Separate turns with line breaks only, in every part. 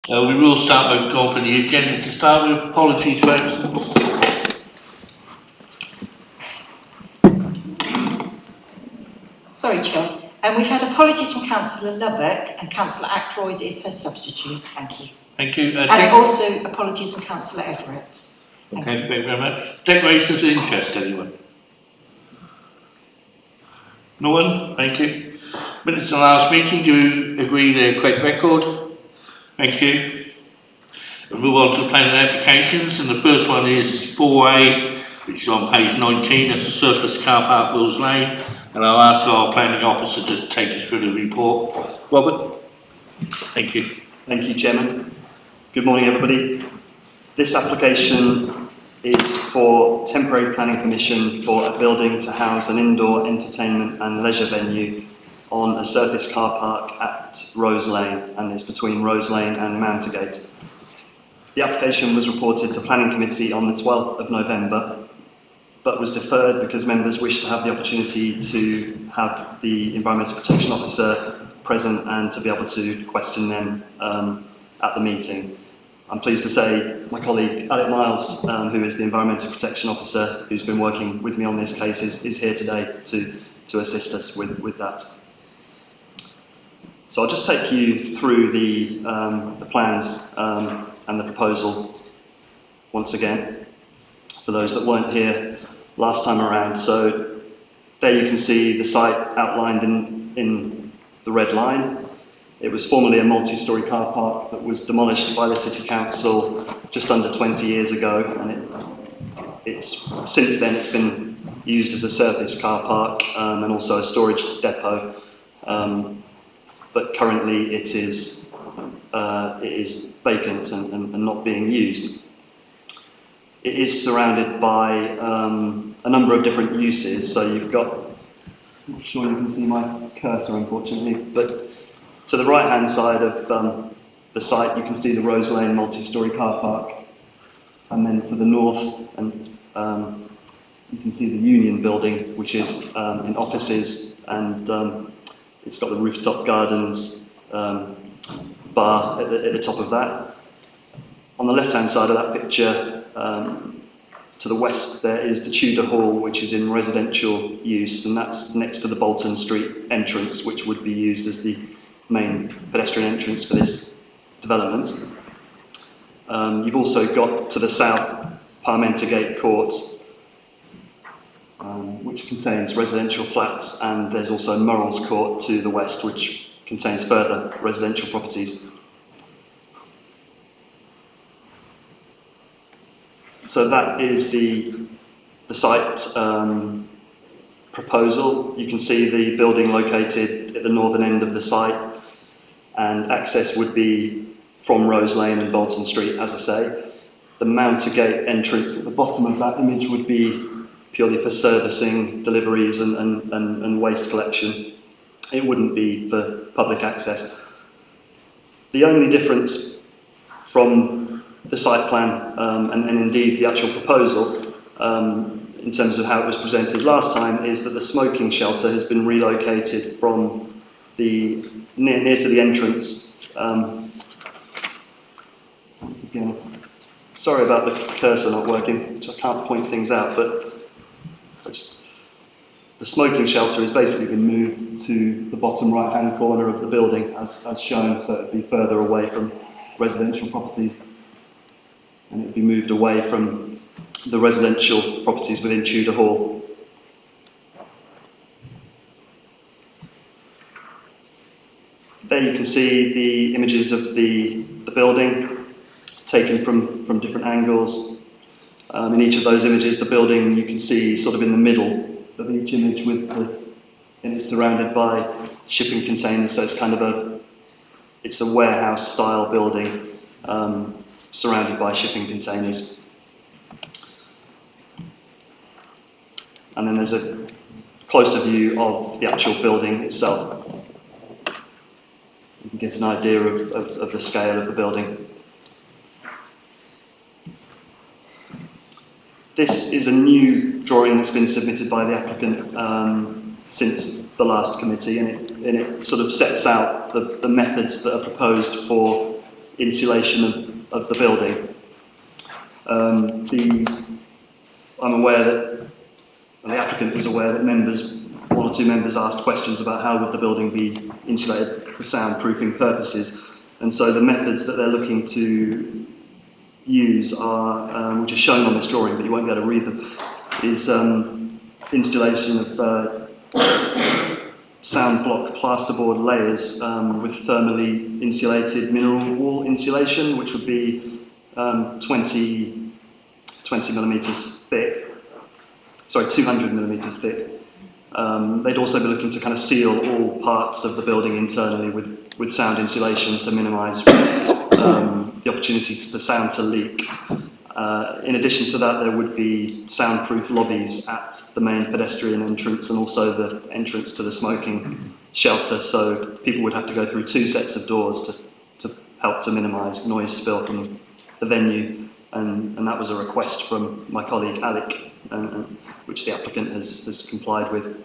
We will start by going for the agenda to start with. Apologies for absence.
Sorry, Chair. We've had apologies from Councillor Lubbock, and Councillor Ackroyd is her substitute. Thank you.
Thank you.
And also apologies from Councillor Everett.
Thank you very much. Declarations of interest, anyone? No one? Thank you. Minutes of the last meeting, do you agree they're a correct record? Thank you. We'll move on to planning applications, and the first one is 4A, which is on page 19. That's a surplus car park, Wills Lane, and I'll ask our planning officer to take us through the report. Robert? Thank you.
Thank you, Chairman. Good morning, everybody. This application is for temporary planning permission for a building to house an indoor entertainment and leisure venue on a surface car park at Rose Lane, and it's between Rose Lane and Mountergate. The application was reported to Planning Committee on the 12th of November, but was deferred because members wished to have the opportunity to have the Environmental Protection Officer present and to be able to question them at the meeting. I'm pleased to say my colleague Alec Miles, who is the Environmental Protection Officer, who's been working with me on this case, is here today to assist us with that. So I'll just take you through the plans and the proposal once again, for those that weren't here last time around. So there you can see the site outlined in the red line. It was formerly a multi-storey car park that was demolished by the City Council just under 20 years ago, and since then it's been used as a surface car park and also a storage depot, but currently it is vacant and not being used. It is surrounded by a number of different uses, so you've got, I'm not sure you can see my cursor unfortunately, but to the right hand side of the site you can see the Rose Lane multi-storey car park, and then to the north and you can see the Union building, which is in offices, and it's got the rooftop gardens bar at the top of that. On the left hand side of that picture, to the west there is the Tudor Hall, which is in residential use, and that's next to the Bolton Street entrance, which would be used as the main pedestrian entrance for this development. You've also got to the south Parmentergate Court, which contains residential flats, and there's also Murrells Court to the west, which contains further residential properties. So that is the site proposal. You can see the building located at the northern end of the site, and access would be from Rose Lane and Bolton Street, as I say. The Mountergate entrance at the bottom of that image would be purely for servicing, deliveries and waste collection. It wouldn't be for public access. The only difference from the site plan and indeed the actual proposal in terms of how it was presented last time is that the smoking shelter has been relocated from the near to the entrance. Once again, sorry about the cursor not working, which I can't point things out, but the smoking shelter has basically been moved to the bottom right hand corner of the building as shown, so it would be further away from residential properties, and it would be moved away from the residential properties within Tudor Hall. There you can see the images of the building taken from different angles. In each of those images, the building you can see sort of in the middle of each image, and it's surrounded by shipping containers, so it's kind of it's a warehouse style building surrounded by shipping containers. And then there's a closer view of the actual building itself, so you can get an idea of the scale of the building. This is a new drawing that's been submitted by the applicant since the last committee, and it sort of sets out the methods that are proposed for insulation of the building. I'm aware that, well, the applicant was aware that one or two members asked questions about how would the building be insulated for soundproofing purposes, and so the methods that they're looking to use are, which are shown on this drawing, but you won't be able to read them, is installation of sound block plasterboard layers with thermally insulated mineral wool insulation, which would be 20 millimetres thick, sorry, 200 millimetres thick. They'd also be looking to kind of seal all parts of the building internally with sound insulation to minimise the opportunity for sound to leak. In addition to that, there would be soundproof lobbies at the main pedestrian entrance and also the entrance to the smoking shelter, so people would have to go through two sets of doors to help to minimise noise spill from the venue, and that was a request from my colleague Alec, which the applicant has complied with.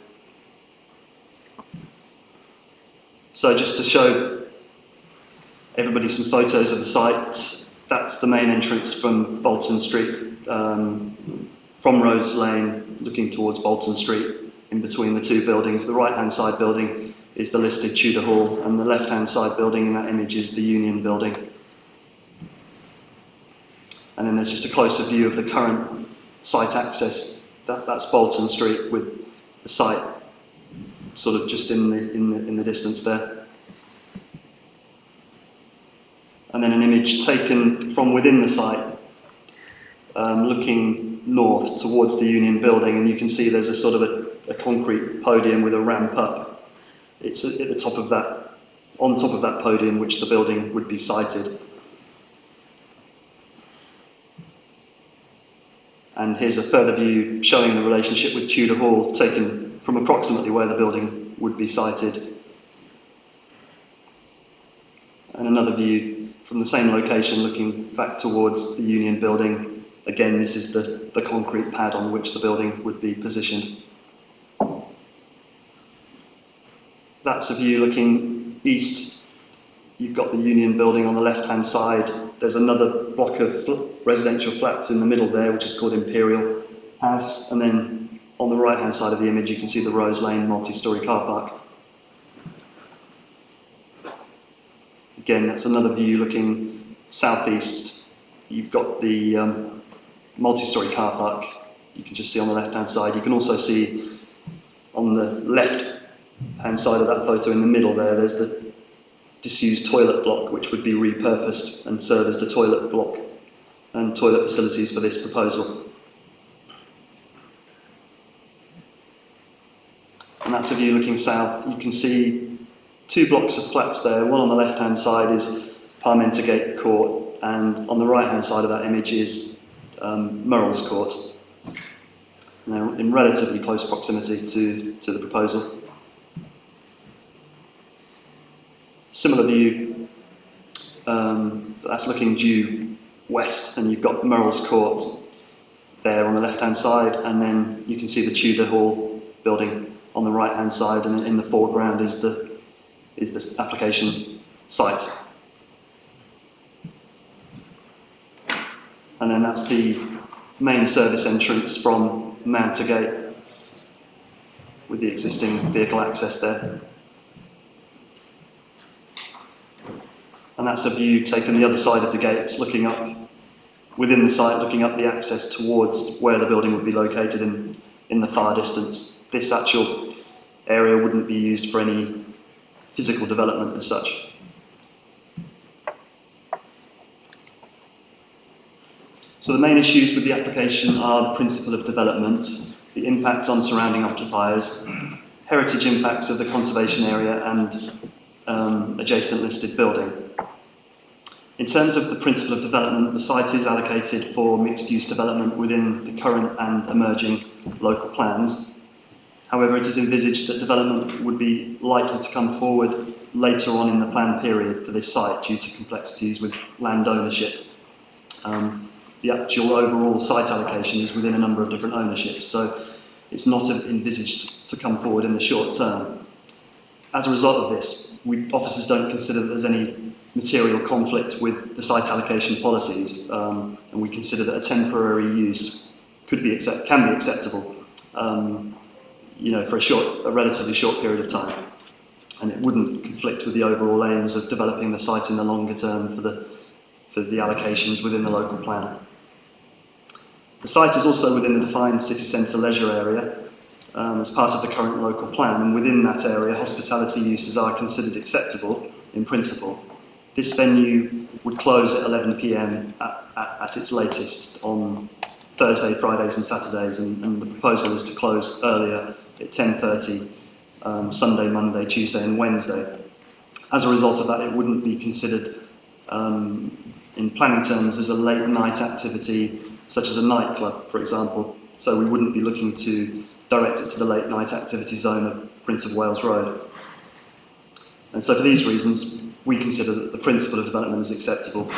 So just to show everybody some photos of the site, that's the main entrance from Bolton Street, from Rose Lane, looking towards Bolton Street, in between the two buildings. The right-hand side building is the listed Tudor Hall, and the left-hand side building in that image is the Union Building. And then there's just a closer view of the current site access. That's Bolton Street, with the site sort of just in the distance there. And then an image taken from within the site, looking north towards the Union Building, and you can see there's a sort of a concrete podium with a ramp up. It's at the top of that, on top of that podium, which the building would be sited. And here's a further view showing the relationship with Tudor Hall, taken from approximately where the building would be sited. And another view from the same location looking back towards the Union Building. Again, this is the concrete pad on which the building would be positioned. That's a view looking east. You've got the Union Building on the left-hand side. There's another block of residential flats in the middle there, which is called Imperial House. And then on the right-hand side of the image, you can see the Rose Lane multi-storey car park. Again, that's another view looking southeast. You've got the multi-storey car park. You can just see on the left-hand side. You can also see on the left-hand side of that photo in the middle there, there's the disused toilet block, which would be repurposed and serve as the toilet block and toilet facilities for this proposal. And that's a view looking south. You can see two blocks of flats there. One on the left-hand side is Parmenter Gate Court, and on the right-hand side of that image is Murrells Court. And they're in relatively close proximity to the proposal. Similar view, that's looking due west, and you've got Murrells Court there on the left-hand side, and then you can see the Tudor Hall building on the right-hand side, and in the foreground is the application site. And then that's the main service entrance from Manter Gate with the existing vehicle access there. And that's a view taken the other side of the gates, looking up within the site, looking up the access towards where the building would be located in the far distance. This actual area wouldn't be used for any physical development as such. So the main issues with the application are the principle of development, the impact on surrounding occupiers, heritage impacts of the conservation area, and adjacent listed building. In terms of the principle of development, the site is allocated for mixed-use development within the current and emerging local plans. However, it is envisaged that development would be likely to come forward later on in the plan period for this site due to complexities with land ownership. The actual overall site allocation is within a number of different ownerships, so it's not envisaged to come forward in the short term. As a result of this, officers don't consider that there's any material conflict with the site allocation policies, and we consider that a temporary use can be acceptable, for a relatively short period of time, and it wouldn't conflict with the overall aims of developing the site in the longer term for the allocations within the local plan. The site is also within the defined city centre leisure area as part of the current local plan, and within that area hospitality uses are considered acceptable in principle. This venue would close at 11 p.m. at its latest on Thursday, Fridays and Saturdays, and the proposal is to close earlier at 10:30 Sunday, Monday, Tuesday and Wednesday. As a result of that, it wouldn't be considered in planning terms as a late night activity such as a nightclub, for example, so we wouldn't be looking to direct it to the late night activity zone of Prince of Wales Road. And so for these reasons, we consider that the principle of development is acceptable.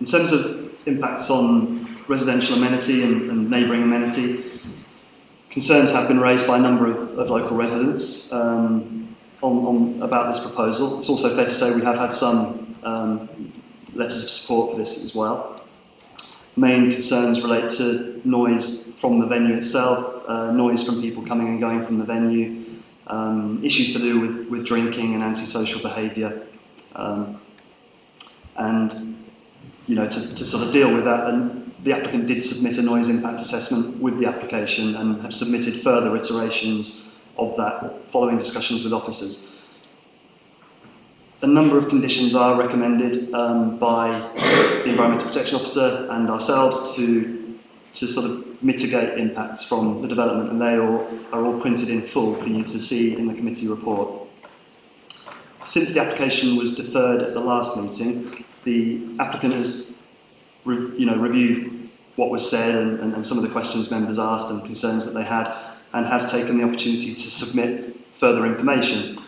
In terms of impacts on residential amenity and neighbouring amenity, concerns have been raised by a number of local residents about this proposal. It's also fair to say we have had some letters of support for this as well. Main concerns relate to noise from the venue itself, noise from people coming and going from the venue, issues to do with drinking and antisocial behaviour, and to sort of deal with that, and the applicant did submit a noise impact assessment with the application and have submitted further iterations of that following discussions with officers. A number of conditions are recommended by the Environmental Protection Officer and ourselves to sort of mitigate impacts from the development, and they are all printed in full for you to see in the committee report. Since the application was deferred at the last meeting, the applicant has reviewed what was said and some of the questions members asked and concerns that they had, and has taken the opportunity to submit further information.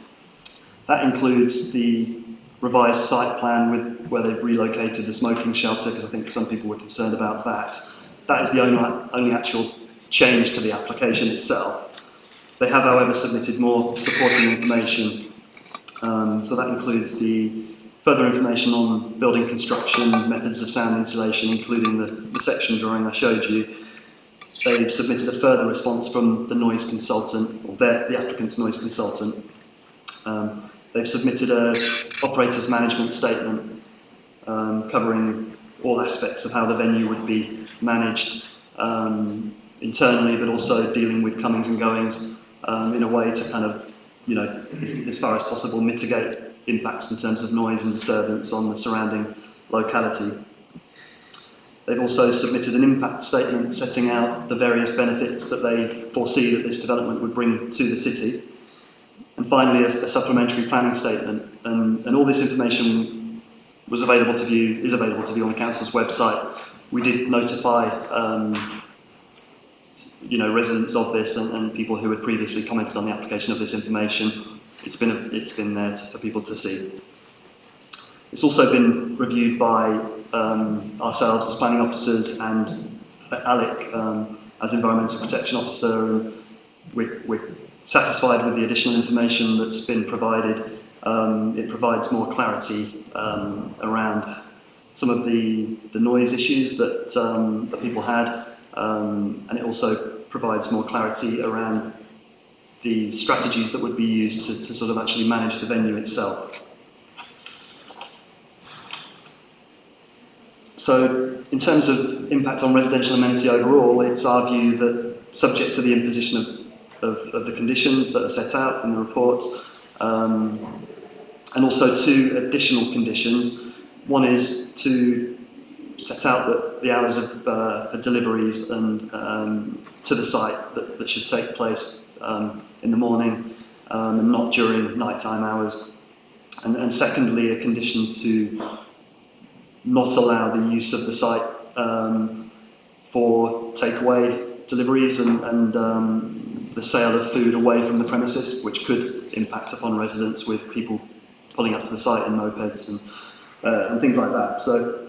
That includes the revised site plan where they've relocated the smoking shelter, because I think some people were concerned about that. That is the only actual change to the application itself. They have, however, submitted more supporting information. So that includes the further information on building construction, methods of sound insulation, including the section drawing I showed you. They've submitted a further response from the noise consultant, or the applicant's noise consultant. They've submitted an operator's management statement covering all aspects of how the venue would be managed internally, but also dealing with comings and goings in a way to kind of, as far as possible, mitigate impacts in terms of noise and disturbance on the surrounding locality. They've also submitted an impact statement setting out the various benefits that they foresee that this development would bring to the city. And finally, a supplementary planning statement, and all this information is available to view on the council's website. We did notify residents of this and people who had previously commented on the application of this information. It's been there for people to see. It's also been reviewed by ourselves as planning officers and Alec as Environmental Protection Officer, and we're satisfied with the additional information that's been provided. It provides more clarity around some of the noise issues that people had, and it also provides more clarity around the strategies that would be used to sort of actually manage the venue itself. So in terms of impact on residential amenity overall, it's our view that, subject to the imposition of the conditions that are set out in the report, and also two additional conditions. One is to set out that the hours of the deliveries and to the site that should take place in the morning and not during nighttime hours. And secondly, a condition to not allow the use of the site for takeaway deliveries and the sale of food away from the premises, which could impact upon residents with people pulling up to the site in mopeds and things like that. So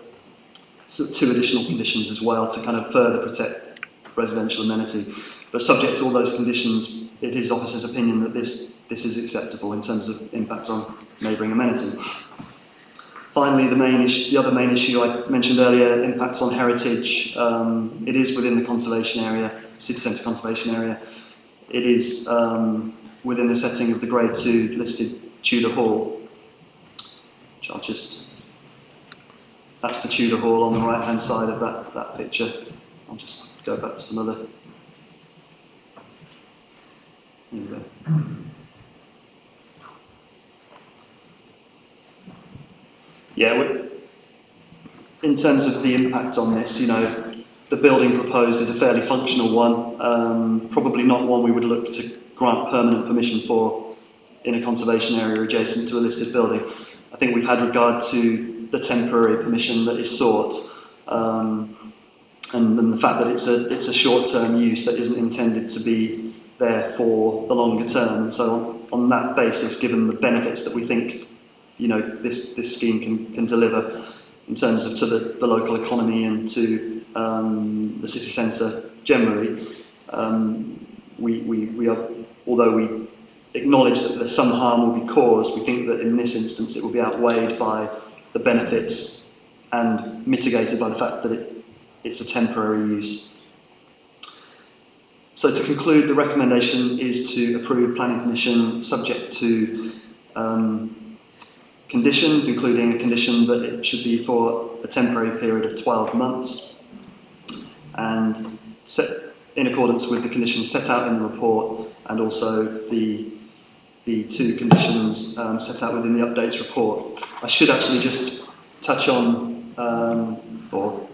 two additional conditions as well to kind of further protect residential amenity. But subject to all those conditions, it is officers' opinion that this is acceptable in terms of impact on neighbouring amenity. Finally, the other main issue I mentioned earlier, impacts on heritage. It is within the conservation area, city centre conservation area. It is within the setting of the Grade 2 listed Tudor Hall, which that's the Tudor Hall on the right hand side of that picture. I'll just go back to some other. Here we go. Yeah, in terms of the impact on this, the building proposed is a fairly functional one, probably not one we would look to grant permanent permission for in a conservation area adjacent to a listed building. I think we've had regard to the temporary permission that is sought, and the fact that it's a short-term use that isn't intended to be there for the longer term. So on that basis, given the benefits that we think this scheme can deliver in terms of to the local economy and to the city centre generally, we are, although we acknowledge that some harm will be caused, we think that in this instance it will be outweighed by the benefits and mitigated by the fact that it's a temporary use. So to conclude, the recommendation is to approve planning permission subject to conditions, including a condition that it should be for a temporary period of 12 months and set in accordance with the conditions set out in the report, and also the two conditions set out within the updates report. I should actually just touch on or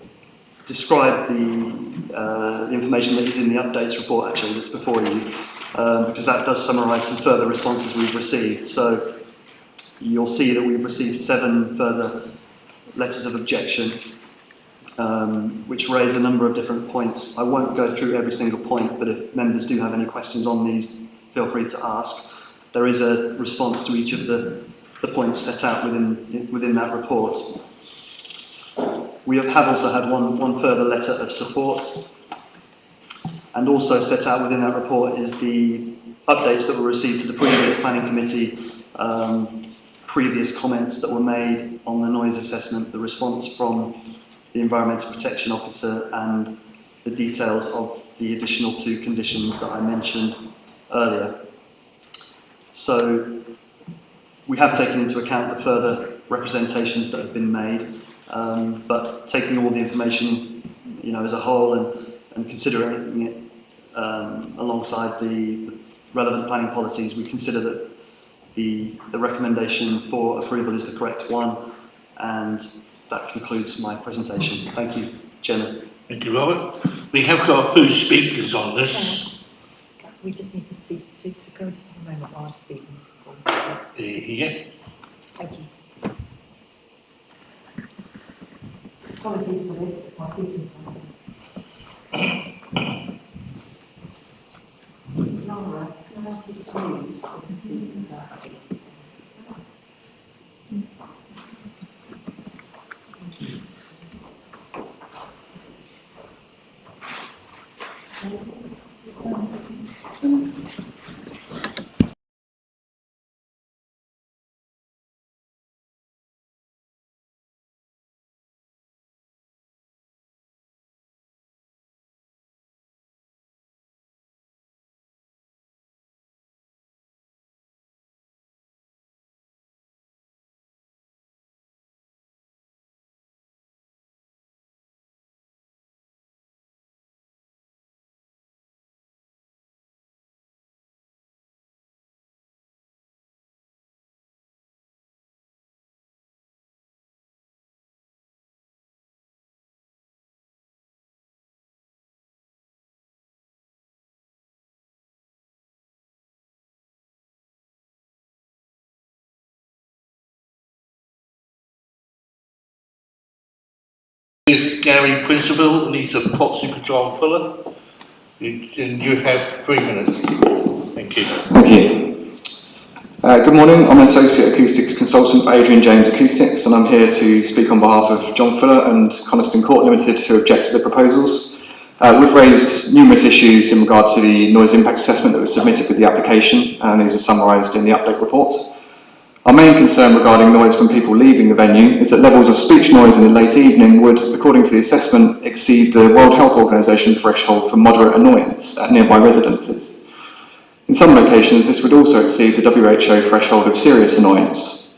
describe the information that is in the updates report actually that's before you, because that does summarise some further responses we've received. So you'll see that we've received 7 further letters of objection, which raise a number of different points. I won't go through every single point, but if members do have any questions on these, feel free to ask. There is a response to each of the points set out within that report. We have also had one further letter of support, and also set out within that report is the updates that were received to the previous planning committee, previous comments that were made on the noise assessment, the response from the Environmental Protection Officer, and the details of the additional 2 conditions that I mentioned earlier. So we have taken into account the further representations that have been made, but taking all the information, as a whole and considering it alongside the relevant planning policies, we consider that the recommendation for approval is the correct one, and that concludes my presentation. Thank you, Chairman.
Thank you, Robert. We have got a few speakers on this.
We just need to see, so go and just have a moment while I see them.
Yeah.
Thank you. Apologies for this, my seating. Laura, can I ask you to move the seating back?
Is Gary Principal, and he's a proxy for John Fuller. And you have 3 minutes. Thank you.
Thank you. Good morning. I'm an Associate Acoustics Consultant for Adrian James Acoustics, and I'm here to speak on behalf of John Fuller and Coniston Court Limited, who object to the proposals. We've raised numerous issues in regard to the noise impact assessment that was submitted with the application, and these are summarised in the update report. Our main concern regarding noise from people leaving the venue is that levels of speech noise in the late evening would, according to the assessment, exceed the World Health Organization threshold for moderate annoyance at nearby residences. In some locations, this would also exceed the WHO threshold of serious annoyance.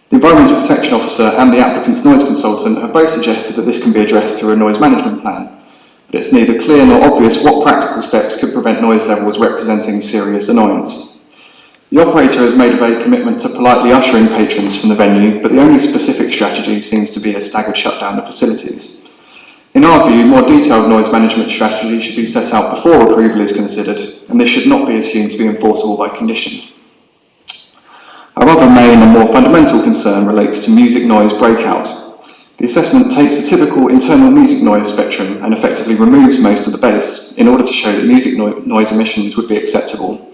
The Environmental Protection Officer and the applicant's noise consultant have both suggested that this can be addressed through a noise management plan, but it's neither clear nor obvious what practical steps could prevent noise levels representing serious annoyance. The operator has made a vague commitment to politely ushering patrons from the venue, but the only specific strategy seems to be a staggered shutdown of facilities. In our view, more detailed noise management strategy should be set out before approval is considered, and this should not be assumed to be enforceable by condition. Our other main and more fundamental concern relates to music noise breakout. The assessment takes a typical internal music noise spectrum and effectively removes most of the bass in order to show that music noise emissions would be acceptable.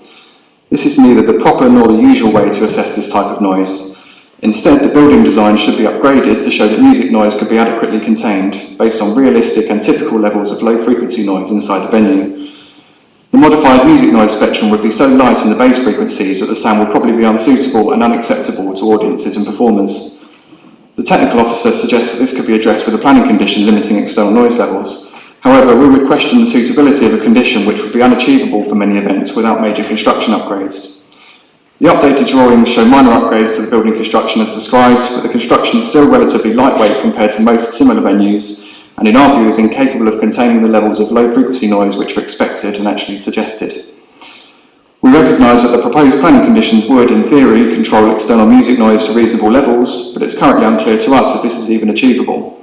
This is neither the proper nor the usual way to assess this type of noise. Instead, the building design should be upgraded to show that music noise could be adequately contained based on realistic and typical levels of low frequency noise inside the venue. The modified music noise spectrum would be so light in the bass frequencies that the sound would probably be unsuitable and unacceptable to audiences and performers. The technical officer suggests that this could be addressed with a planning condition limiting external noise levels. However, we would question the suitability of a condition which would be unachievable for many events without major construction upgrades. The updated drawings show minor upgrades to the building construction as described, but the construction is still relatively lightweight compared to most similar venues, and in our view is incapable of containing the levels of low frequency noise which are expected and actually suggested. We recognise that the proposed planning conditions would, in theory, control external music noise to reasonable levels, but it's currently unclear to us if this is even achievable.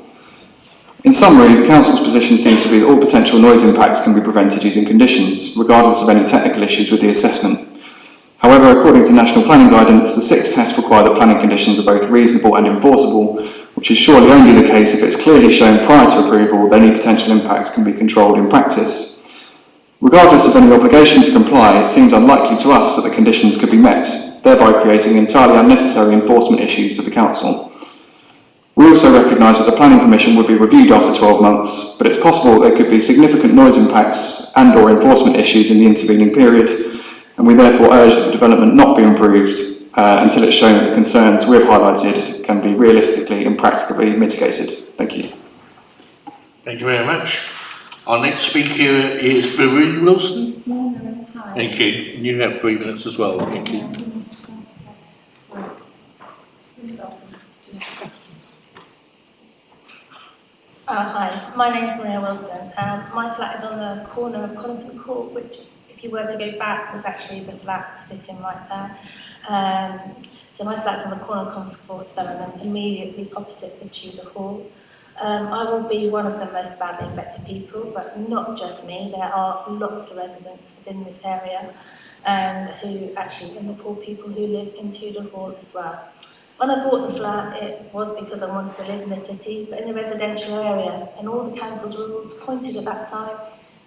In summary, the Council's position seems to be that all potential noise impacts can be prevented using conditions, regardless of any technical issues with the assessment. However, according to national planning guidance, the 6 tests require that planning conditions are both reasonable and enforceable, which is surely only the case if it's clearly shown prior to approval that any potential impacts can be controlled in practice. Regardless of any obligation to comply, it seems unlikely to us that the conditions could be met, thereby creating entirely unnecessary enforcement issues for the Council. We also recognise that the planning permission would be reviewed after 12 months, but it's possible that there could be significant noise impacts and/or enforcement issues in the intervening period, and we therefore urge that the development not be improved until it's shown that the concerns we've highlighted can be realistically and practically mitigated. Thank you.
Thank you very much. Our next speaker is Behaviour Wilson. Thank you. You have 3 minutes as well. Thank you.
Hi, my name is Maria Wilson. My flat is on the corner of Coniston Court, which, if you were to go back, was actually the flat sitting right there. So my flat's on the corner of Coniston Court development, immediately opposite the Tudor Hall. I will be one of the most badly affected people, but not just me. There are lots of residents within this area, and the poor people who live in Tudor Hall as well. When I bought the flat, it was because I wanted to live in the city, but in a residential area, and all the council's rules pointed at that time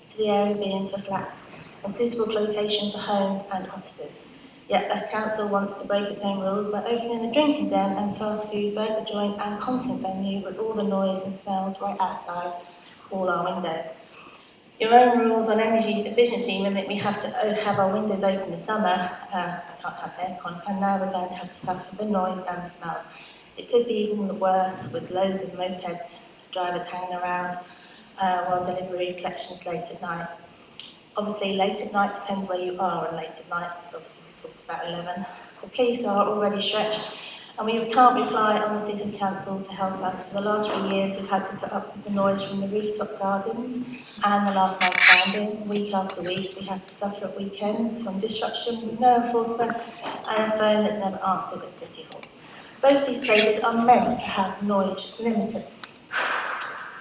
to the area being for flats, a suitable location for homes and offices. Yet the council wants to break its own rules by opening a drinking den and fast food, burger joint and concert venue with all the noise and smells right outside all our windows. Your own rules on energy efficiency mean that we have to have our windows open in the summer, because we can't have aircon, and now we're going to have to suffer the noise and the smells. It could be even worse with loads of mopeds, drivers hanging around while delivery collections late at night. Obviously, late at night depends where you are, and late at night, because obviously we talked about 11. The police are already stretched, and we can't rely on the City Council to help us. For the last 3 years, we've had to put up with the noise from the rooftop gardens and the last man standing. Week after week, we have to suffer at weekends from disruption with no enforcement and a phone that's never answered at City Hall. Both these places are meant to have noise limiters,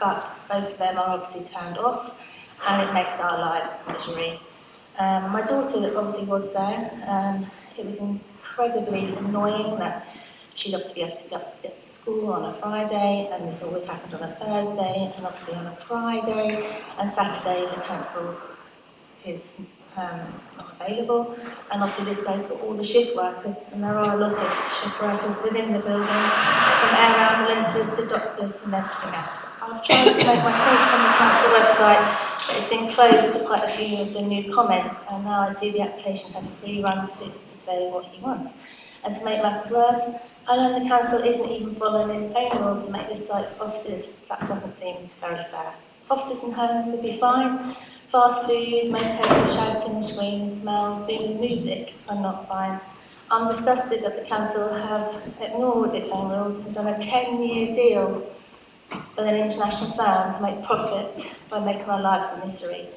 but both of them are obviously turned off, and it makes our lives a misery. My daughter obviously was there. It was incredibly annoying that she'd have to be able to get to school on a Friday, and this always happened on a Thursday, and obviously on a Friday and Saturday the council is not available, and obviously this goes for all the shift workers, and there are a lot of shift workers within the building, from air ambulances to doctors and everything else. I've tried to make my points on the council website, but it's been closed to quite a few of the new comments, and now I see the application had a free run since to say what he wants. And to make matters worse, I learned the council isn't even following its own rules to make this site of offices. That doesn't seem very fair. Offices and homes would be fine. Fast food, motorhead shouting, screaming, smells, booming music are not fine. I'm disgusted that the council have ignored its own rules and done a 10-year deal with an international firm to make profit by making our lives a misery.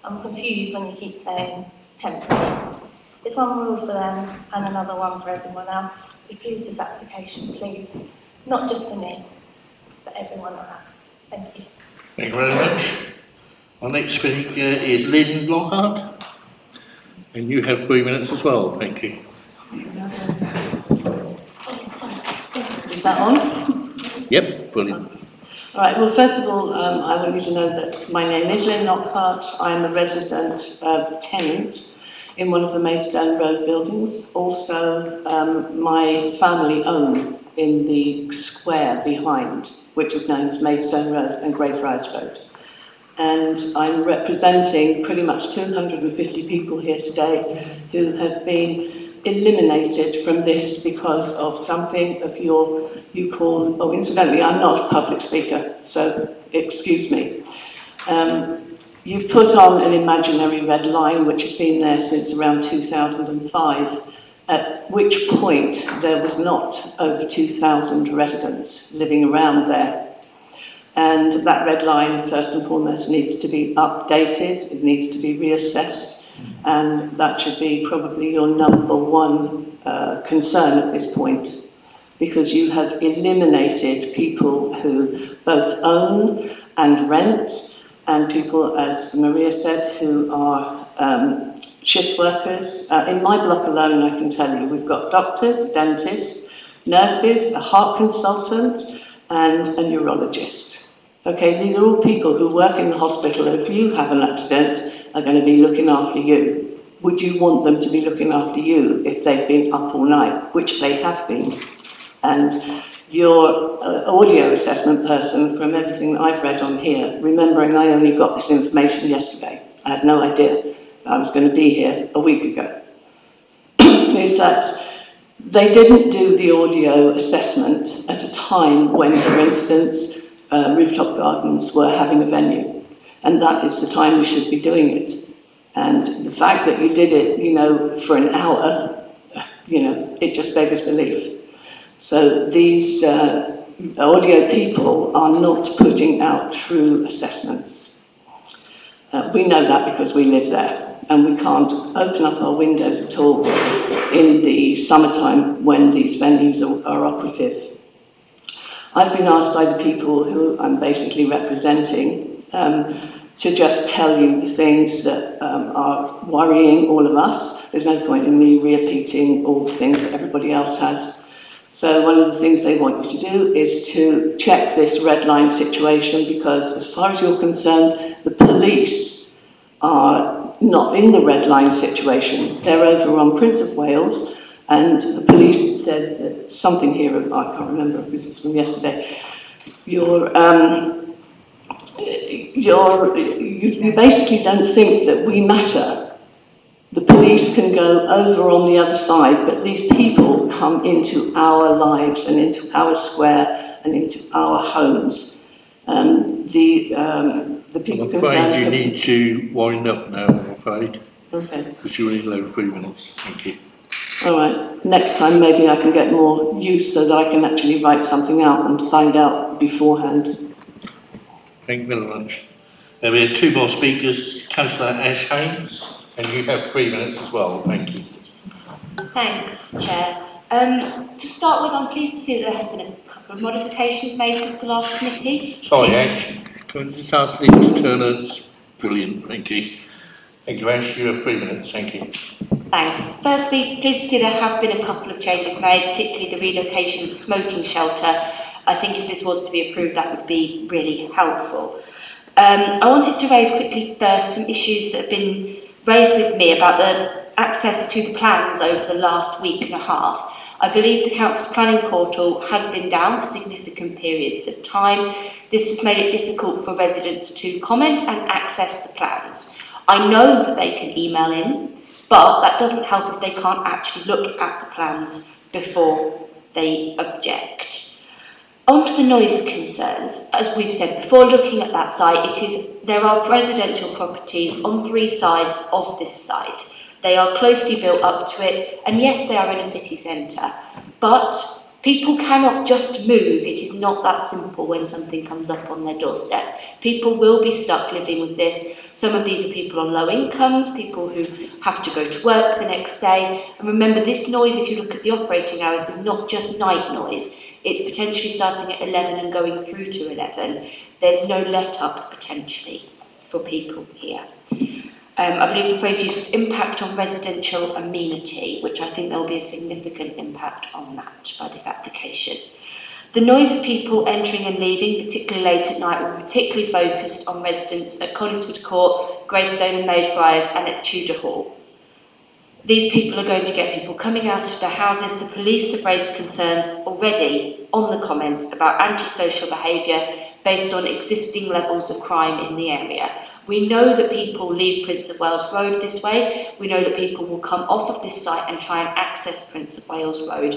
I'm confused when you keep saying temporary. It's one rule for them and another one for everyone else. Refuse this application, please. Not just for me, for everyone else. Thank you.
Thank you very much. Our next speaker is Lynn Lockhart, and you have 3 minutes as well. Thank you.
Is that on?
Yep, brilliant.
All right, well, first of all, I want you to know that my name is Lynn Lockhart. I'm a resident tenant in one of the Maidstone Road buildings. Also, my family own in the square behind, which is known as Maidstone Road and Greyfriars Road. And I'm representing pretty much 250 people here today who have been eliminated from this because of something of you call, oh, incidentally, I'm not a public speaker, so excuse me. You've put on an imaginary red line which has been there since around 2005, at which point there was not over 2,000 residents living around there. And that red line, first and foremost, needs to be updated, it needs to be reassessed, and that should be probably your number one concern at this point, because you have eliminated people who both own and rent, and people, as Maria said, who are shift workers. In my block alone, I can tell you, we've got doctors, dentists, nurses, a heart consultant, and a neurologist. Okay, these are all people who work in the hospital, and if you have an accident, are going to be looking after you. Would you want them to be looking after you if they've been up all night, which they have been? And your audio assessment person, from everything that I've read on here, remembering I only got this information yesterday, I had no idea I was going to be here a week ago, is that they didn't do the audio assessment at a time when, for instance, rooftop gardens were having a venue, and that is the time we should be doing it. And the fact that you did it, for an hour, it just beggars belief. So these audio people are not putting out true assessments. We know that because we live there, and we can't open up our windows at all in the summertime when these venues are operative. I've been asked by the people who I'm basically representing to just tell you the things that are worrying all of us. There's no point in me repeating all the things that everybody else has. So one of the things they want you to do is to check this red line situation, because as far as you're concerned, the police are not in the red line situation. They're over on Prince of Wales, and the police says that something here, I can't remember because it's from yesterday, you basically don't think that we matter. The police can go over on the other side, but these people come into our lives and into our square and into our homes. The people
I'm afraid
concerned...
you need to wind up now, I'm afraid.
Okay.
Because you're in low 3 minutes. Thank you.
All right. Next time maybe I can get more use so that I can actually write something out and find out beforehand.
Thank you very much. We have 2 more speakers, Councillor Ash Haynes, and you have 3 minutes as well. Thank you.
Thanks, Chair. To start with, I'm pleased to see that there has been a couple of modifications made since the last committee.
Sorry, Ash. Can I just ask Lee to turn us? Brilliant. Thank you. Thank you, Ash. You have 3 minutes. Thank you.
Thanks. Firstly, pleased to see there have been a couple of changes made, particularly the relocation of the smoking shelter. I think if this was to be approved, that would be really helpful. I wanted to raise quickly first some issues that have been raised with me about the access to the plans over the last week and a half. I believe the Council's planning portal has been down for significant periods of time. This has made it difficult for residents to comment and access the plans. I know that they can email in, but that doesn't help if they can't actually look at the plans before they object. On to the noise concerns. As we've said before, looking at that site, there are residential properties on 3 sides of this site. They are closely built up to it, and yes, they are in a city centre, but people cannot just move. It is not that simple when something comes up on their doorstep. People will be stuck living with this. Some of these are people on low incomes, people who have to go to work the next day. And remember, this noise, if you look at the operating hours, is not just night noise. It's potentially starting at 11 and going through to 11. There's no let up potentially for people here. I believe the phrase used was impact on residential amenity, which I think there will be a significant impact on that by this application. The noise of people entering and leaving, particularly late at night, will be particularly focused on residents at Coniswood Court, Greystone and Mayfriars, and at Tudor Hall. These people are going to get people coming out of their houses. The police have raised concerns already on the comments about antisocial behaviour based on existing levels of crime in the area. We know that people leave Prince of Wales Road this way. We know that people will come off of this site and try and access Prince of Wales Road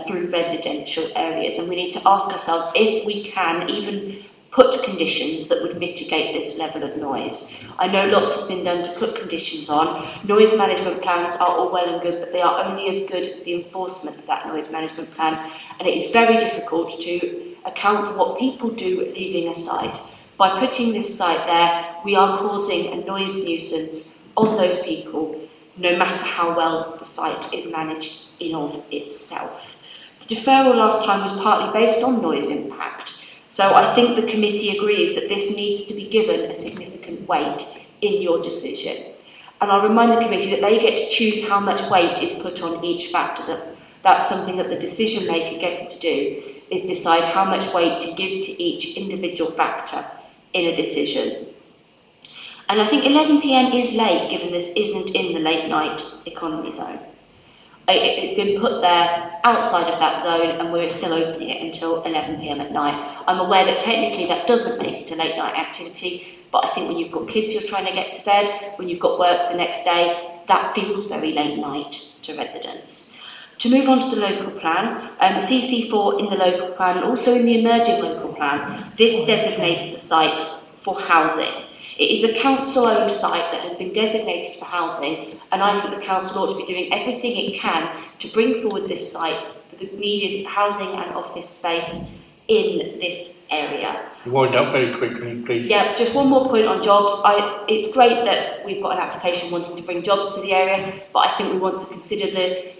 through residential areas. And we need to ask ourselves if we can even put conditions that would mitigate this level of noise. I know lots has been done to put conditions on. Noise management plans are all well and good, but they are only as good as the enforcement of that noise management plan. And it is very difficult to account for what people do leaving a site. By putting this site there, we are causing a noise nuisance on those people, no matter how well the site is managed in of itself. The deferral last time was partly based on noise impact. So I think the committee agrees that this needs to be given a significant weight in your decision. And I'll remind the committee that they get to choose how much weight is put on each factor. That's something that the decision maker gets to do, is decide how much weight to give to each individual factor in a decision. And I think 11 PM is late, given this isn't in the late night economy zone. It's been put there outside of that zone, and we're still opening it until 11 PM at night. I'm aware that technically that doesn't make it a late night activity, but I think when you've got kids you're trying to get to bed, when you've got work the next day, that feels very late night to residents. To move on to the local plan, CC4 in the local plan, and also in the emerging local plan, this designates the site for housing. It is a council-owned site that has been designated for housing, and I think the council ought to be doing everything it can to bring forward this site for the needed housing and office space in this area.
Wind up very quickly, please.
Yeah, just one more point on jobs. It's great that we've got an application wanting to bring jobs to the area, but I think we want to consider the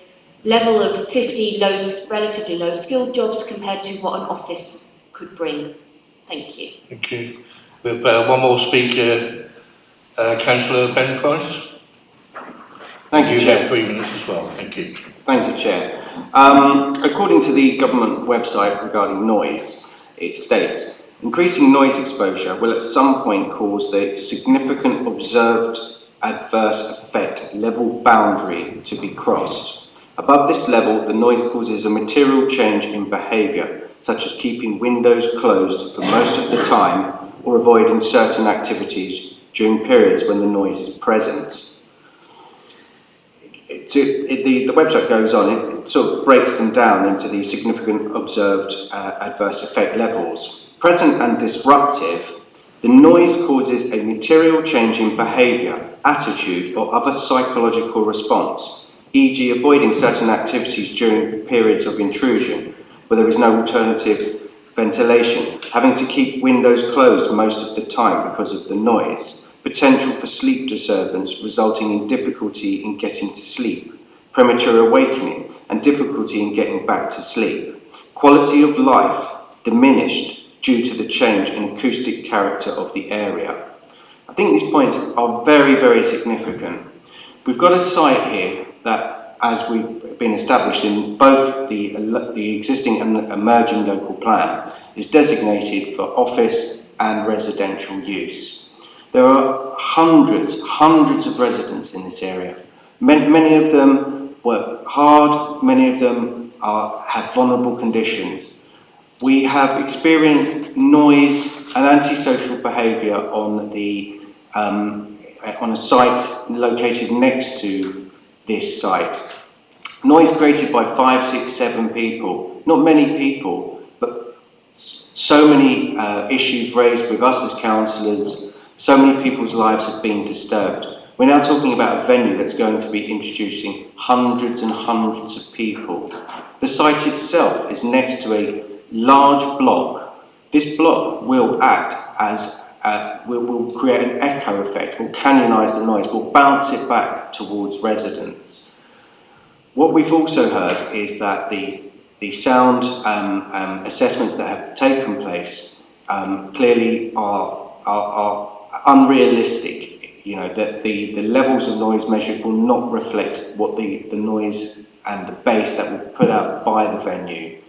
level of 50 relatively low skilled jobs compared to what an office could bring. Thank you.
Thank you. We have one more speaker, Councillor Ben Price.
Thank you,
You
Chair.
have 3 minutes as well. Thank you.
Thank you, Chair. According to the government website regarding noise, it states, increasing noise exposure will at some point cause the significant observed adverse effect level boundary to be crossed. Above this level, the noise causes a material change in behaviour, such as keeping windows closed for most of the time or avoiding certain activities during periods when the noise is present. The website goes on, it sort of breaks them down into the significant observed adverse effect levels. Present and disruptive, the noise causes a material change in behaviour, attitude or other psychological response, e.g. avoiding certain activities during periods of intrusion where there is no alternative ventilation, having to keep windows closed most of the time because of the noise, potential for sleep disturbance resulting in difficulty in getting to sleep, premature awakening and difficulty in getting back to sleep, quality of life diminished due to the change in acoustic character of the area. I think these points are very, very significant. We've got a site here that, as we've been established in both the existing and emerging local plan, is designated for office and residential use. There are hundreds of residents in this area. Many of them work hard, many of them have vulnerable conditions. We have experienced noise and antisocial behaviour on a site located next to this site. Noise created by 5, 6, 7 people, not many people, but so many issues raised with us as councillors, so many people's lives have been disturbed. We're now talking about a venue that's going to be introducing hundreds and hundreds of people. The site itself is next to a large block. This block will act as will create an echo effect, will canyonise the noise, will bounce it back towards residents. What we've also heard is that the sound assessments that have taken place clearly are unrealistic. You know, that the levels of noise measured will not reflect what the noise and the bass that will put out by the venue.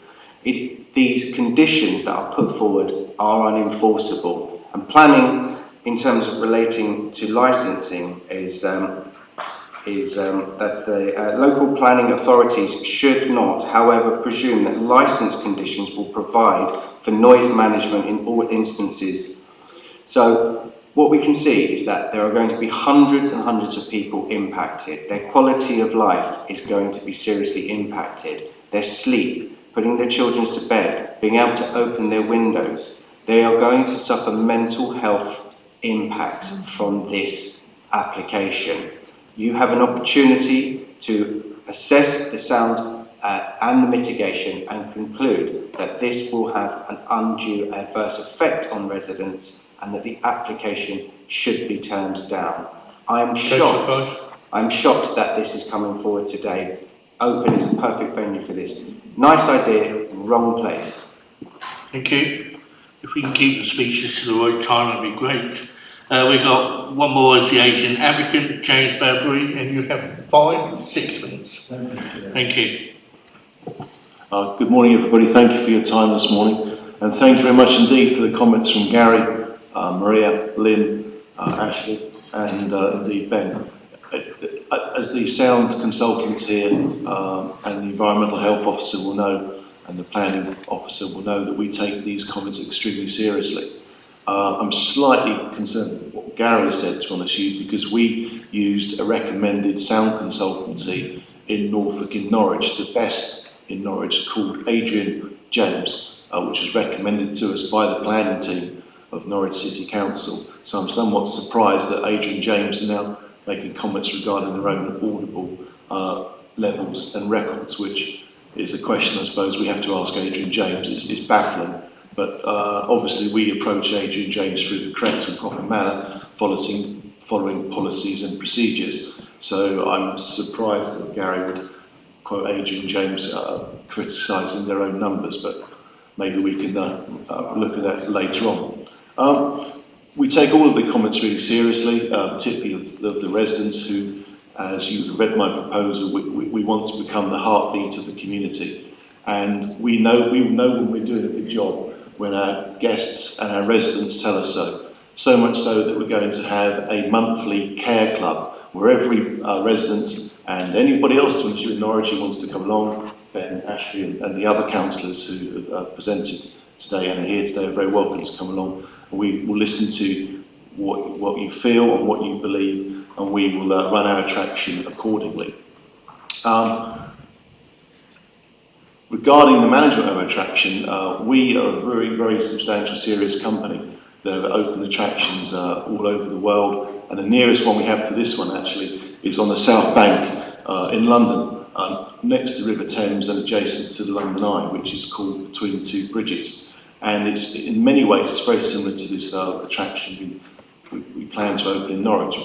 These conditions that are put forward are unenforceable. And planning, in terms of relating to licensing, is that the local planning authorities should not, however, presume that license conditions will provide for noise management in all instances. So what we can see is that there are going to be hundreds and hundreds of people impacted. Their quality of life is going to be seriously impacted. Their sleep, putting their children to bed, being able to open their windows. They are going to suffer mental health impacts from this application. You have an opportunity to assess the sound and the mitigation and conclude that this will have an undue adverse effect on residents and that the application should be turned down. I'm shocked that this is coming forward today. Open is a perfect venue for this. Nice idea, wrong place.
Thank you. If we can keep the speeches to the right time, that'd be great. We've got one more as the Asian applicant, James Burberry, and you have 6 minutes. Thank you.
Good morning, everybody. Thank you for your time this morning. And thank you very much indeed for the comments from Gary, Maria, Lynn, Ashley, and indeed Ben. As the sound consultants here and the environmental health officer will know, and the planning officer will know, that we take these comments extremely seriously. I'm slightly concerned with what Gary said, to be honest with you, because we used a recommended sound consultancy in Norfolk, in Norwich, the best in Norwich, called Adrian James, which was recommended to us by the planning team of Norwich City Council. So I'm somewhat surprised that Adrian James are now making comments regarding their own audible levels and records, which is a question I suppose we have to ask Adrian James. It's baffling, but obviously we approach Adrian James through the correct and proper manner, following policies and procedures. So I'm surprised that Gary would quote Adrian James criticising their own numbers, but maybe we can look at that later on. We take all of the comments really seriously, particularly of the residents who, as you read my proposal, we want to become the heartbeat of the community. And we know when we're doing a good job when our guests and our residents tell us so. So much so that we're going to have a monthly care club where every resident and anybody else to in Norwich who wants to come along, Ben, Ashley and the other councillors who have presented today and are here today are very welcome to come along. And we will listen to what you feel and what you believe, and we will run our attraction accordingly. Regarding the management of attraction, we are a very, very substantial, serious company that have open attractions all over the world, and the nearest one we have to this one actually is on the South Bank in London, next to River Thames and adjacent to the London Eye, which is called Between Two Bridges. And it's in many ways it's very similar to this attraction we plan to open in Norwich,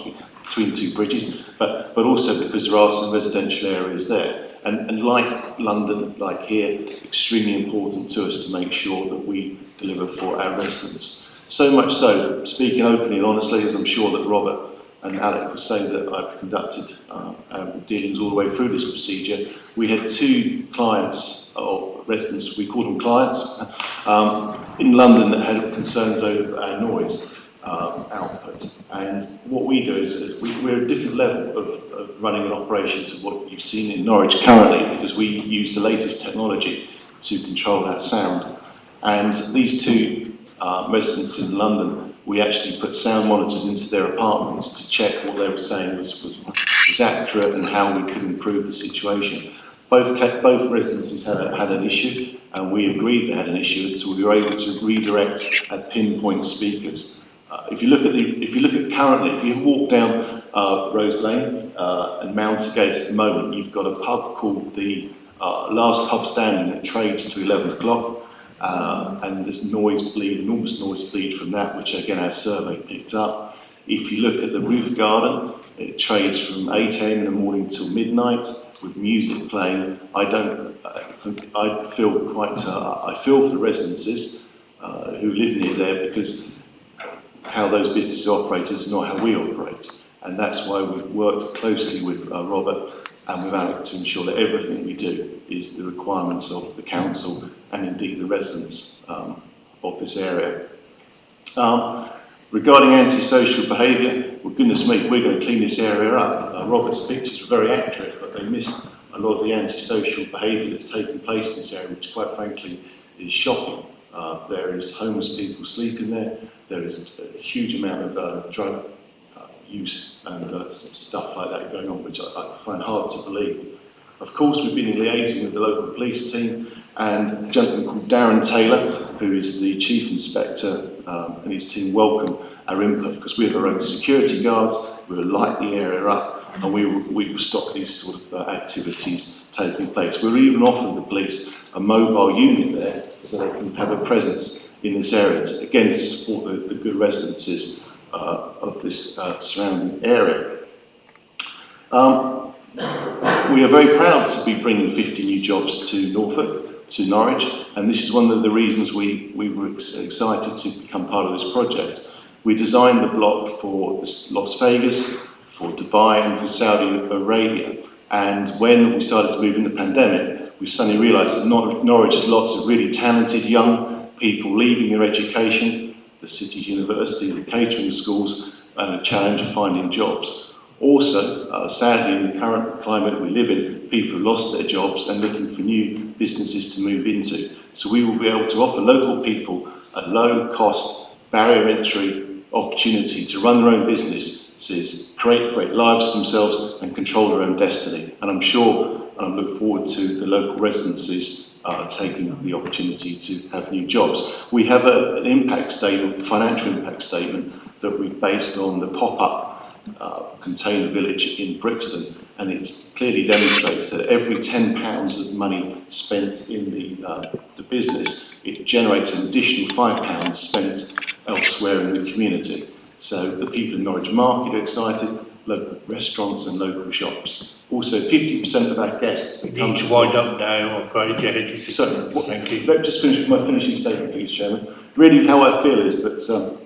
Between Two Bridges, but also because there are some residential areas there. And like London, like here, extremely important to us to make sure that we deliver for our residents. So much so, speaking openly and honestly, as I'm sure that Robert and Alec would say, that I've conducted dealings all the way through this procedure. We had 2 clients, or residents, we call them clients, in London that had concerns over our noise output. And what we do is we're a different level of running an operation to what you've seen in Norwich currently, because we use the latest technology to control our sound. And these 2 residents in London we actually put sound monitors into their apartments to check what they were saying was accurate and how we could improve the situation. Both residences had an issue, and we agreed they had an issue, so we were able to redirect at pinpoint speakers. If you look at currently, if you walk down Rose Lane and Mountergate at the moment, you've got a pub called the Last Pub Standing that trades to 11 o'clock, and there's enormous noise bleed from that, which again our survey picked up. If you look at the Roof Garden, it trades from 8 AM in the morning till midnight with music playing. I feel for the residences who live near there, because how those businesses operate is not how we operate. And that's why we've worked closely with Robert and with Alec to ensure that everything we do is the requirements of the council and indeed the residents of this area. Regarding antisocial behaviour, well, goodness me, we're going to clean this area up. Robert's pictures were very accurate, but they missed a lot of the antisocial behaviour that's taking place in this area, which quite frankly is shocking. There is homeless people sleeping there. There is a huge amount of drug use and stuff like that going on, which I find hard to believe. Of course, we've been liaising with the local police team and a gentleman called Darren Taylor, who is the Chief Inspector, and his team welcome our input, because we have our own security guards. We will light the area up, and we will stop these sort of activities taking place. We're even offered the police a mobile unit there so they can have a presence in this area to again support the good residences of this surrounding area. We are very proud to be bringing 50 new jobs to Norfolk, to Norwich, and this is one of the reasons we were excited to become part of this project. We designed the block for Las Vegas, for Dubai and for Saudi Arabia, and when we started to move in the pandemic, we suddenly realised that Norwich has lots of really talented young people leaving their education, the city's university, the catering schools, and a challenge of finding jobs. Also, sadly, in the current climate we live in, people have lost their jobs and looking for new businesses to move into. So we will be able to offer local people a low-cost, barrier entry opportunity to run their own businesses, create great lives for themselves and control their own destiny. And I'm sure, and I look forward to the local residences taking the opportunity to have new jobs. We have an impact statement, financial impact statement, that we've based on the pop-up container village in Brixton, and it clearly demonstrates that every £10 of money spent in the business, it generates an additional £5 spent elsewhere in the community. So the people in Norwich Market are excited, local restaurants and local shops. Also, 50% of our guests that come
to wind up now, I'm afraid, yeah,
so,
thank you.
Let me just finish with my finishing statement, please, Chairman. Really, how I feel is that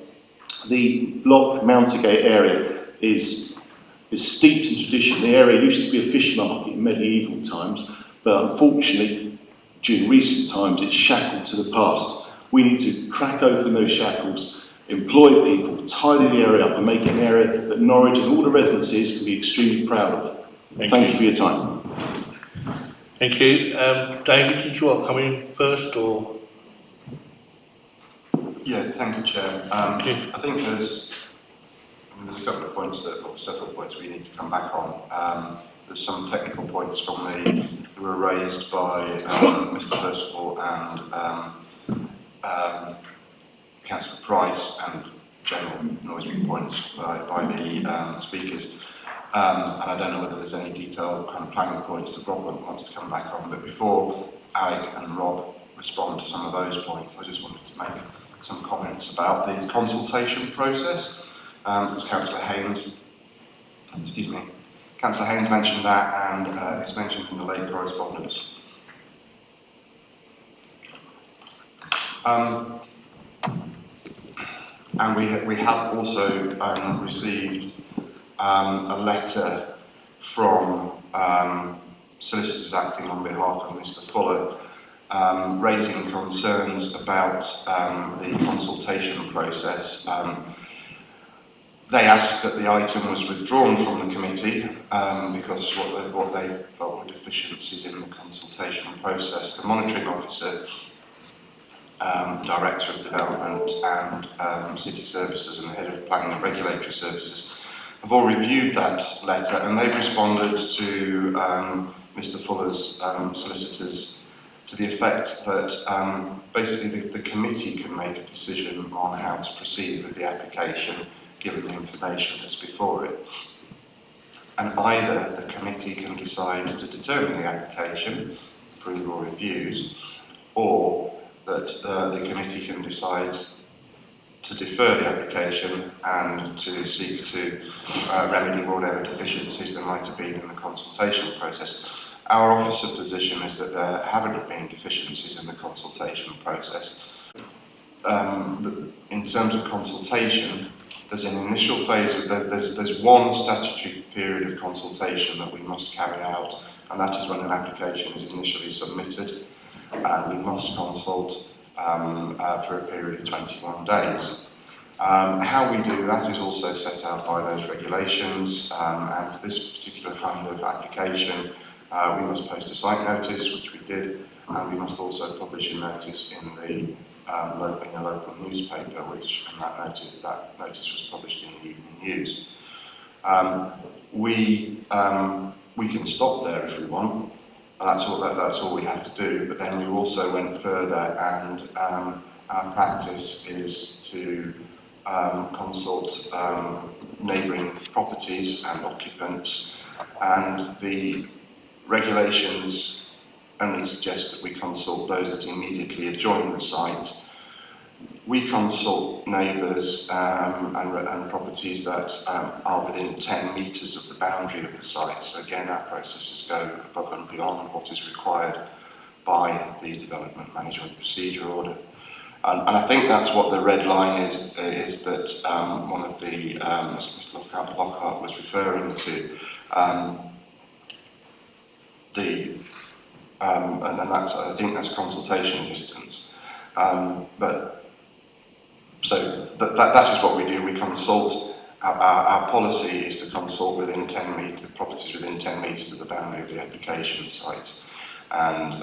the block Mountergate area is steeped in tradition. The area used to be a fish market in medieval times, but unfortunately, during recent times, it's shackled to the past. We need to crack open those shackles, employ people, tidy the area up, and make it an area that Norwich and all the residences can be extremely proud of. Thank you for your time.
Thank you. David, did you want to come in first, or?
Yeah, thank you, Chair. I think there's a couple of points several points we need to come back on. There's some technical points from who were raised by Mr. Percival and Councillor Price, and general noise points by the speakers. And I don't know whether there's any detailed kind of planning points that Rob wants to come back on, but before Alec and Rob respond to some of those points, I just wanted to make some comments about the consultation process. As Councillor Haynes mentioned that, and it's mentioned in the late correspondence. And we have also received a letter from solicitors acting on behalf of Mr. Fuller, raising concerns about the consultation process. They asked that the item was withdrawn from the committee because what they felt were deficiencies in the consultation process. The monitoring officer the Director of Development and City Services and the Head of Planning and Regulatory Services have all reviewed that letter, and they've responded to Mr Fuller's solicitors to the effect that basically the committee can make a decision on how to proceed with the application given the information that's before it. And either the committee can decide to determine the application, approve or refuse, or that the committee can decide to defer the application and to seek to remedy whatever deficiencies there might have been in the consultation process. Our officer position is that there haven't been deficiencies in the consultation process. In terms of consultation, there's an initial phase, there's one statutory period of consultation that we must carry out, and that is when an application is initially submitted, and we must consult for a period of 21 days. How we do that is also set out by those regulations, and for this particular kind of application, we must post a site notice, which we did, and we must also publish a notice in the local newspaper, and that notice was published in the Evening News. We can stop there if we want. That's all we have to do. But then we also went further, and our practice is to consult neighbouring properties and occupants, and the regulations only suggest that we consult those that immediately adjoin the site. We consult neighbours and properties that are within 10 metres of the boundary of the site. So again, our processes go above and beyond what is required by the Development Management Procedure Order. And I think that's what the red line is that one of the, Mr Lockhart was referring to. And that's, I think that's consultation distance. So that is what we do. We consult. Our policy is to consult within 10 metres, properties within 10 metres of the boundary of the application site, and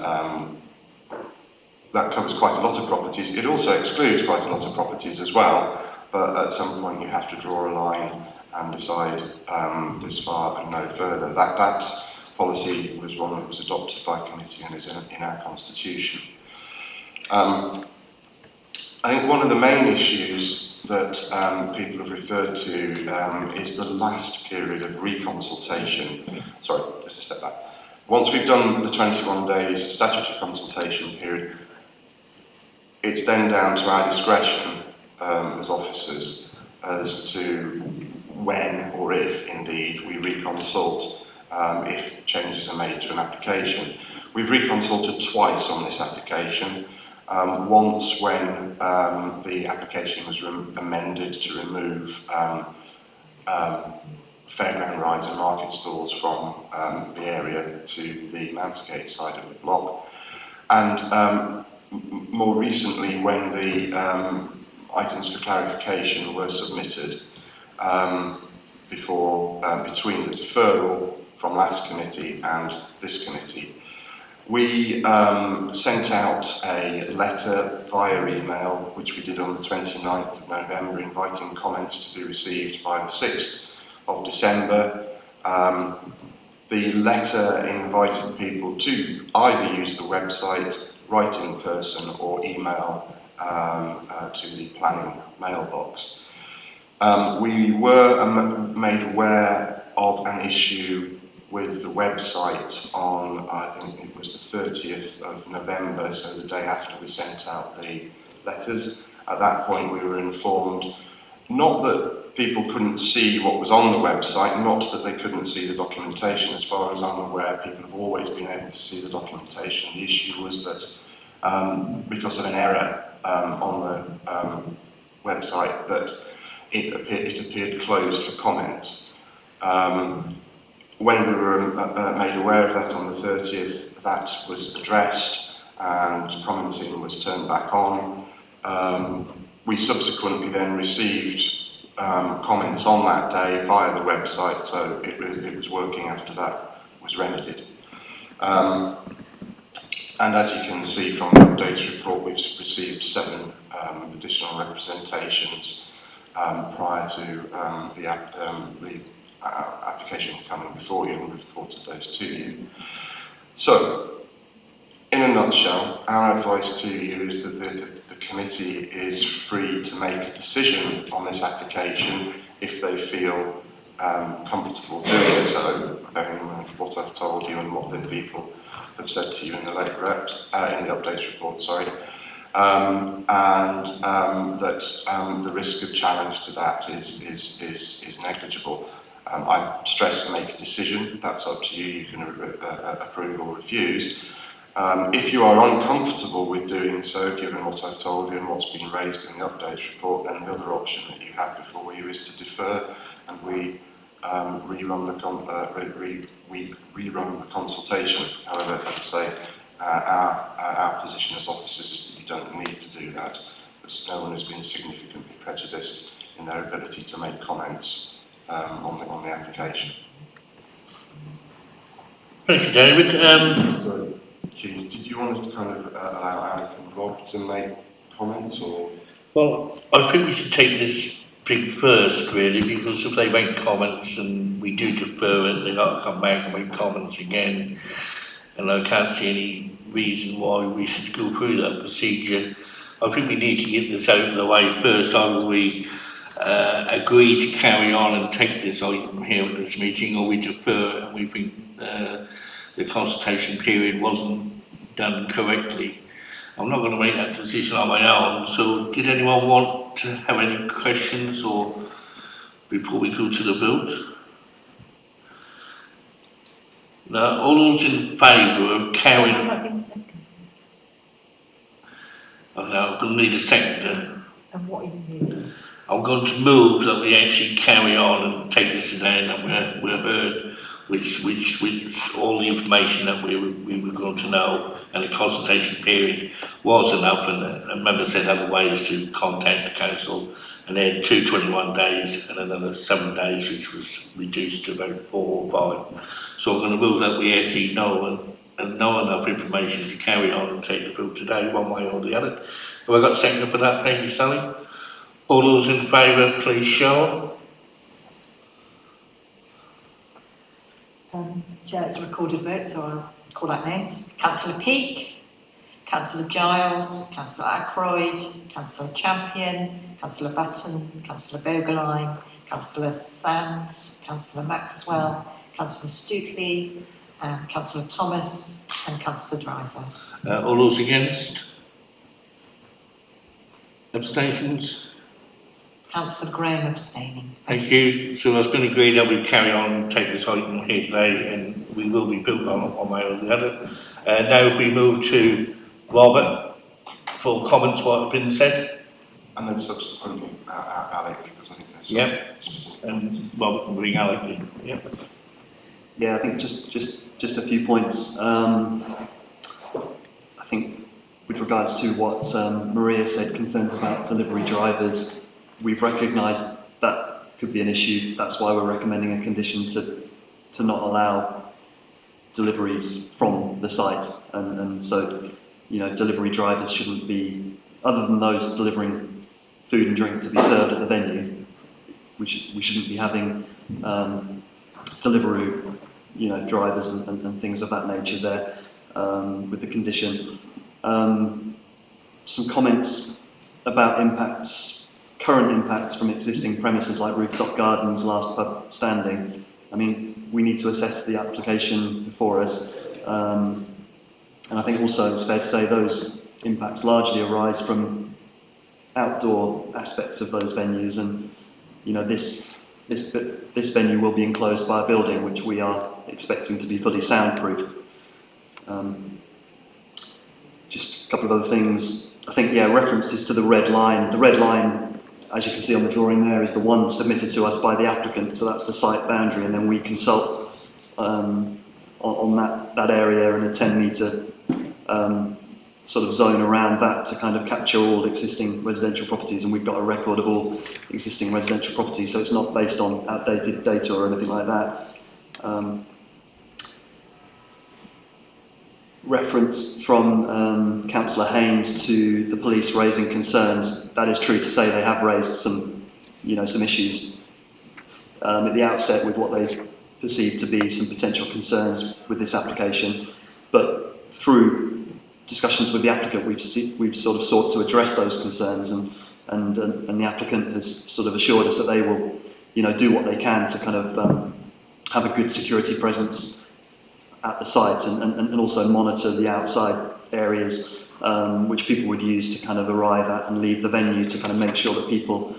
that covers quite a lot of properties. It also excludes quite a lot of properties as well, but at some point you have to draw a line and decide this far and no further. That policy was one that was adopted by committee and is in our constitution. I think one of the main issues that people have referred to is the last period of reconsultation. Sorry, just a step back. Once we've done the 21 days statutory consultation period, it's then down to our discretion as officers as to when or if indeed we reconsult if changes are made to an application. We've reconsulted twice on this application. Once when the application was amended to remove fairground rides and market stalls from the area to the Mountergate side of the block, and more recently when the items for clarification were submitted between the deferral from last committee and this committee. We sent out a letter via email, which we did on the 29th of November, inviting comments to be received by the 6th of December. The letter invited people to either use the website, write in person, or email to the planning mailbox. We were made aware of an issue with the website on, I think it was the 30th of November, so the day after we sent out the letters. At that point we were informed, not that people couldn't see what was on the website, not that they couldn't see the documentation. As far as I'm aware, people have always been able to see the documentation. The issue was that because of an error on the website, that it appeared closed for comment. When we were made aware of that on the 30th, that was addressed and commenting was turned back on. We subsequently then received comments on that day via the website, so it was working after that was remedied. And as you can see from the updates report, we've received 7 additional representations prior to the application coming before you, and we've reported those to you. So, in a nutshell, our advice to you is that the committee is free to make a decision on this application if they feel comfortable doing so, bearing in mind what I've told you and what the people have said to you in the late reps, in the updates report, sorry, and that the risk of challenge to that is negligible. I stress make a decision, that's up to you, you can approve or refuse. If you are uncomfortable with doing so, given what I've told you and what's been raised in the updates report, then the other option that you have before you is to defer, and we rerun the consultation. However, as I say, our position as officers is that you don't need to do that, because no one has been significantly prejudiced in their ability to make comments on the application.
Thank you, David.
Keith, did you want to kind of allow Alec and Rob to make comments, or?
Well, I think we should take this bit first, really, because if they make comments and we do defer it, they've got to come back and make comments again. And I can't see any reason why we should go through that procedure. I think we need to get this out of the way first. Either we agree to carry on and take this item here at this meeting, or we defer it and we think the consultation period wasn't done correctly. I'm not going to make that decision on my own, so did anyone want to have any questions or before we go to the vote? No, all those in favour of carrying...
Has that been seconded?
Okay, I'm going to need a seconder.
And what are you moving?
I'm going to move that we actually carry on and take this today, and that we're heard, which all the information that we were going to know, and the consultation period was enough, and a member said other ways to contact the council, and they had 21 days and another 7 days, which was reduced to about 4 or 5. So I'm going to move that we actually know and know enough information to carry on and take the vote today, one way or the other. Have I got a second for that? Thank you, Sally. All those in favour, please show.
Chair, it's a recorded vote, so I'll call out names. Councillor Peake, Councillor Giles, Councillor Ackroyd, Councillor Champion, Councillor Button, Councillor Bogerline, Councillor Sands, Councillor Maxwell, Councillor Stuteley, Councillor Thomas, and Councillor Driver.
All those against? Abstentions?
Councillor Graham abstaining.
Thank you. So it's been agreed that we carry on and take this item here today, and we will be built on one way or the other. Now if we move to Robert for comments what have been said.
And then subsequently Alec, because I think there's specific.
And Robert can bring Alec in. Yep.
Yeah, I think just a few points. I think with regards to what Maria said, concerns about delivery drivers, we've recognised that could be an issue. That's why we're recommending a condition to not allow deliveries from the site, and so delivery drivers shouldn't be, other than those delivering food and drink to be served at the venue. We shouldn't be having delivery drivers and things of that nature there with the condition. Some comments about current impacts from existing premises like rooftop gardens, last pub standing. I mean, we need to assess the application before us, and I think also it's fair to say those impacts largely arise from outdoor aspects of those venues, and this venue will be enclosed by a building which we are expecting to be fully soundproof. Just a couple of other things. I think, references to the red line. The red line, as you can see on the drawing there, is the one submitted to us by the applicant, so that's the site boundary, and then we consult on that area and a 10-metre sort of zone around that to kind of capture all existing residential properties, and we've got a record of all existing residential properties, so it's not based on outdated data or anything like that. reference from Councillor Haynes to the police raising concerns, that is true to say they have raised some issues at the outset with what they perceive to be some potential concerns with this application. But through discussions with the applicant, we've sort of sought to address those concerns, and the applicant has sort of assured us that they will, do what they can to kind of have a good security presence at the site, and also monitor the outside areas which people would use to kind of arrive at and leave the venue, to kind of make sure that people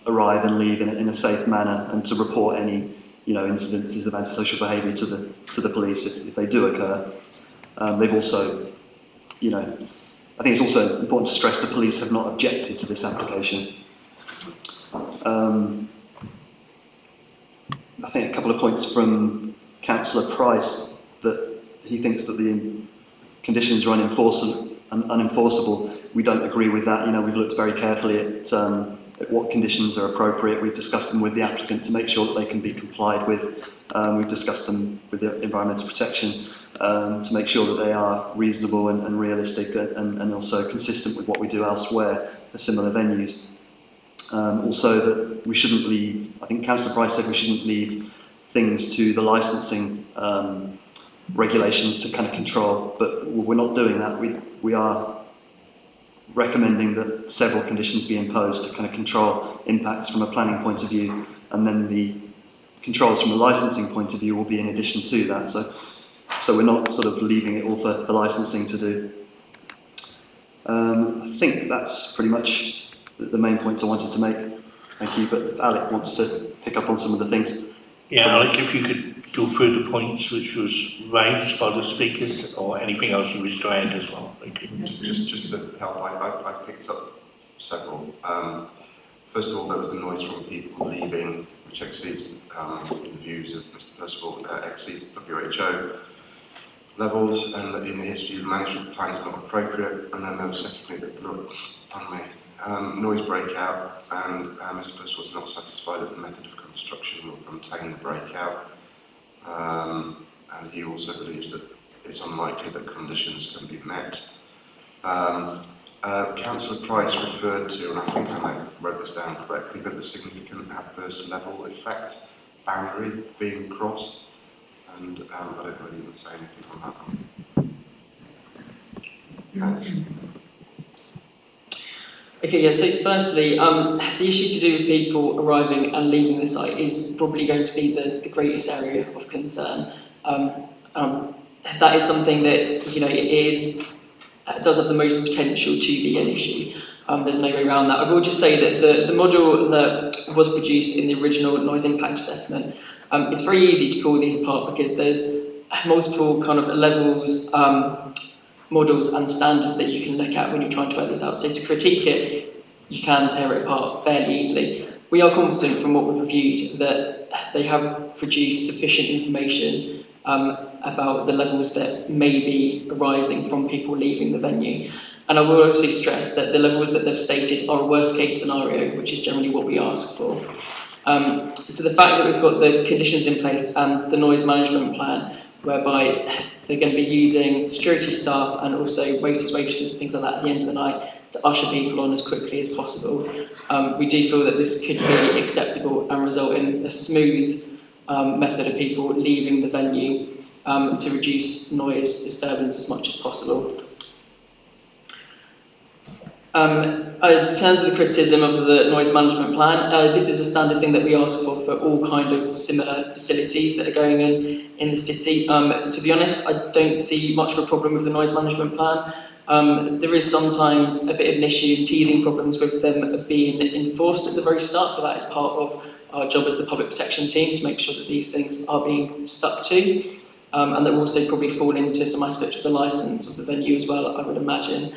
arrive and leave in a safe manner, and to report any incidences of antisocial behaviour to the police if they do occur. They've also, I think it's also important to stress the police have not objected to this application. I think a couple of points from Councillor Price, that he thinks that the conditions are unenforceable. We don't agree with that. We've looked very carefully at what conditions are appropriate. We've discussed them with the applicant to make sure that they can be complied with. We've discussed them with the environmental protection to make sure that they are reasonable and realistic, and also consistent with what we do elsewhere for similar venues. Also, that we shouldn't leave, I think Councillor Price said we shouldn't leave things to the licensing regulations to kind of control, but we're not doing that. We are recommending that several conditions be imposed to kind of control impacts from a planning point of view, and then the controls from a licensing point of view will be in addition to that. So we're not sort of leaving it all for licensing to do. I think that's pretty much the main points I wanted to make. Thank you. But if Alec wants to pick up on some of the things.
Yeah, Alec, if you could go through the points which was raised by the speakers, or anything else you wish to add as well. Thank you.
Just to help, I picked up several. First of all, there was the noise from people leaving, which exceeds, in views of Mr. Percival, exceeds WHO levels, and that in the history the management plan is not appropriate. And then there was secondly noise breakout, and Mr. Percival was not satisfied that the method of construction will contain the breakout, and he also believes that it's unlikely that conditions can be met. Councillor Price referred to, and I think I wrote this down correctly, but the significant adverse level effect boundary being crossed, and I don't know whether you would say anything on that one. Thanks.
Okay, yeah, so firstly, the issue to do with people arriving and leaving the site is probably going to be the greatest area of concern. That is something that, does have the most potential to be an issue. There's no way around that. I will just say that the model that was produced in the original noise impact assessment, it's very easy to pull these apart because there's multiple kind of levels, models and standards that you can look at when you're trying to work this out. So to critique it, you can tear it apart fairly easily. We are confident from what we've reviewed that they have produced sufficient information about the levels that may be arising from people leaving the venue. And I will also stress that the levels that they've stated are a worst case scenario, which is generally what we ask for. So the fact that we've got the conditions in place and the noise management plan, whereby they're going to be using security staff and also waiters, waitresses and things like that at the end of the night to usher people on as quickly as possible. We do feel that this could be acceptable and result in a smooth method of people leaving the venue to reduce noise disturbance as much as possible. In terms of the criticism of the noise management plan, this is a standard thing that we ask for all kind of similar facilities that are going in the city. To be honest, I don't see much of a problem with the noise management plan. There is sometimes a bit of an issue and teething problems with them being enforced at the very start, but that is part of our job as the public protection team to make sure that these things are being stuck to. And that will also probably fall into some aspect of the licence of the venue as well, I would imagine.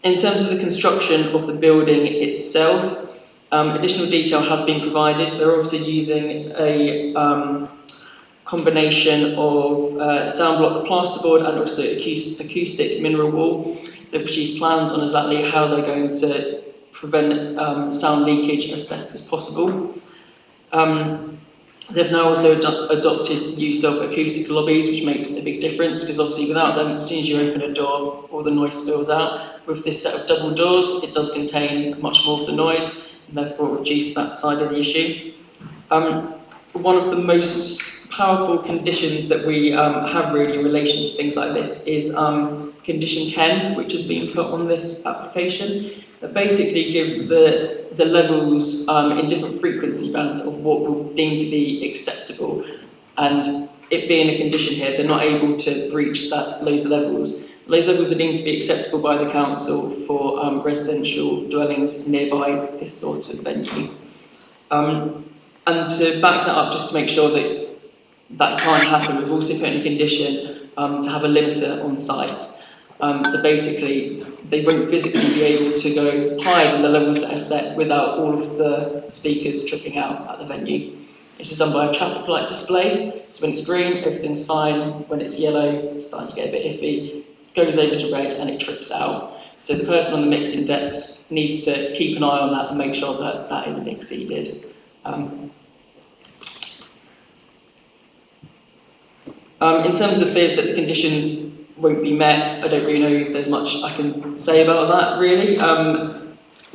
In terms of the construction of the building itself, additional detail has been provided. They're obviously using a combination of sound block plasterboard and also acoustic mineral wool. They've produced plans on exactly how they're going to prevent sound leakage as best as possible. They've now also adopted the use of acoustic lobbies, which makes a big difference, because obviously without them, as soon as you open a door, all the noise spills out. With this set of double doors, it does contain much more of the noise, and therefore reduce that side of the issue. One of the most powerful conditions that we have really in relation to things like this is condition 10, which has been put on this application. That basically gives the levels in different frequency bands of what will deem to be acceptable, and it being a condition here, they're not able to breach those levels. Those levels are deemed to be acceptable by the council for residential dwellings nearby this sort of venue. And to back that up, just to make sure that that can't happen, we've also put in a condition to have a limiter on site. So basically, they won't physically be able to go higher than the levels that are set without all of the speakers tripping out at the venue. This is done by a traffic light display. So when it's green, everything's fine. When it's yellow, it's starting to get a bit iffy. It goes over to red and it trips out. So the person on the mixing decks needs to keep an eye on that and make sure that that isn't exceeded. In terms of fears that the conditions won't be met, I don't really know if there's much I can say about that, really.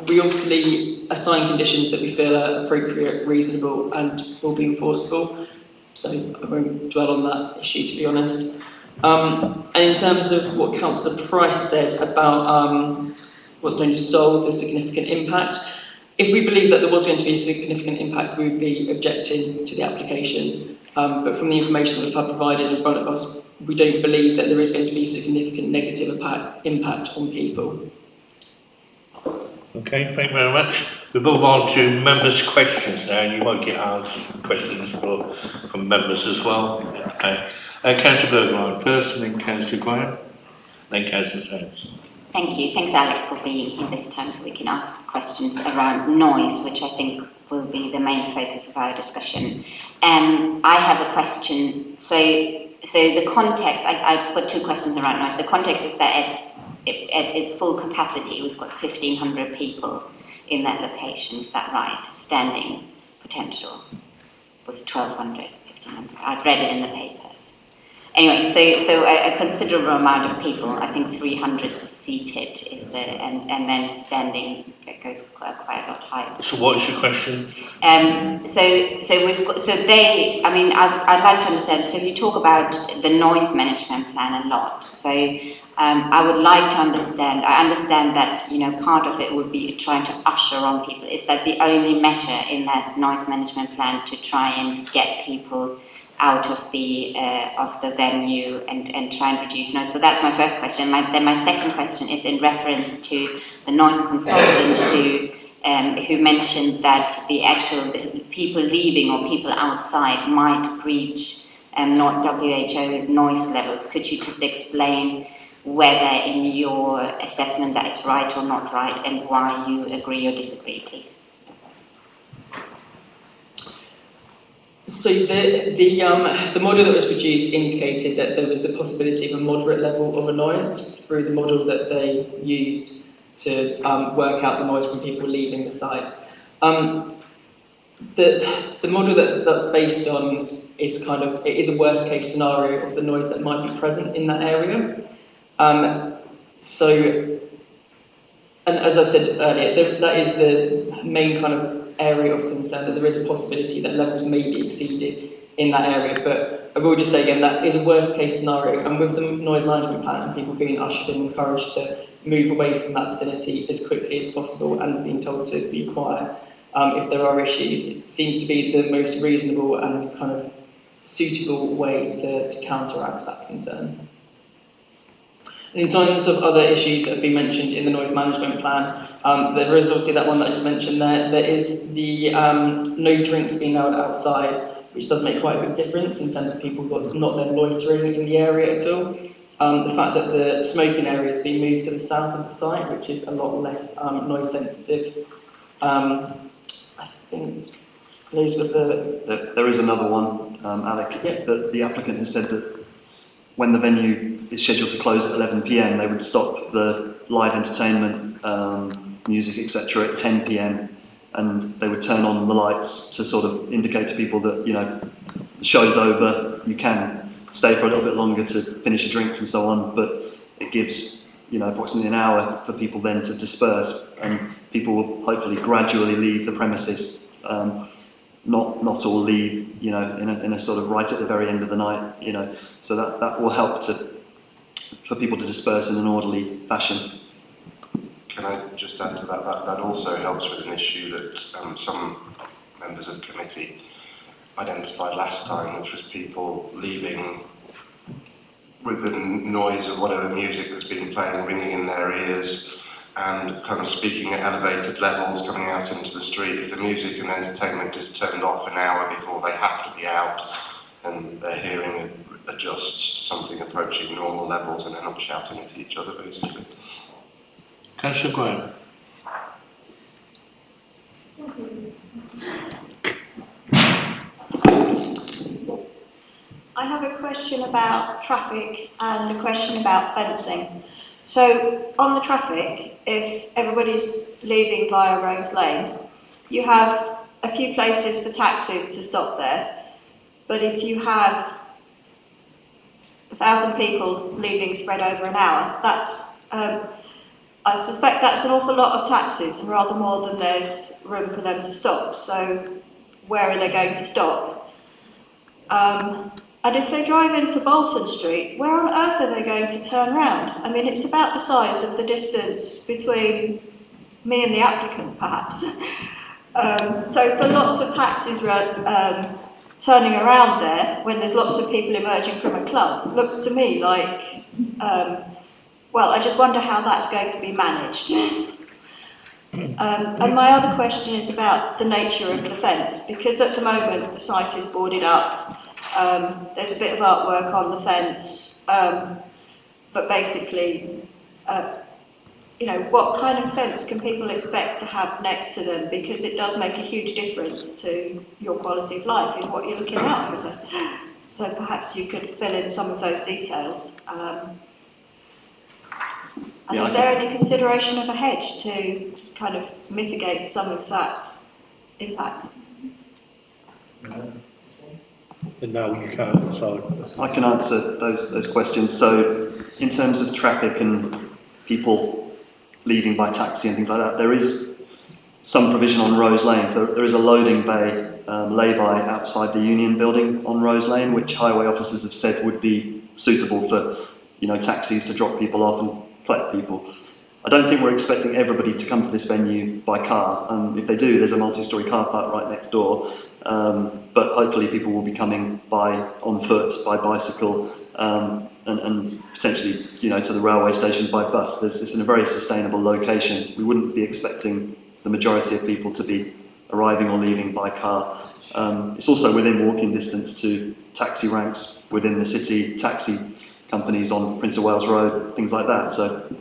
We obviously assign conditions that we feel are appropriate, reasonable, and will be enforceable, so I won't dwell on that issue, to be honest. And in terms of what Councillor Price said about what's known as SOL, the significant impact, if we believe that there was going to be a significant impact, we would be objecting to the application. But from the information that we've had provided in front of us, we don't believe that there is going to be a significant negative impact on people.
Okay, thank you very much. We move on to members' questions now, and you won't get asked questions from members as well. Okay. Councillor Bergline first, and then Councillor Graham, then Councillor Sands.
Thank you. Thanks, Alec, for being here this time so we can ask questions around noise, which I think will be the main focus of our discussion. I have a question. So the context, I've got two questions around noise. The context is that at its full capacity, we've got 1,500 people in that location. Is that right? Standing potential was 1,200, 1,500. I've read it in the papers. Anyway, so a considerable amount of people, I think 300 seated is the, and then standing goes quite a lot higher.
So what's your question?
So we've got, so they, I mean, I'd like to understand, so you talk about the noise management plan a lot, so I would like to understand, I understand that, you know, part of it would be trying to usher on people. Is that the only measure in that noise management plan to try and get people out of the venue and try and reduce noise? So that's my first question. Then my second question is in reference to the noise consultant who mentioned that the people leaving or people outside might breach not WHO noise levels. Could you just explain whether in your assessment that is right or not right, and why you agree or disagree, please?
So the model that was produced indicated that there was the possibility of a moderate level of annoyance through the model that they used to work out the noise from people leaving the site. The model that's based on is it is a worst case scenario of the noise that might be present in that area. And as I said earlier, that is the main kind of area of concern, that there is a possibility that levels may be exceeded in that area. But I will just say again, that is a worst case scenario, and with the noise management plan and people being ushered and encouraged to move away from that vicinity as quickly as possible and being told to be quiet if there are issues, it seems to be the most reasonable and kind of suitable way to counteract that concern. In terms of other issues that have been mentioned in the noise management plan, there is obviously that one that I just mentioned there. There is the no drinks being allowed outside, which does make quite a big difference in terms of people not then loitering in the area at all. The fact that the smoking area is being moved to the south of the site, which is a lot less noise sensitive. I think those were the...
There is another one, Alec,
Yep.
that the applicant has said that when the venue is scheduled to close at 11 p.m, they would stop the live entertainment, music, etc. at 10 p.m, and they would turn on the lights to sort of indicate to people that, you know, the show's over, you can stay for a little bit longer to finish your drinks and so on, but it gives, you know, approximately an hour for people then to disperse, and people will hopefully gradually leave the premises, not all leave, you know, in a sort of right at the very end of the night, you know, so that will help for people to disperse in an orderly fashion.
Can I just add to that? That also helps with an issue that some members of the committee identified last time, which was people leaving with the noise of whatever music that's been playing ringing in their ears, and kind of speaking at elevated levels, coming out into the street. If the music and entertainment is turned off an hour before they have to be out, and their hearing adjusts to something approaching normal levels, and they're not shouting at each other, basically.
Councillor Graham.
I have a question about traffic and a question about fencing. So on the traffic, if everybody's leaving via Rose Lane, you have a few places for taxis to stop there, but if you have 1,000 people leaving spread over an hour, that's I suspect that's an awful lot of taxis, and rather more than there's room for them to stop. So where are they going to stop? And if they drive into Bolton Street, where on earth are they going to turn round? I mean, it's about the size of the distance between me and the applicant, perhaps. So for lots of taxis turning around there, when there's lots of people emerging from a club, looks to me like, well, I just wonder how that's going to be managed. And my other question is about the nature of the fence, because at the moment the site is boarded up. There's a bit of artwork on the fence, but basically, you know, what kind of fence can people expect to have next to them? Because it does make a huge difference to your quality of life, is what you're looking out over. So perhaps you could fill in some of those details. And is there any consideration of a hedge to kind of mitigate some of that impact?
No, you can't, sorry.
I can answer those questions. So in terms of traffic and people leaving by taxi and things like that, there is some provision on Rose Lane. So there is a loading bay lay-by outside the Union building on Rose Lane, which highway officers have said would be suitable for, you know, taxis to drop people off and collect people. I don't think we're expecting everybody to come to this venue by car. If they do, there's a multi-storey car park right next door. But hopefully people will be coming on foot, by bicycle, and potentially, you know, to the railway station by bus. It's in a very sustainable location. We wouldn't be expecting the majority of people to be arriving or leaving by car. It's also within walking distance to taxi ranks within the city, taxi companies on Prince of Wales Road, things like that. So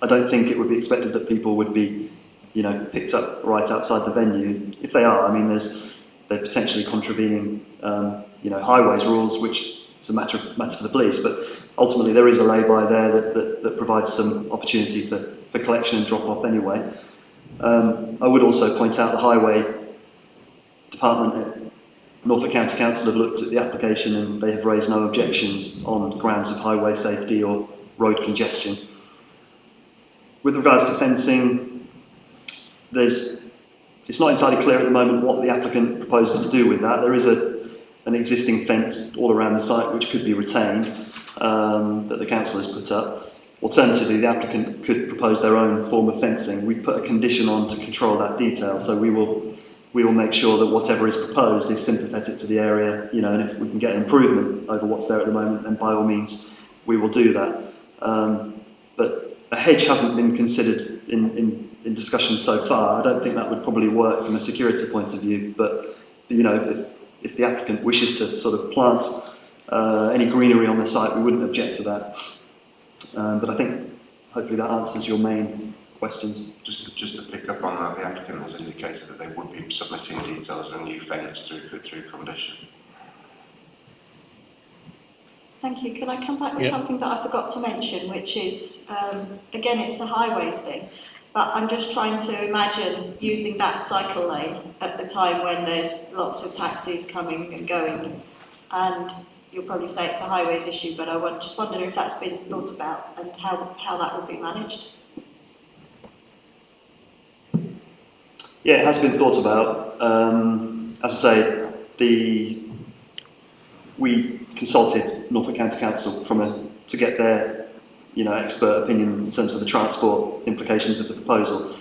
I don't think it would be expected that people would be, you know, picked up right outside the venue. If they are, I mean, they're potentially contravening, you know, highways rules, which is a matter for the police. But ultimately, there is a lay-by there that provides some opportunity for collection and drop-off anyway. I would also point out the highway department at Norfolk County Council have looked at the application and they have raised no objections on grounds of highway safety or road congestion. With regards to fencing, it's not entirely clear at the moment what the applicant proposes to do with that. There is an existing fence all around the site which could be retained, that the council has put up. Alternatively, the applicant could propose their own form of fencing. We've put a condition on to control that detail, so we will make sure that whatever is proposed is sympathetic to the area, you know, and if we can get an improvement over what's there at the moment, then by all means we will do that. But a hedge hasn't been considered in discussion so far. I don't think that would probably work from a security point of view, but you know, if the applicant wishes to sort of plant any greenery on the site, we wouldn't object to that. But I think hopefully that answers your main questions.
Just to pick up on that, the applicant has indicated that they would be submitting details of a new fence through condition.
Thank you. Can I come back with something that I forgot to mention, which is, again, it's a highways thing. But I'm just trying to imagine using that cycle lane at the time when there's lots of taxis coming and going. And you'll probably say it's a highways issue, but I just wonder if that's been thought about and how that would be managed.
Yeah, it has been thought about. As I say, we consulted Norfolk County Council to get their expert opinion in terms of the transport implications of the proposal.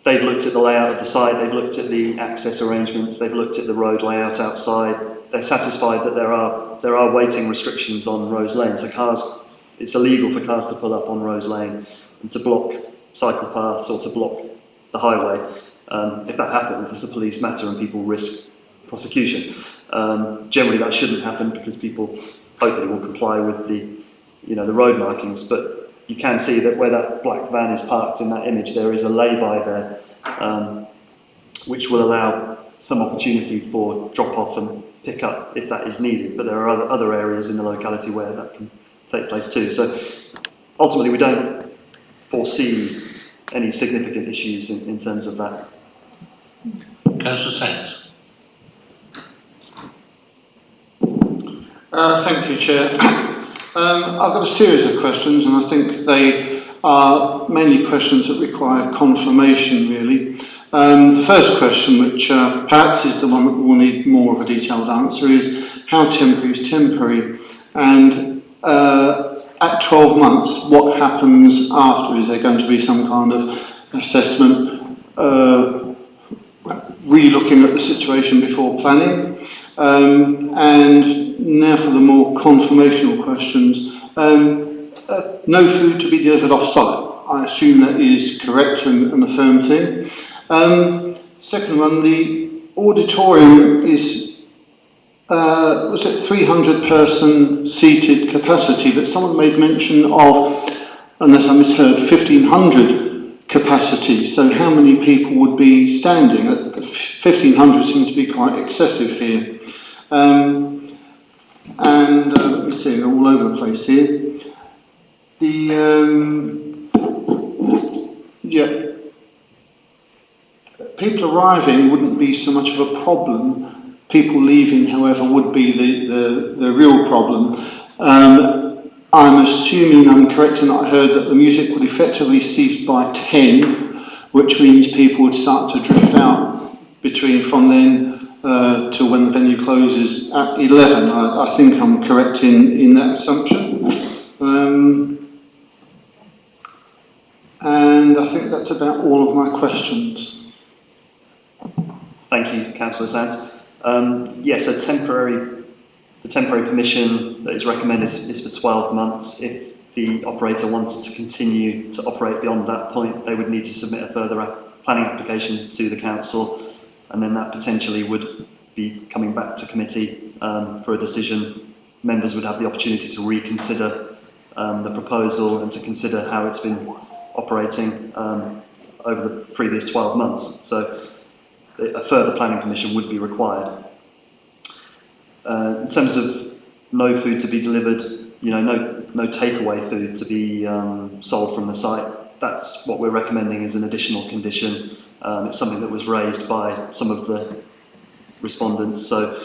They've looked at the layout of the site, they've looked at the access arrangements, they've looked at the road layout outside. They're satisfied that there are waiting restrictions on Rose Lane, so it's illegal for cars to pull up on Rose Lane and to block cycle paths or to block the highway. If that happens, it's a police matter and people risk prosecution. Generally that shouldn't happen because people hopefully will comply with the road markings, but you can see that where that black van is parked in that image, there is a lay-by there, which will allow some opportunity for drop-off and pick-up if that is needed, but there are other areas in the locality where that can take place too. So ultimately we don't foresee any significant issues in terms of that.
Councillor Sands.
Thank you, Chair. I've got a series of questions, and I think they are mainly questions that require confirmation, really. The first question, which perhaps is the one that will need more of a detailed answer, is how temporary is temporary? And at 12 months, what happens after? Is there going to be some kind of assessment, re-looking at the situation before planning? And now for the more confirmational questions. No food to be delivered off-site. I assume that is correct and a firm thing. Second one, the auditorium is, was it 300 person seated capacity, but someone made mention of, unless I misheard, 1500 capacity. So how many people would be standing? 1500 seems to be quite excessive here. Let me see, they're all over the place here. People arriving wouldn't be so much of a problem. People leaving, however, would be the real problem. I'm assuming I'm correct in that I heard that the music would effectively cease by 10, which means people would start to drift out from then to when the venue closes at 11. I think I'm correct in that assumption. And I think that's about all of my questions.
Thank you, Councillor Sands. Yes, the temporary permission that is recommended is for 12 months. If the operator wanted to continue to operate beyond that point, they would need to submit a further planning application to the council, and then that potentially would be coming back to committee for a decision. Members would have the opportunity to reconsider the proposal and to consider how it's been operating over the previous 12 months. So a further planning permission would be required. In terms of no food to be delivered, no takeaway food to be sold from the site, that's what we're recommending as an additional condition. It's something that was raised by some of the respondents, so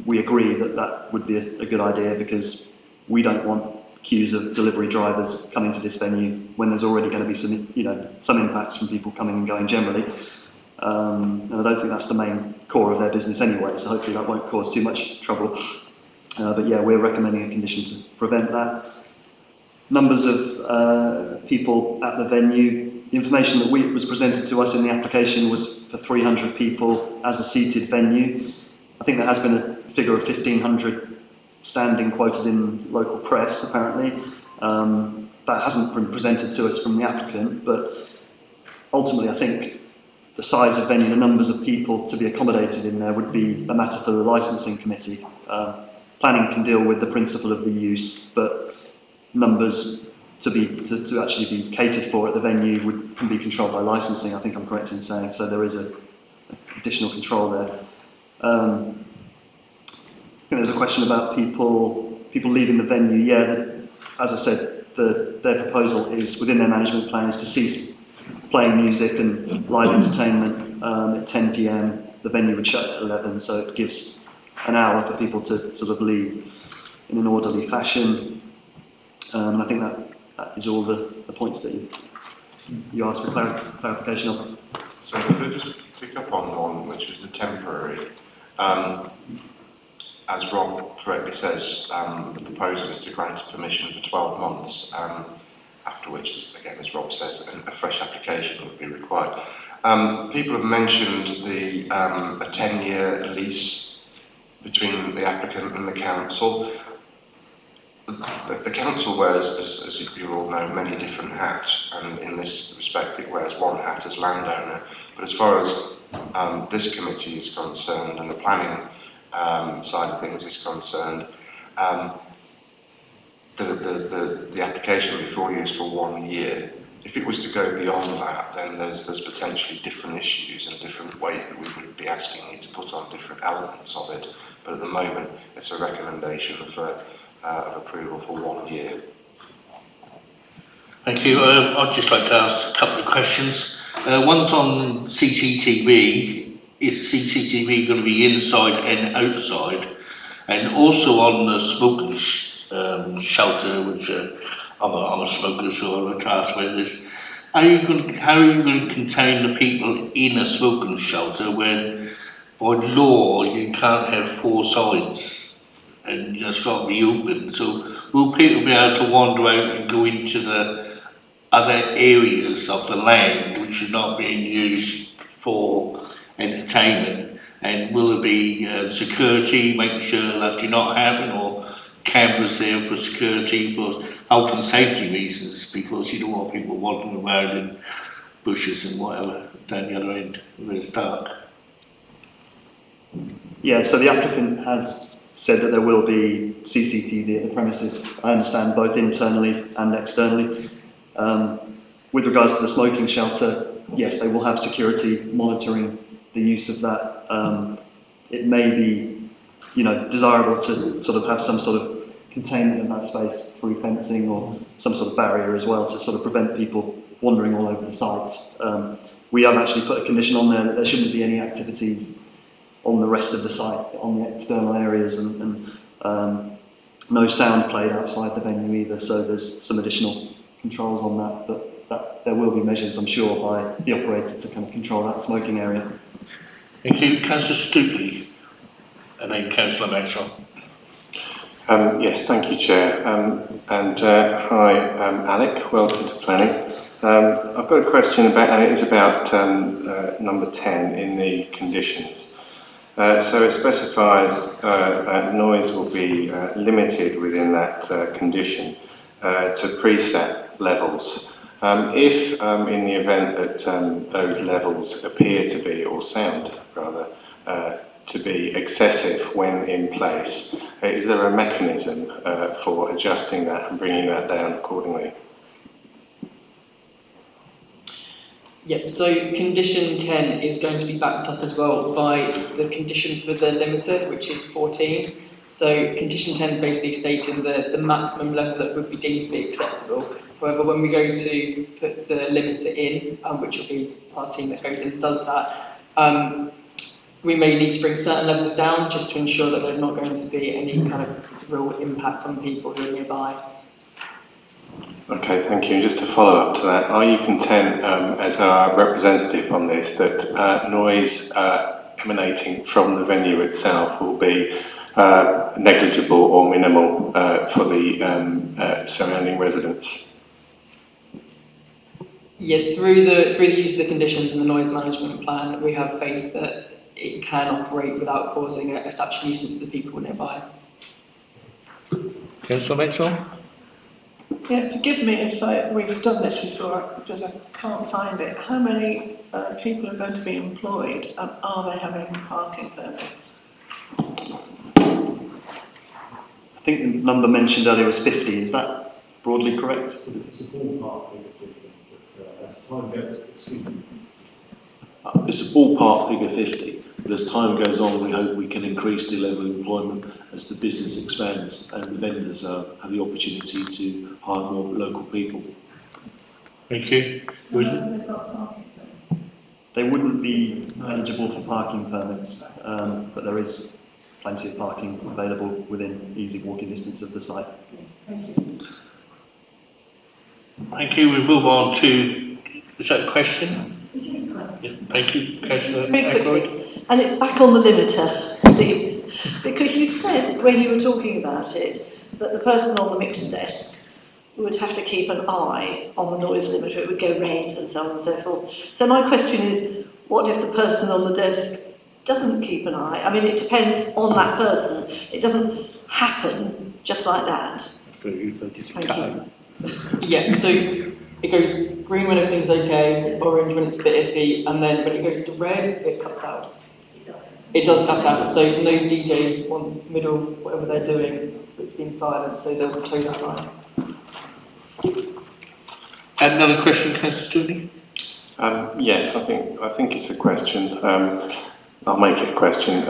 we agree that would be a good idea, because we don't want queues of delivery drivers coming to this venue when there's already going to be some impacts from people coming and going generally. And I don't think that's the main core of their business anyway, so hopefully that won't cause too much trouble. But yeah, we're recommending a condition to prevent that. Numbers of people at the venue. The information that was presented to us in the application was for 300 people as a seated venue. I think there has been a figure of 1,500 standing quoted in local press, apparently. That hasn't been presented to us from the applicant, but ultimately I think the size of venue, the numbers of people to be accommodated in there would be a matter for the licensing committee. Planning can deal with the principle of the use, but numbers to actually be catered for at the venue can be controlled by licensing, I think I'm correct in saying, so there is additional control there. I think there's a question about people leaving the venue. Yeah, as I said, their proposal is, within their management plan, is to cease playing music and live entertainment at 10 p.m. The venue would shut at 11, so it gives an hour for people to sort of leave in an orderly fashion. And I think that is all the points that you asked for clarification on.
So could I just pick up on one, which was the temporary? As Rob correctly says, the proposal is to grant permission for 12 months, after which, again, as Rob says, a fresh application would be required. People have mentioned a 10-year lease between the applicant and the council. The council wears, as you all know, many different hats, and in this respect it wears one hat as landowner. But as far as this committee is concerned and the planning side of things is concerned, the application before you is for 1 year. If it was to go beyond that, then there's potentially different issues and different weight that we would be asking you to put on different elements of it. But at the moment, it's a recommendation of approval for 1 year.
Thank you. I'd just like to ask a couple of questions. One's on CCTV. Is CCTV going to be inside and outside? And also on the smoking shelter, which I'm a smoker, so I like to ask about this. How are you going to contain the people in a smoking shelter when, by law, you can't have 4 sides and it's got to be open? So will people be able to wander out and go into the other areas of the land which are not being used for entertainment? And will there be security, making sure that do not happen, or cameras there for security, for health and safety reasons, because you don't want people wandering around in bushes and whatever down the other end where it's dark?
Yeah, so the applicant has said that there will be CCTV at the premises, I understand, both internally and externally. With regards to the smoking shelter, yes, they will have security monitoring the use of that. It may be, desirable to sort of have some sort of containment of that space through fencing or some sort of barrier as well to sort of prevent people wandering all over the site. We have actually put a condition on there that there shouldn't be any activities on the rest of the site, on the external areas, and no sound played outside the venue either, so there's some additional controls on that, but there will be measures, I'm sure, by the operator to kind of control that smoking area.
Thank you. Councillor Stookley, and then Councillor Maxwell.
Yes, thank you, Chair. Hi, Alec. Welcome to planning. I've got a question about, and it is about number 10 in the conditions. So it specifies that noise will be limited within that condition to preset levels. If in the event that those levels appear to be, or sound rather, to be excessive when in place, is there a mechanism for adjusting that and bringing that down accordingly?
Yep, so condition 10 is going to be backed up as well by the condition for the limiter, which is 14. So condition 10 is basically stating the maximum level that would be deemed to be acceptable. However, when we go to put the limiter in, which will be our team that goes in and does that, we may need to bring certain levels down just to ensure that there's not going to be any kind of real impact on people who are nearby.
Okay, thank you. Just to follow up to that, are you content, as our representative on this, that noise emanating from the venue itself will be negligible or minimal for the surrounding residents?
Yeah, through the use of the conditions and the noise management plan, we have faith that it can operate without causing a statute nuisance to the people nearby.
Councillor Maxwell?
Yeah, forgive me if we've done this before, because I can't find it. How many people are going to be employed, and are they having parking permits?
I think the number mentioned earlier was 50, is that broadly correct?
It's a ballpark figure, but as time goes,
It's a ballpark figure 50. But as time goes on, we hope we can increase the level of employment as the business expands and the vendors have the opportunity to hire more local people.
Thank you.
They wouldn't be eligible for parking permits, but there is plenty of parking available within easy walking distance of the site.
Thank you. We move on to, is that a question? Yeah, thank you, Councillor
Very
Ackroyd.
quickly, and it's back on the limiter, please, because you said when you were talking about it that the person on the mixer desk would have to keep an eye on the noise limiter, it would go red and so on and so forth. So my question is, what if the person on the desk doesn't keep an eye? I mean, it depends on that person. It doesn't happen just like that. Thank you.
Yeah, so it goes green when everything's okay, orange when it's a bit iffy, and then when it goes to red, it cuts out. It does cut out, so no DJ wants middle of whatever they're doing, it's been silent, so they'll toe that line.
Another question, Councillor Stooney?
Yes, I think it's a question. I'll make it a question.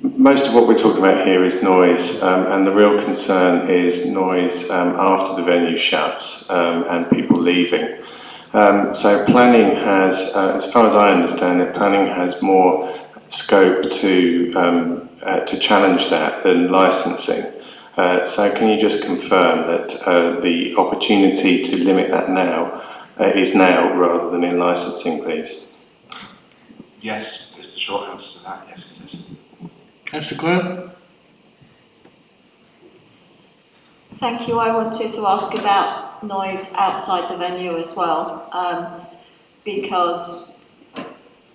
Most of what we're talking about here is noise, and the real concern is noise after the venue shuts and people leaving. So planning has, as far as I understand it, planning has more scope to challenge that than licensing. So can you just confirm that the opportunity to limit that now is now rather than in licensing, please?
Yes, is the short answer to that. Yes, it is.
Councillor Graham?
Thank you. I wanted to ask about noise outside the venue as well, because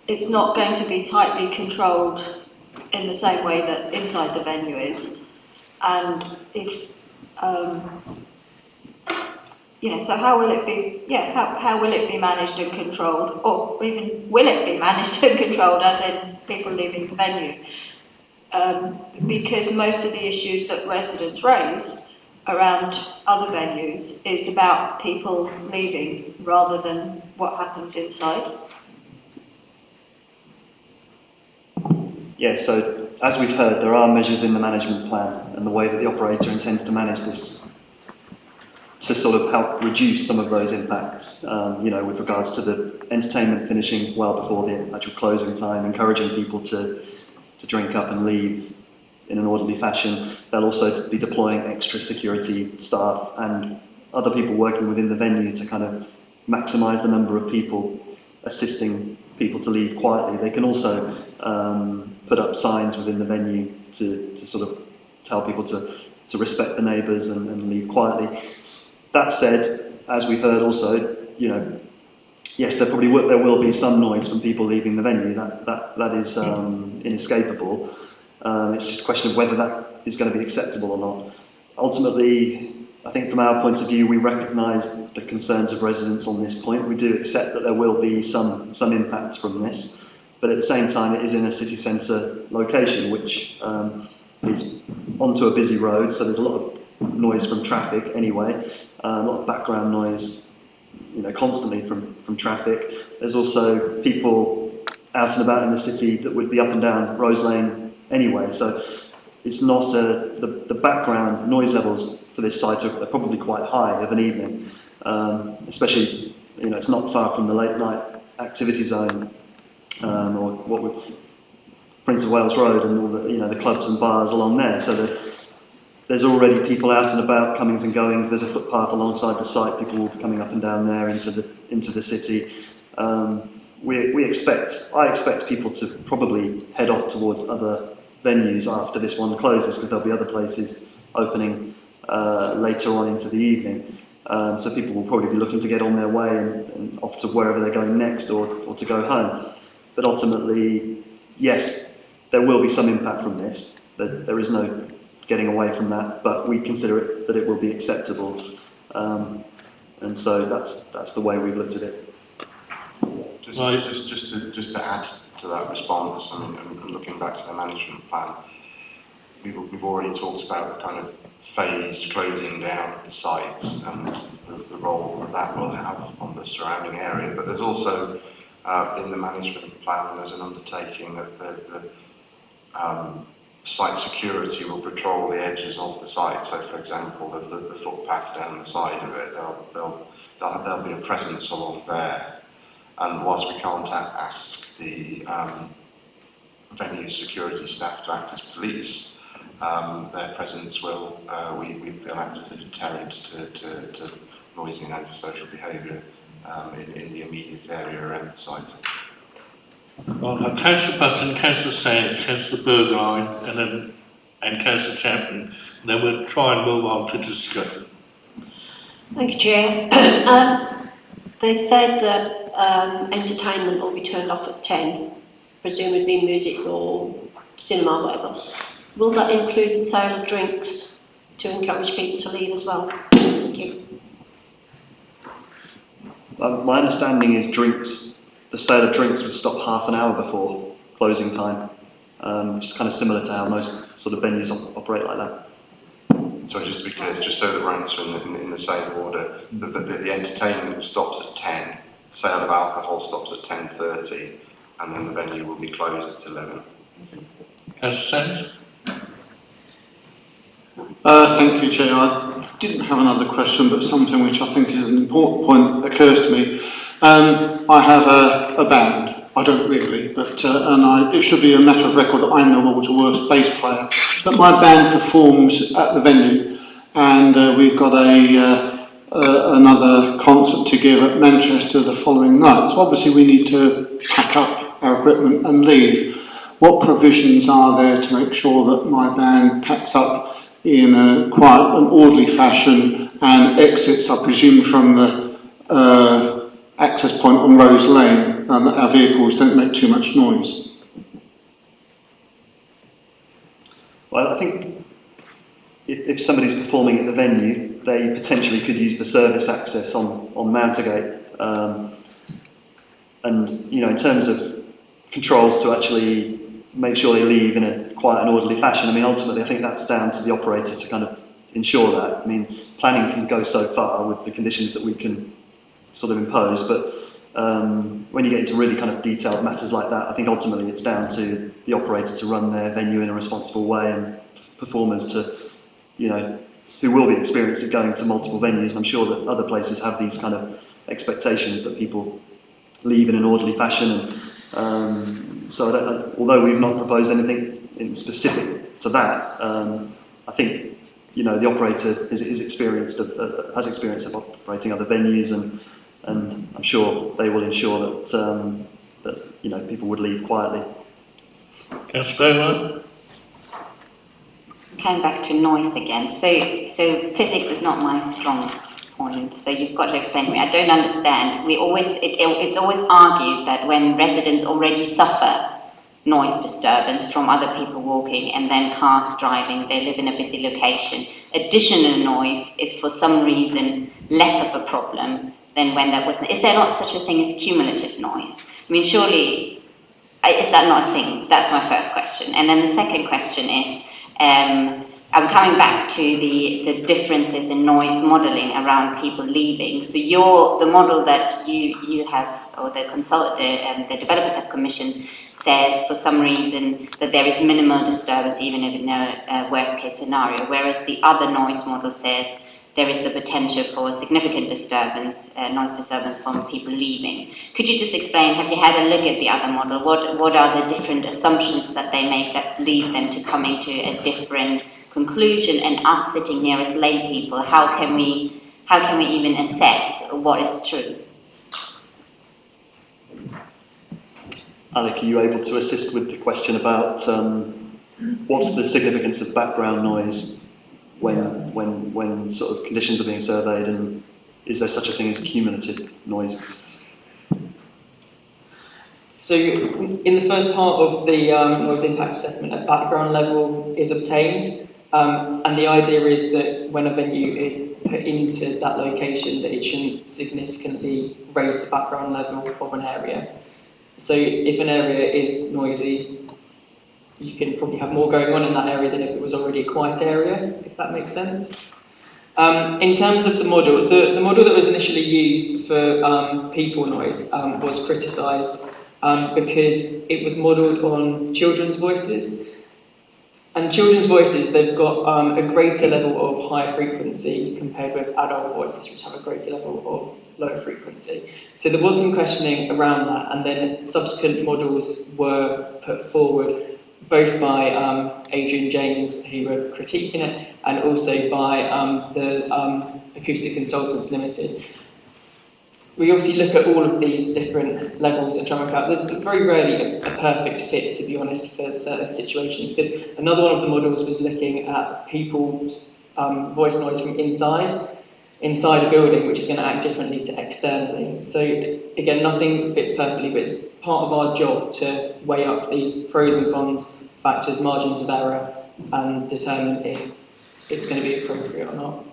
it's not going to be tightly controlled in the same way that inside the venue is. And if, so how will it be, how will it be managed and controlled? Or even, will it be managed and controlled, as in people leaving the venue? Because most of the issues that residents raise around other venues is about people leaving rather than what happens inside.
Yeah, so as we've heard, there are measures in the management plan and the way that the operator intends to manage this to sort of help reduce some of those impacts, with regards to the entertainment finishing well before the actual closing time, encouraging people to drink up and leave in an orderly fashion. They'll also be deploying extra security staff and other people working within the venue to kind of maximise the number of people assisting people to leave quietly. They can also put up signs within the venue to sort of tell people to respect the neighbours and leave quietly. That said, as we've heard also, yes, there will be some noise from people leaving the venue. That is inescapable. It's just a question of whether that is going to be acceptable or not. Ultimately, I think from our point of view, we recognise the concerns of residents on this point. We do accept that there will be some impact from this, but at the same time, it is in a city centre location, which is onto a busy road, so there's a lot of noise from traffic anyway, a lot of background noise, constantly from traffic. There's also people out and about in the city that would be up and down Rose Lane anyway, so it's not the background noise levels for this site are probably quite high of an evening, especially it's not far from the late night activity zone, or what would Prince of Wales Road and all the clubs and bars along there. So there's already people out and about, comings and goings. There's a footpath alongside the site. People will be coming up and down there into the city. I expect people to probably head off towards other venues after this one closes, because there'll be other places opening later on into the evening. So people will probably be looking to get on their way and off to wherever they're going next, or to go home. But ultimately, yes, there will be some impact from this. There is no getting away from that, but we consider it that it will be acceptable, and so that's the way we've looked at it.
Just to add to that response, and looking back to the management plan, we've already talked about the kind of phased closing down of the sites and the role that will have on the surrounding area, but there's also in the management plan, there's an undertaking that the site security will patrol the edges of the site. So, for example, the footpath down the side of it, there'll be a presence along there. And whilst we can't ask the venue security staff to act as police, their presence will, we feel, act as a deterrent to noisy and antisocial behaviour in the immediate area around the site.
Well, Councillor Button, Councillor Sayers, Councillor Bergline, and Councillor Chapman. And then we'll try and move on to discussion.
Thank you, Chair. They said that entertainment will be turned off at 10, presumably music or cinema, whatever. Will that include the sale of drinks to encourage people to leave as well? Thank you.
My understanding is the sale of drinks would stop half an hour before closing time, which is kind of similar to how most sort of venues operate like that.
So just to be clear, just so that we're answering in the same order, the entertainment stops at 10, sale of alcohol stops at 10:30, and then the venue will be closed at 11.
Councillor Sayers?
Thank you, Chair. I didn't have another question, but something which I think is an important point occurs to me. I have a band. I don't really, but it should be a matter of record that I'm the world's worst bass player. But my band performs at the venue, and we've got another concert to give at Manchester the following night. So obviously we need to pack up our equipment and leave. What provisions are there to make sure that my band packs up in a quiet and orderly fashion and exits, I presume, from the access point on Rose Lane, and that our vehicles don't make too much noise?
Well, I think if somebody's performing at the venue, they potentially could use the service access on Mountergate. And, you know, in terms of controls to actually make sure they leave in a quiet and orderly fashion, I mean, ultimately, I think that's down to the operator to kind of ensure that. I mean, planning can go so far with the conditions that we can sort of impose, but when you get into really kind of detailed matters like that, I think ultimately it's down to the operator to run their venue in a responsible way, and performers to, you know, who will be experienced at going to multiple venues, and I'm sure that other places have these kind of expectations that people leave in an orderly fashion. And so although we've not proposed anything in specific to that, I think, you know, the operator has experience of operating other venues, and I'm sure they will ensure that you know, people would leave quietly.
Councillor Bergline?
Coming back to noise again, so physics is not my strong point, so you've got to explain to me. I don't understand. It's always argued that when residents already suffer noise disturbance from other people walking and then cars driving, they live in a busy location, additional noise is for some reason less of a problem than when that wasn't. Is there not such a thing as cumulative noise? I mean, surely, is that not a thing? That's my first question. And then the second question is, I'm coming back to the differences in noise modelling around people leaving. So the model that you have, or the developers have commissioned, says for some reason that there is minimal disturbance even if in a worst case scenario, whereas the other noise model says there is the potential for significant disturbance, noise disturbance from people leaving. Could you just explain, have you had a look at the other model? What are the different assumptions that they make that lead them to coming to a different conclusion, and us sitting here as lay people, how can we even assess what is true?
Alec, are you able to assist with the question about what's the significance of background noise when sort of conditions are being surveyed, and is there such a thing as cumulative noise?
So in the first part of the noise impact assessment, a background level is obtained, and the idea is that when a venue is put into that location, that it shouldn't significantly raise the background level of an area. So if an area is noisy, you can probably have more going on in that area than if it was already a quiet area, if that makes sense. In terms of the model, the model that was initially used for people noise was criticised because it was modelled on children's voices. And children's voices, they've got a greater level of higher frequency compared with adult voices, which have a greater level of lower frequency. So there was some questioning around that, and then subsequent models were put forward, both by Adrian James, who were critiquing it, and also by the Acoustic Consultants Limited. We obviously look at all of these different levels and try and work out. There's very rarely a perfect fit, to be honest, for certain situations, because another one of the models was looking at people's voice noise from inside a building, which is going to act differently to externally. So again, nothing fits perfectly, but it's part of our job to weigh up these pros and cons, factors, margins of error, and determine if it's going to be appropriate or not.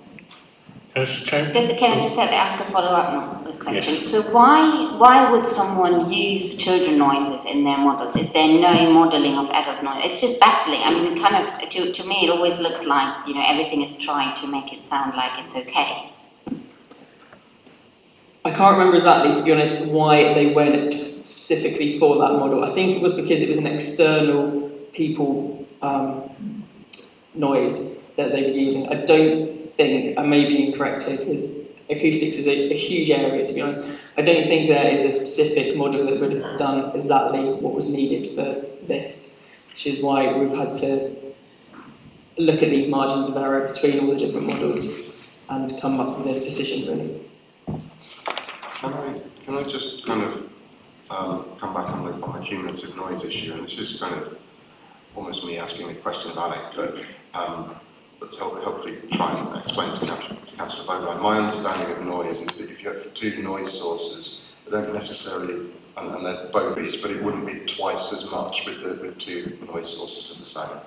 Can I just ask a follow-up question?
Yes.
So why would someone use children noises in their models? Is there no modelling of adult noise? It's just baffling. I mean, it kind of, to me, it always looks like, everything is trying to make it sound like it's okay.
I can't remember exactly, to be honest, why they went specifically for that model. I think it was because it was an external people noise that they were using. I don't think, I may be incorrect here, because acoustics is a huge area, to be honest. I don't think there is a specific model that would have done exactly what was needed for this, which is why we've had to look at these margins of error between all the different models and come up with a decision, really.
Can I just kind of come back on the cumulative noise issue? And this is kind of almost me asking a question about it, but hopefully try and explain to Councillor Bowline. My understanding of noise is that if you have two noise sources, they don't necessarily, and they're both these, but it wouldn't be twice as much with two noise sources of the same.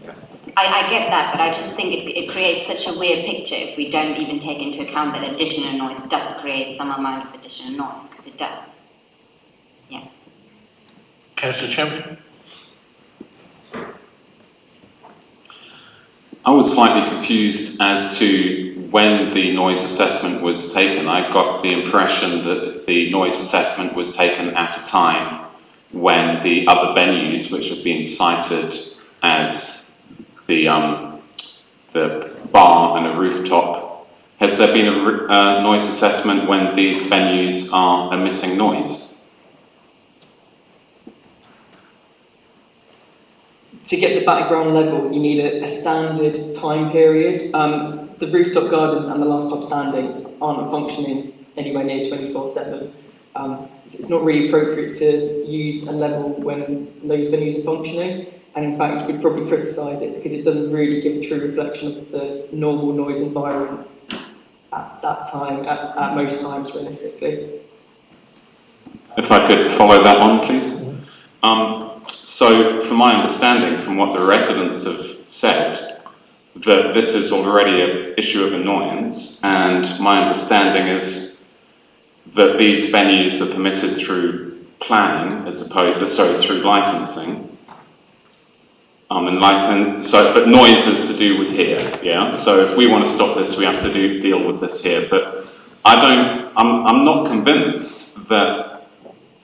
Yeah.
I get that, but I just think it creates such a weird picture if we don't even take into account that additional noise does create some amount of additional noise, because it does. Yeah.
Councillor Champion?
I was slightly confused as to when the noise assessment was taken. I got the impression that the noise assessment was taken at a time when the other venues, which have been cited as the bar and a rooftop, has there been a noise assessment when these venues are emitting noise?
To get the background level, you need a standard time period. The rooftop gardens and the last pub standing aren't functioning anywhere near 24/7. So it's not really appropriate to use a level when those venues are functioning. And in fact, we'd probably criticise it because it doesn't really give a true reflection of the normal noise environment at that time, at most times, realistically.
If I could follow that on, please. So, from my understanding, from what the residents have said, that this is already an issue of annoyance, and my understanding is that these venues are permitted through planning as opposed, through licensing. But noise is to do with here, yeah. So if we want to stop this, we have to deal with this here. But I'm not convinced that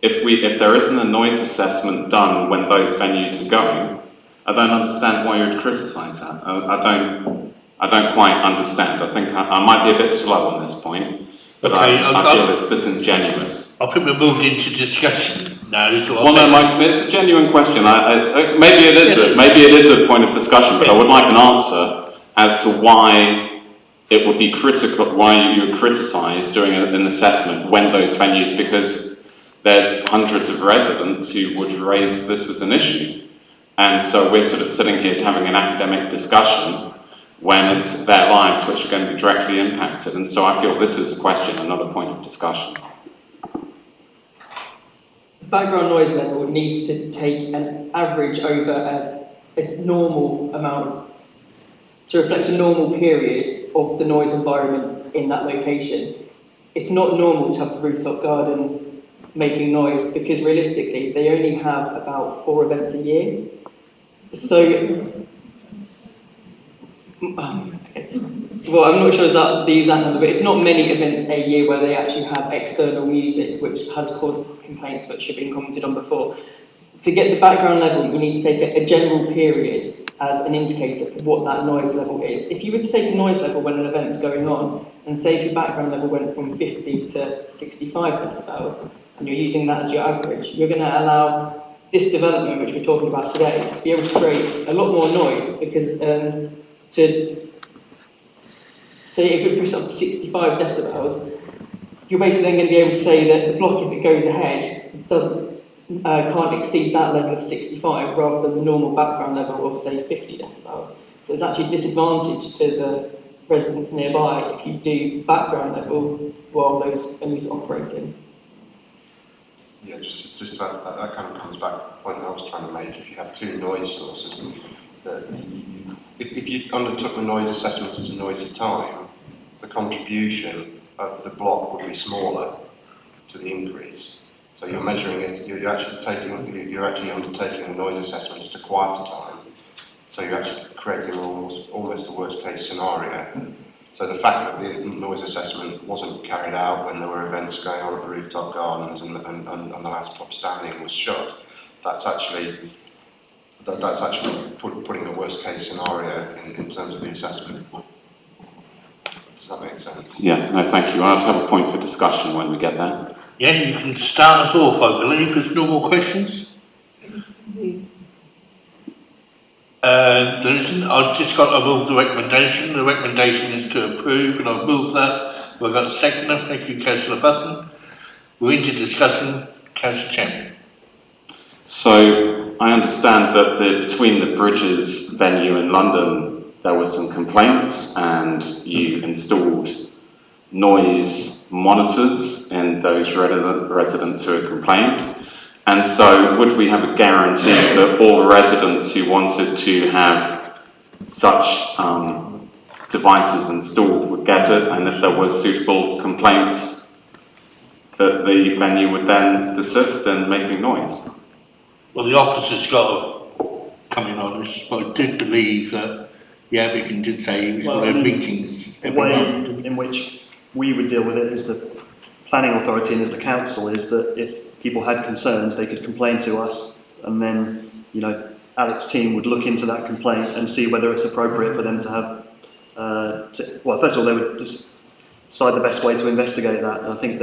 if there isn't a noise assessment done when those venues are going, I don't understand why you would criticise that. I don't quite understand. I think I might be a bit slow on this point, but okay, I feel it's disingenuous.
I think we're moved into discussion now.
It's a genuine question. Maybe it is a point of discussion, but I would like an answer as to why it would be critical, why you would criticise doing an assessment when those venues, because there's hundreds of residents who would raise this as an issue. And so we're sort of sitting here having an academic discussion when it's their lives which are going to be directly impacted. And so I feel this is a question, another point of discussion.
Background noise level needs to take an average over a normal amount, to reflect a normal period of the noise environment in that location. It's not normal to have the rooftop gardens making noise because realistically they only have about 4 events a year. So well, I'm not sure is that the exact number, but it's not many events a year where they actually have external music, which has caused complaints which have been commented on before. To get the background level, you need to take a general period as an indicator for what that noise level is. If you were to take a noise level when an event's going on, and say if your background level went from 50 to 65 decibels, and you're using that as your average, you're going to allow this development, which we're talking about today, to be able to create a lot more noise, because to say if it pushes up to 65 decibels, you're basically then going to be able to say that the block, if it goes ahead, can't exceed that level of 65 rather than the normal background level of, say, 50 decibels. So it's actually a disadvantage to the residents nearby if you do the background level while those venues are operating.
Yeah, just to add to that, that kind of comes back to the point that I was trying to make. If you have two noise sources, if you undertook the noise assessments to noisy time, the contribution of the block would be smaller to the increase. So you're measuring it, you're actually undertaking the noise assessments to quieter time. So you're actually creating almost a worst case scenario. So the fact that the noise assessment wasn't carried out when there were events going on at the rooftop gardens and the last pub standing was shut, that's actually putting a worst case scenario in terms of the assessment. Does that make sense?
Yeah, no, thank you. I'd have a point for discussion when we get there.
Yeah, you can start us off, I believe, with no more questions. There isn't. I've just got to move the recommendation. The recommendation is to approve, and I've moved that. We've got a seconder. Thank you, Councillor Button. We're into discussion. Councillor Champion.
So I understand that between the Bridges venue in London, there were some complaints, and you installed noise monitors in those residents who had complained. And so would we have a guarantee that all residents who wanted to have such devices installed would get it, and if there was suitable complaints, that the venue would then desist in making noise?
Well, the officer's got to come in on this, but I did believe that the applicant did say he was going to have meetings every month.
The way in which we would deal with it as the planning authority and as the council is that if people had concerns, they could complain to us, and then, Alex's team would look into that complaint and see whether it's appropriate for them to have, well, first of all, they would decide the best way to investigate that. And I think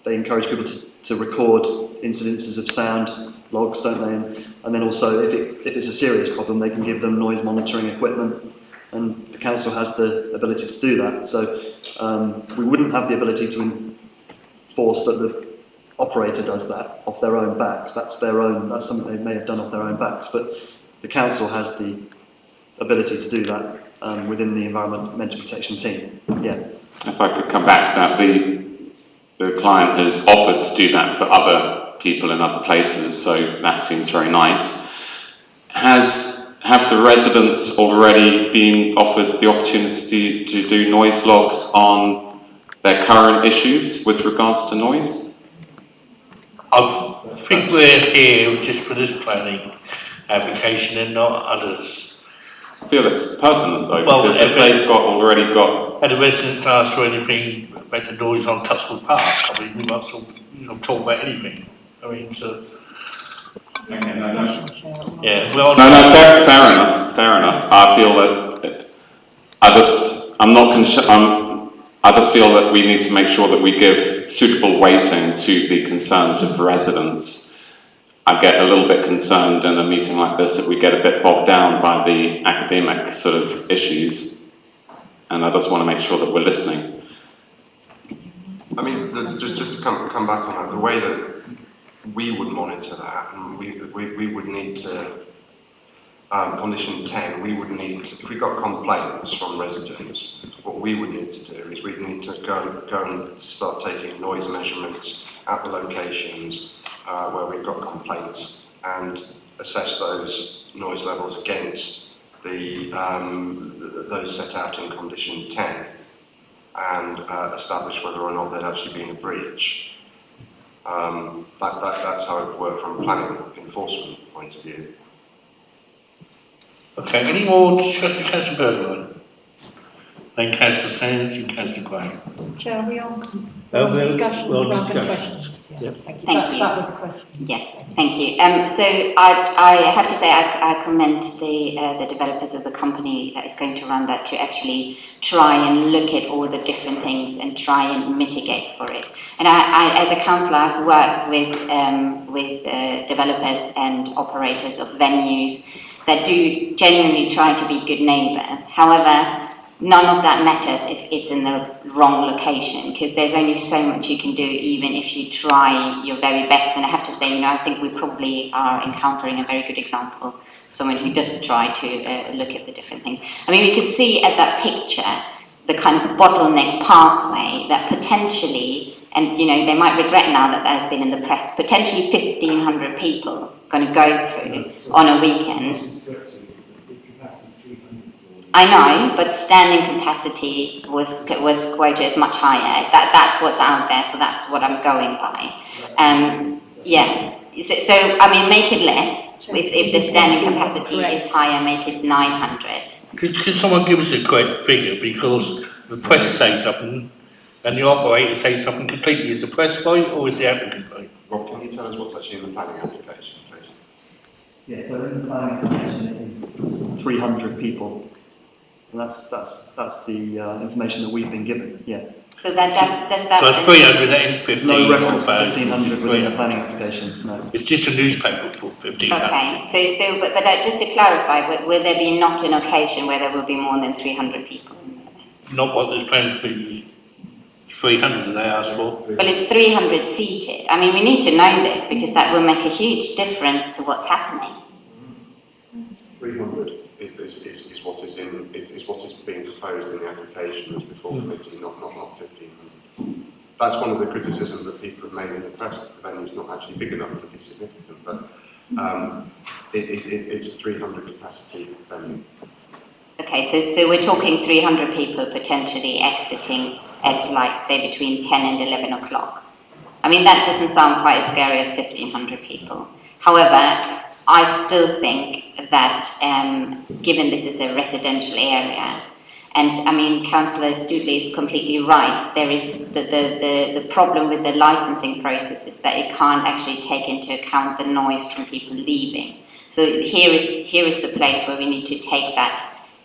they encourage people to record incidences of sound logs, don't they? And then also, if it's a serious problem, they can give them noise monitoring equipment, and the council has the ability to do that. So we wouldn't have the ability to enforce that the operator does that off their own backs. That's something they may have done off their own backs, but the council has the ability to do that within the environmental protection team. Yeah. If
I could come back to that, the client has offered to do that for other people in other places, so that seems very nice. Have the residents already been offered the opportunity to do noise logs on their current issues with regards to noise?
I think we're here just for this planning application and not others.
I feel it's pertinent though, because if they've already got...
Had the residents asked for anything about the noise on Tuxford Park? I mean, we might talk about anything. I mean, so... Yeah, well...
No, fair enough. I feel that... I just feel that we need to make sure that we give suitable weighting to the concerns of the residents. I get a little bit concerned in a meeting like this that we get a bit bogged down by the academic sort of issues, and I just want to make sure that we're listening.
I mean, just to come back on that, the way that we would monitor that, and we would need to, condition 10, we would need to, if we got complaints from residents, what we would need to do is we'd need to go and start taking noise measurements at the locations where we've got complaints and assess those noise levels against those set out in condition 10 and establish whether or not there'd actually been a breach. That's how it would work from a planning enforcement point of view.
Okay, any more discussion, Councillor Bergline? Then Councillor Sands and Councillor Graham.
Chair, are we on?
We're
discussion
on
rather than
discussions.
questions?
Yeah.
Thank you.
That was a question.
Yeah, thank you. So I have to say I commend the developers of the company that is going to run that to actually try and look at all the different things and try and mitigate for it. And I as a councillor, I've worked with developers and operators of venues that do genuinely try to be good neighbours. However, none of that matters if it's in the wrong location, because there's only so much you can do even if you try your very best. And I have to say, I think we probably are encountering a very good example of someone who does try to look at the different things. I mean, we can see at that picture the kind of bottleneck pathway that potentially, and they might regret now that has been in the press, potentially 1,500 people going to go through on a weekend. I know, but standing capacity was quoted as much higher. That's what's out there, so that's what I'm going by. Yeah. So I mean, make it less. If the standing capacity is higher, make it 900.
Could someone give us a correct figure, because the press say something and the operator say something completely? Is the press right or is the applicant right?
Rob, can you tell us what's actually in the planning application, please?
Yeah, so in the planning application it is 300 people. And that's the information that we've been given, yeah.
So that does that...
So it's 300 and 15.
There's no reference to 1,500 within the planning application, no.
It's just a newspaper for 1,500.
Okay, but just to clarify, will there be not an occasion where there will be more than 300 people?
Not what there's planned for 300 that they asked for.
Well, it's 300 seated. I mean, we need to know this because that will make a huge difference to what's happening.
300 is what is being proposed in the application that's before committee, not 1,500. That's one of the criticisms that people have made in the press, that the venue's not actually big enough to be significant, but it's a 300 capacity venue.
Okay, so we're talking 300 people potentially exiting at, like, say, between 10 and 11 o'clock. I mean, that doesn't sound quite as scary as 1,500 people. However, I still think that given this is a residential area, and I mean, Councillor Studley is completely right, there is the problem with the licensing process is that it can't actually take into account the noise from people leaving. So here is the place where we need to take that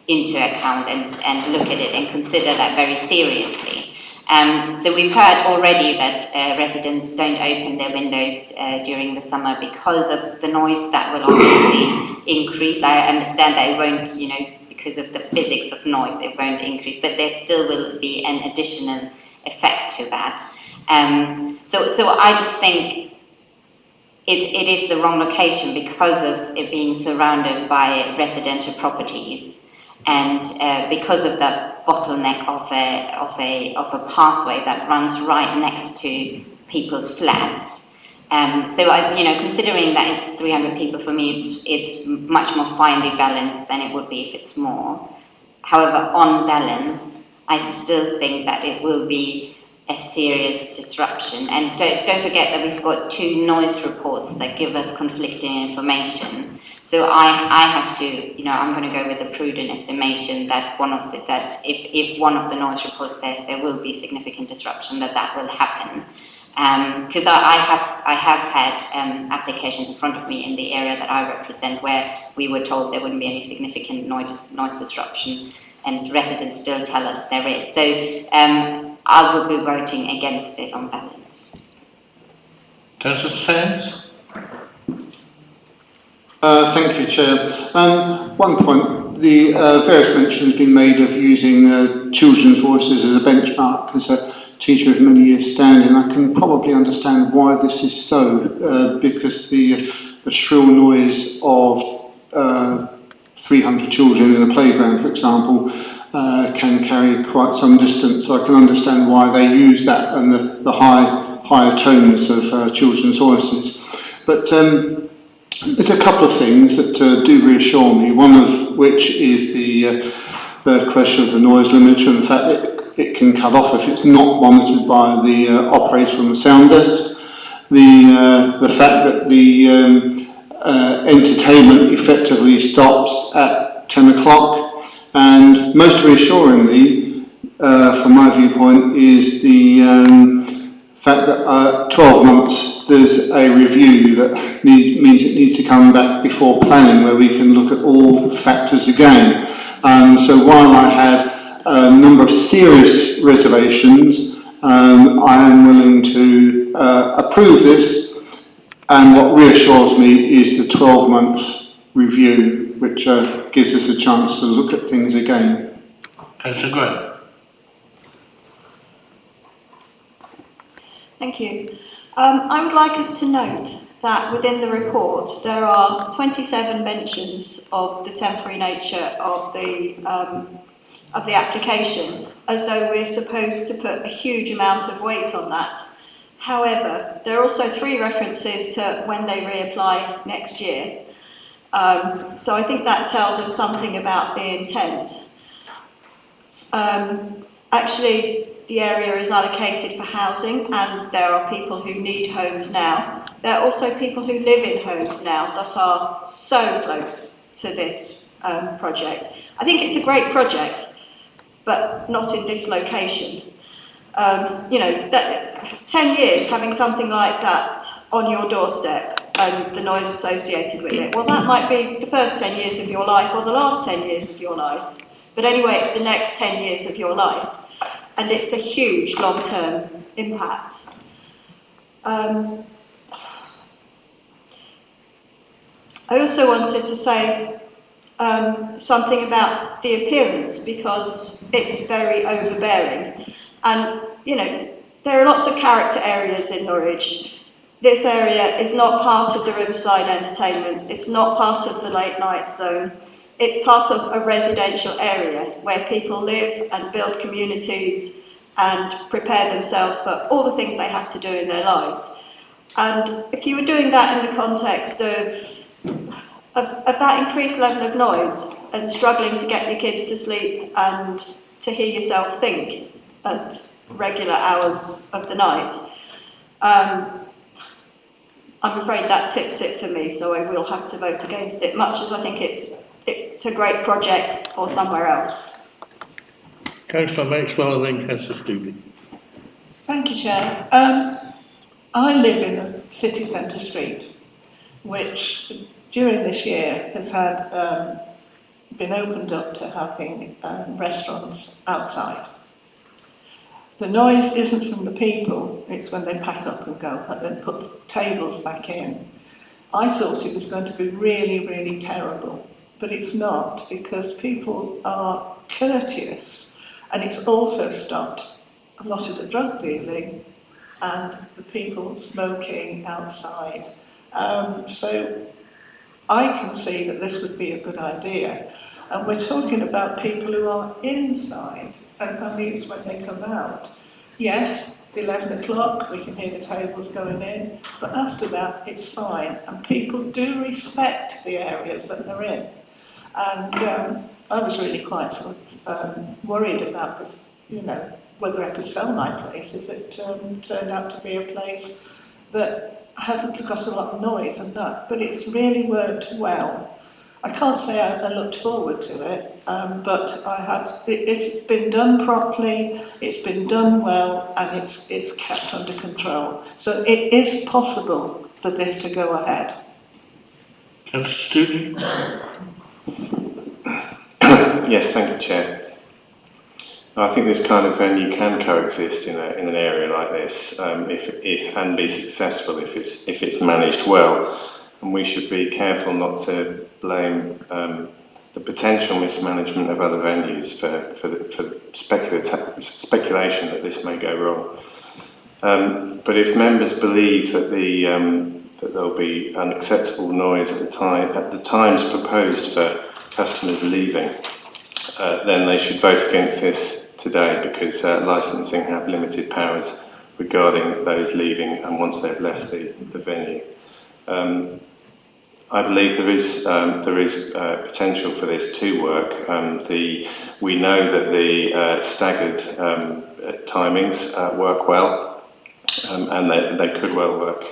into account and look at it and consider that very seriously. So we've heard already that residents don't open their windows during the summer because of the noise. That will obviously increase. I understand that it won't, because of the physics of noise, it won't increase, but there still will be an additional effect to that. So I just think it is the wrong location because of it being surrounded by residential properties. And because of the bottleneck of a pathway that runs right next to people's flats, so considering that it's 300 people, for me, it's much more finely balanced than it would be if it's more. However, on balance, I still think that it will be a serious disruption. And don't forget that we've got 2 noise reports that give us conflicting information. So I have to, I'm going to go with a prudent estimation that if one of the noise reports says there will be significant disruption, that will happen. Because I have had applications in front of me in the area that I represent where we were told there wouldn't be any significant noise disruption, and residents still tell us there is. So I will be voting against it on balance.
Councillor Sands?
Thank you, Chair. One point, the various mentions been made of using children's voices as a benchmark. As a teacher of many years standing, I can probably understand why this is so, because the shrill noise of 300 children in a playground, for example, can carry quite some distance. So I can understand why they use that and the higher tones of children's voices. But there's a couple of things that do reassure me, one of which is the question of the noise limiter and the fact that it can cut off if it's not monitored by the operator on the sound desk. The fact that the entertainment effectively stops at 10 o'clock. And most reassuringly, from my viewpoint, is the fact that 12 months there's a review that means it needs to come back before planning, where we can look at all factors again. So while I had a number of serious reservations, I am willing to approve this, and what reassures me is the 12 months review, which gives us a chance to look at things again.
Councillor Gray.
Thank you. I would like us to note that within the report there are 27 mentions of the temporary nature of the application, as though we're supposed to put a huge amount of weight on that. However, there are also 3 references to when they reapply next year. So I think that tells us something about the intent. Actually, the area is allocated for housing, and there are people who need homes now. There are also people who live in homes now that are so close to this project. I think it's a great project, but not in this location. You know, 10 years having something like that on your doorstep and the noise associated with it, well, that might be the first 10 years of your life or the last 10 years of your life. But anyway, it's the next 10 years of your life. And it's a huge long-term impact. I also wanted to say something about the appearance, because it's very overbearing. And, you know, there are lots of character areas in Norwich. This area is not part of the Riverside Entertainment. It's not part of the late night zone. It's part of a residential area where people live and build communities and prepare themselves for all the things they have to do in their lives. And if you were doing that in the context of that increased level of noise and struggling to get your kids to sleep and to hear yourself think at regular hours of the night, I'm afraid that tips it for me, so I will have to vote against it, much as I think it's a great project for somewhere else.
Councillor Maxwell and then Councillor Stooley.
Thank you, Chair. I live in a city centre street, which during this year has had been opened up to having restaurants outside. The noise isn't from the people, it's when they pack up and go and put the tables back in. I thought it was going to be really, really terrible, but it's not, because people are courteous, and it's also stopped a lot of the drug dealing and the people smoking outside. So I can see that this would be a good idea. And we're talking about people who are inside, and it's when they come out. Yes, 11 o'clock, we can hear the tables going in, but after that, it's fine. And people do respect the areas that they're in. And I was really quite worried about this, you know, whether I could sell my place if it turned out to be a place that hasn't got a lot of noise and that. But it's really worked well. I can't say I looked forward to it, but I have. It's been done properly, it's been done well, and it's kept under control. So it is possible for this to go ahead.
Councillor Stooley.
Yes, thank you, Chair. I think this kind of venue can coexist in an area like this, if and be successful if it's managed well. And we should be careful not to blame the potential mismanagement of other venues for the speculation that this may go wrong. But if members believe that that there'll be unacceptable noise at the times proposed for customers leaving, then they should vote against this today, because licensing have limited powers regarding those leaving and once they've left the venue. I believe there is potential for this to work. We know that the staggered timings work well, and they could well work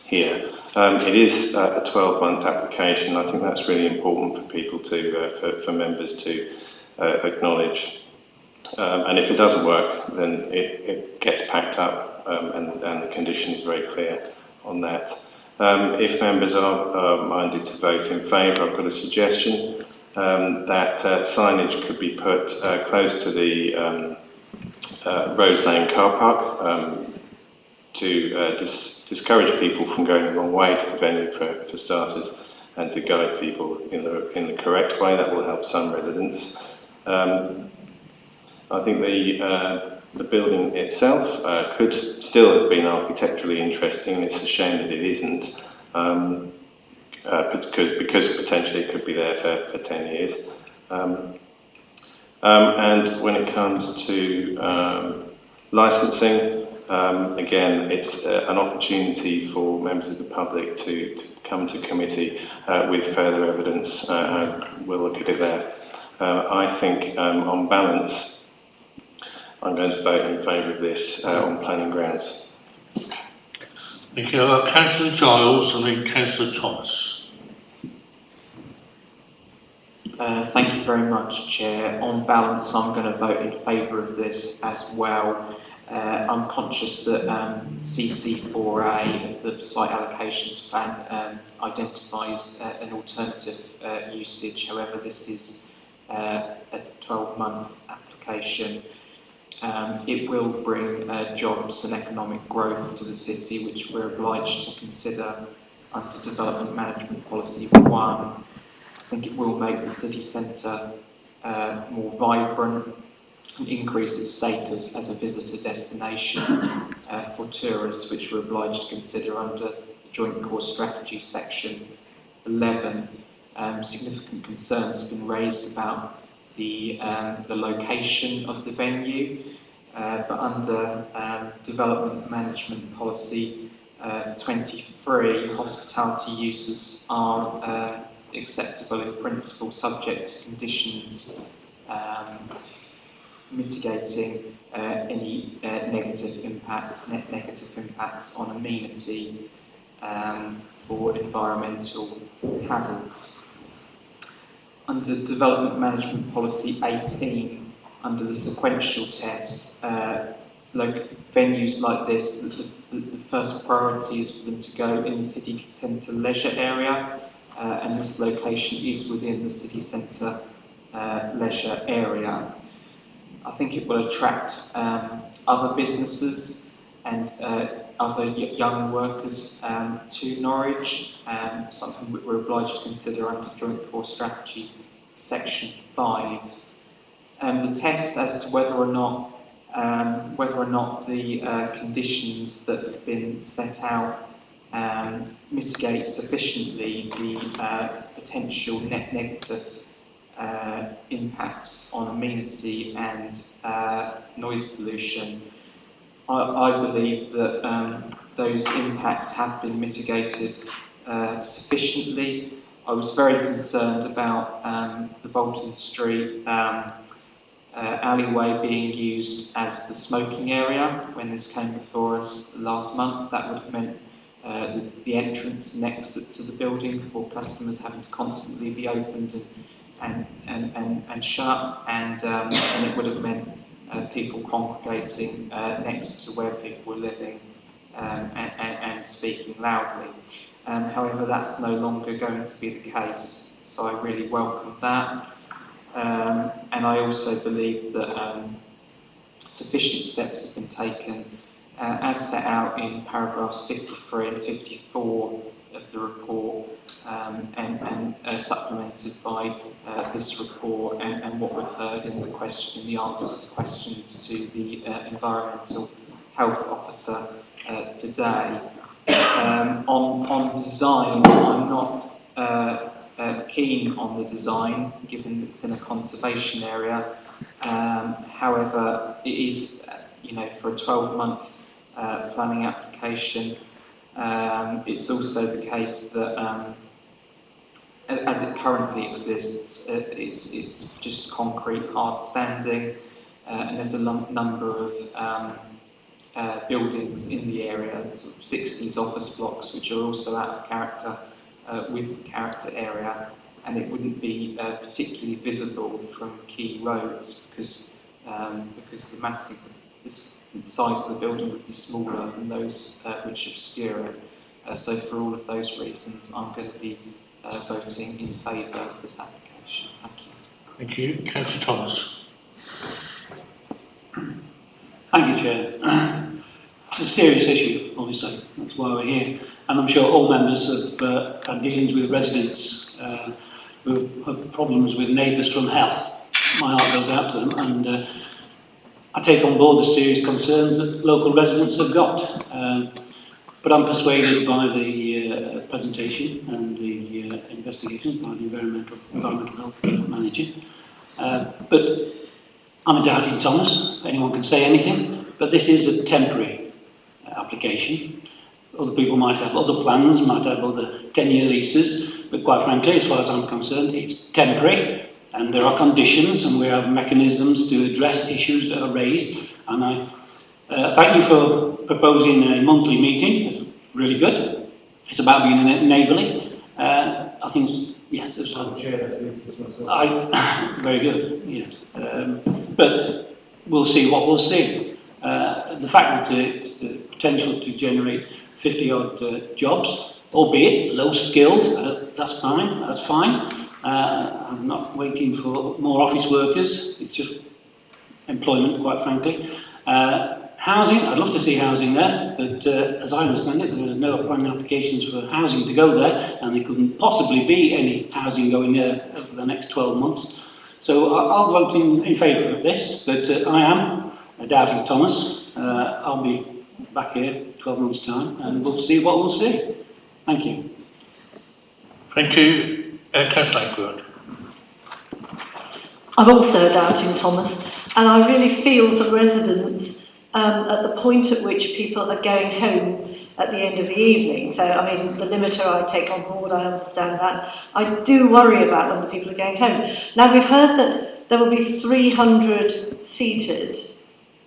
here. It is a 12-month application. I think that's really important for people to, for members to acknowledge. And if it doesn't work, then it gets packed up, and the condition is very clear on that. If members are minded to vote in favour, I've got a suggestion that signage could be put close to the Rose Lane car park to discourage people from going the wrong way to the venue for starters, and to guide people in the correct way. That will help some residents. I think the building itself could still have been architecturally interesting. It's a shame that it isn't, because potentially it could be there for 10 years. And when it comes to licensing, again, it's an opportunity for members of the public to come to committee with further evidence, and we'll look at it there. I think, on balance, I'm going to vote in favour of this on planning grounds.
Thank you. I've got Councillor Giles and then Councillor Thomas.
Thank you very much, Chair. On balance, I'm going to vote in favour of this as well. I'm conscious that CC4A of the site allocations plan identifies an alternative usage. However, this is a 12-month application. It will bring jobs and economic growth to the city, which we're obliged to consider under Development Management Policy 1. I think it will make the city centre more vibrant and increase its status as a visitor destination for tourists, which we're obliged to consider under the Joint Core Strategy Section 11. Significant concerns have been raised about the location of the venue, but under Development Management Policy 23, hospitality uses are acceptable in principle, subject to conditions mitigating any net negative impacts on amenity or environmental hazards. Under Development Management Policy 18, under the sequential test, venues like this, the first priority is for them to go in the city centre leisure area, and this location is within the city centre leisure area. I think it will attract other businesses and other young workers to Norwich, something that we're obliged to consider under Joint Core Strategy Section 5. The test as to whether or not the conditions that have been set out mitigate sufficiently the potential net negative impacts on amenity and noise pollution. I believe that those impacts have been mitigated sufficiently. I was very concerned about the Bolton Street alleyway being used as the smoking area when this came before us last month. That would have meant the entrance and exit to the building for customers having to constantly be opened and shut, and it would have meant people congregating next to where people were living and speaking loudly. However, that's no longer going to be the case, so I really welcome that. And I also believe that sufficient steps have been taken as set out in paragraphs 53 and 54 of the report, and supplemented by this report and what we've heard in the answers to questions to the environmental health officer today. On design, I'm not keen on the design, given that it's in a conservation area. However, it is, for a 12-month planning application. It's also the case that, as it currently exists, it's just concrete hard standing, and there's a number of buildings in the area, sort of 60s office blocks, which are also out of character with the character area, and it wouldn't be particularly visible from key roads because the size of the building would be smaller than those which obscure it. So for all of those reasons, I'm going to be voting in favour of this application. Thank you.
Thank you. Councillor Thomas.
Thank you, Chair. It's a serious issue, obviously. That's why we're here. And I'm sure all members have had dealings with residents who have problems with neighbours from hell. My heart goes out to them, and I take on board the serious concerns that local residents have got. But I'm persuaded by the presentation and the investigations by the environmental health manager. But I'm a doubting Thomas. Anyone can say anything, but this is a temporary application. Other people might have other plans, might have other 10-year leases, but quite frankly, as far as I'm concerned, it's temporary, and there are conditions, and we have mechanisms to address issues that are raised. And I thank you for proposing a monthly meeting. It's really good. It's about being neighbourly. I think, yes, it's very good, yes. But we'll see what we'll see. The fact that it's the potential to generate 50-odd jobs, albeit low-skilled, that's fine. I'm not waiting for more office workers. It's just employment, quite frankly. Housing, I'd love to see housing there, but as I understand it, there is no planning applications for housing to go there, and there couldn't possibly be any housing going there over the next 12 months. So I'll vote in favour of this, but I am a doubting Thomas. I'll be back here 12 months' time, and we'll see what we'll see. Thank you.
Thank you. Councillor Ackroyd.
I'm also a doubting Thomas, and I really feel for the residents at the point at which people are going home at the end of the evening. So, I mean, the limiter I take on board, I understand that. I do worry about when the people are going home. Now, we've heard that there will be 300 seated,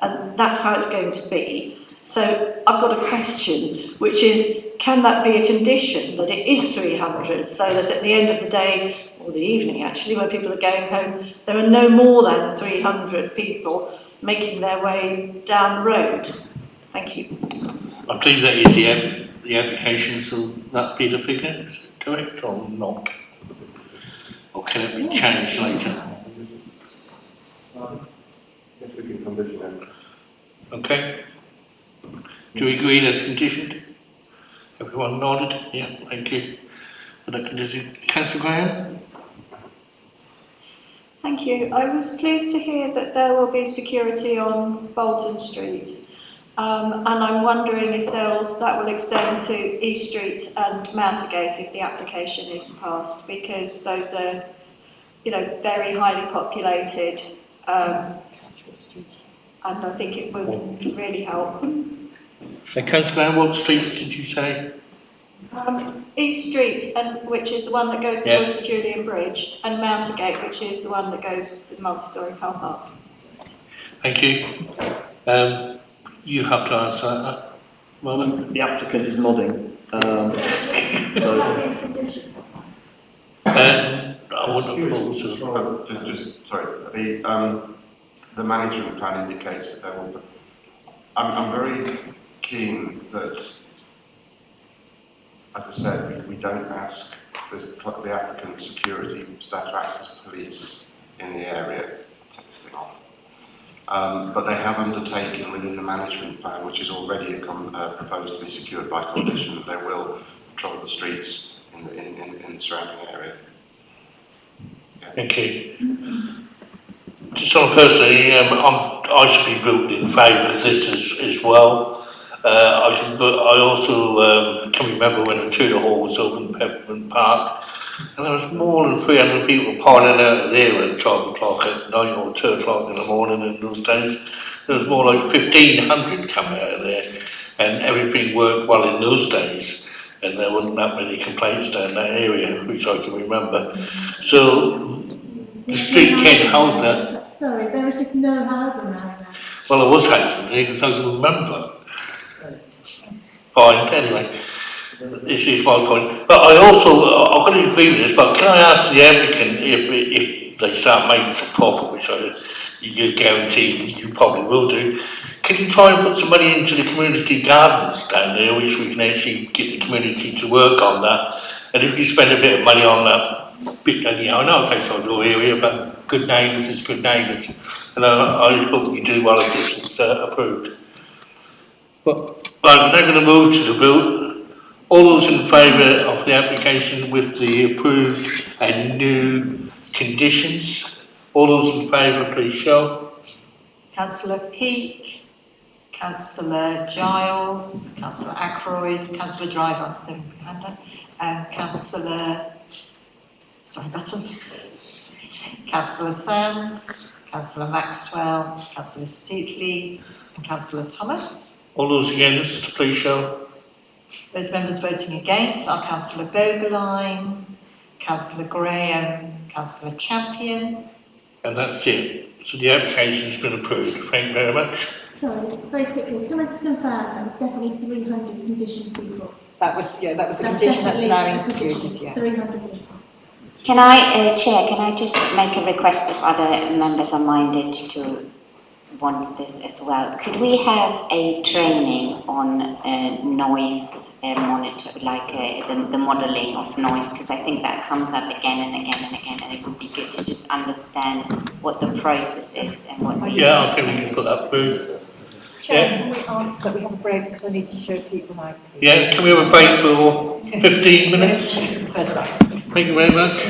and that's how it's going to be. So, I've got a question, which is, can that be a condition that it is 300, so that at the end of the day, or the evening actually, when people are going home, there are no more than 300 people making their way down the road? Thank you.
I believe that is the application, so that be the figure, is it correct or not? Or can it be changed later?
Yes, we can condition it.
Okay. Do we agree that's conditioned? Everyone nodded? Yeah, thank you. For that condition. Councillor Graham?
Thank you. I was pleased to hear that there will be security on Bolton Street, and I'm wondering if that will extend to East Street and Mountergate if the application is passed, because those are, very highly populated, and I think it would really help.
So, Councillor Graham, what streets did you say?
East Street, which is the one that goes towards the Julian Bridge, and Mountergate, which is the one that goes to the multi-storey car park.
Thank you. You have to answer that. Moment.
The applicant is nodding. So.
I would just sorry. The management plan indicates that there will be. I'm very keen that, as I said, we don't ask the applicant's security staff to act as police in the area. Take this thing off. But they have undertaken within the management plan, which is already proposed to be secured by condition, that they will patrol the streets in the surrounding area. Yeah.
Thank you. Just on personally, I should be voting in favour of this as well. I also can remember when the Tudor Hall was open in Peppermint Park, and there was more than 300 people piling out of there at 12 o'clock at night or 2 o'clock in the morning in those days. There was more like 1,500 coming out of there, and everything worked well in those days, and there wasn't that many complaints down that area, which I can remember. So the street can't hold that.
Sorry, there was just no housing around there.
Well, there was housing there because I can remember Fine, anyway, this is my point. But I also, I've got to agree with this, but can I ask the applicant if they start making some profit, which you guarantee you probably will do, can you try and put some money into the community gardens down there, which we can actually get the community to work on that? And if you spend a bit of money on that, bit, I know it's outside your area, but good neighbours is good neighbours. And I hope you do well if this is approved. But I'm now going to move to the bill. All those in favour of the application with the approved and new conditions? All those in favour, please show.
Councillor Peake, Councillor Giles, Councillor Ackroyd, Councillor Driver, and Councillor, Button, Councillor Sands, Councillor Maxwell, Councillor Stuteley, and Councillor Thomas.
All those against, please show.
Those members voting against are Councillor Bogerline, Councillor Graham, Councillor Champion.
And that's it. So the application has been approved. Thank you very much.
Sorry, very quickly, can I just confirm that it's definitely 300 conditioned people?
That was a condition that's now included, yeah.
300 people.
Can I, Chair, can I just make a request if other members are minded to want this as well? Could we have a training on noise monitor, like the modelling of noise, because I think that comes up again and again and again, and it would be good to just understand what the process is and what the...
Yeah, I think we can put that through.
Chair, can we ask that we have a break because I need to show people now, please?
Yeah, can we have a break for 15 minutes?
First time.
Thank you very much.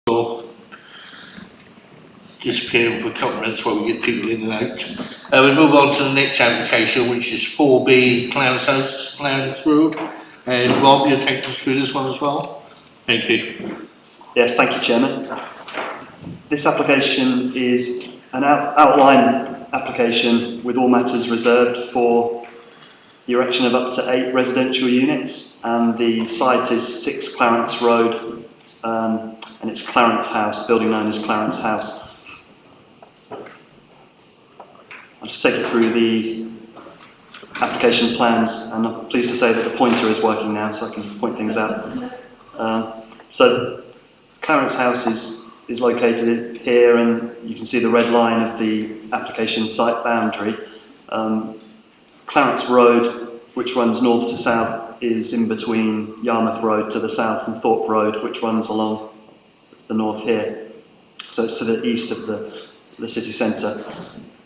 Or disappearing for a couple of minutes while we get people in and out. We move on to the next application, which is 4B Clarence House, Clarence Road. And Rob, you'll take us through this one as well. Thank you.
Yes, thank you, Chairman. This application is an outline application with all matters reserved for the erection of up to 8 residential units, and the site is 6 Clarence Road, and it's Clarence House, building known as Clarence House. I'll just take you through the application plans, and I'm pleased to say that the pointer is working now, so I can point things out. So Clarence House is located here, and you can see the red line of the application site boundary. Clarence Road, which runs north to south, is in between Yarmouth Road to the south and Thorpe Road, which runs along the north here. So it's to the east of the city centre.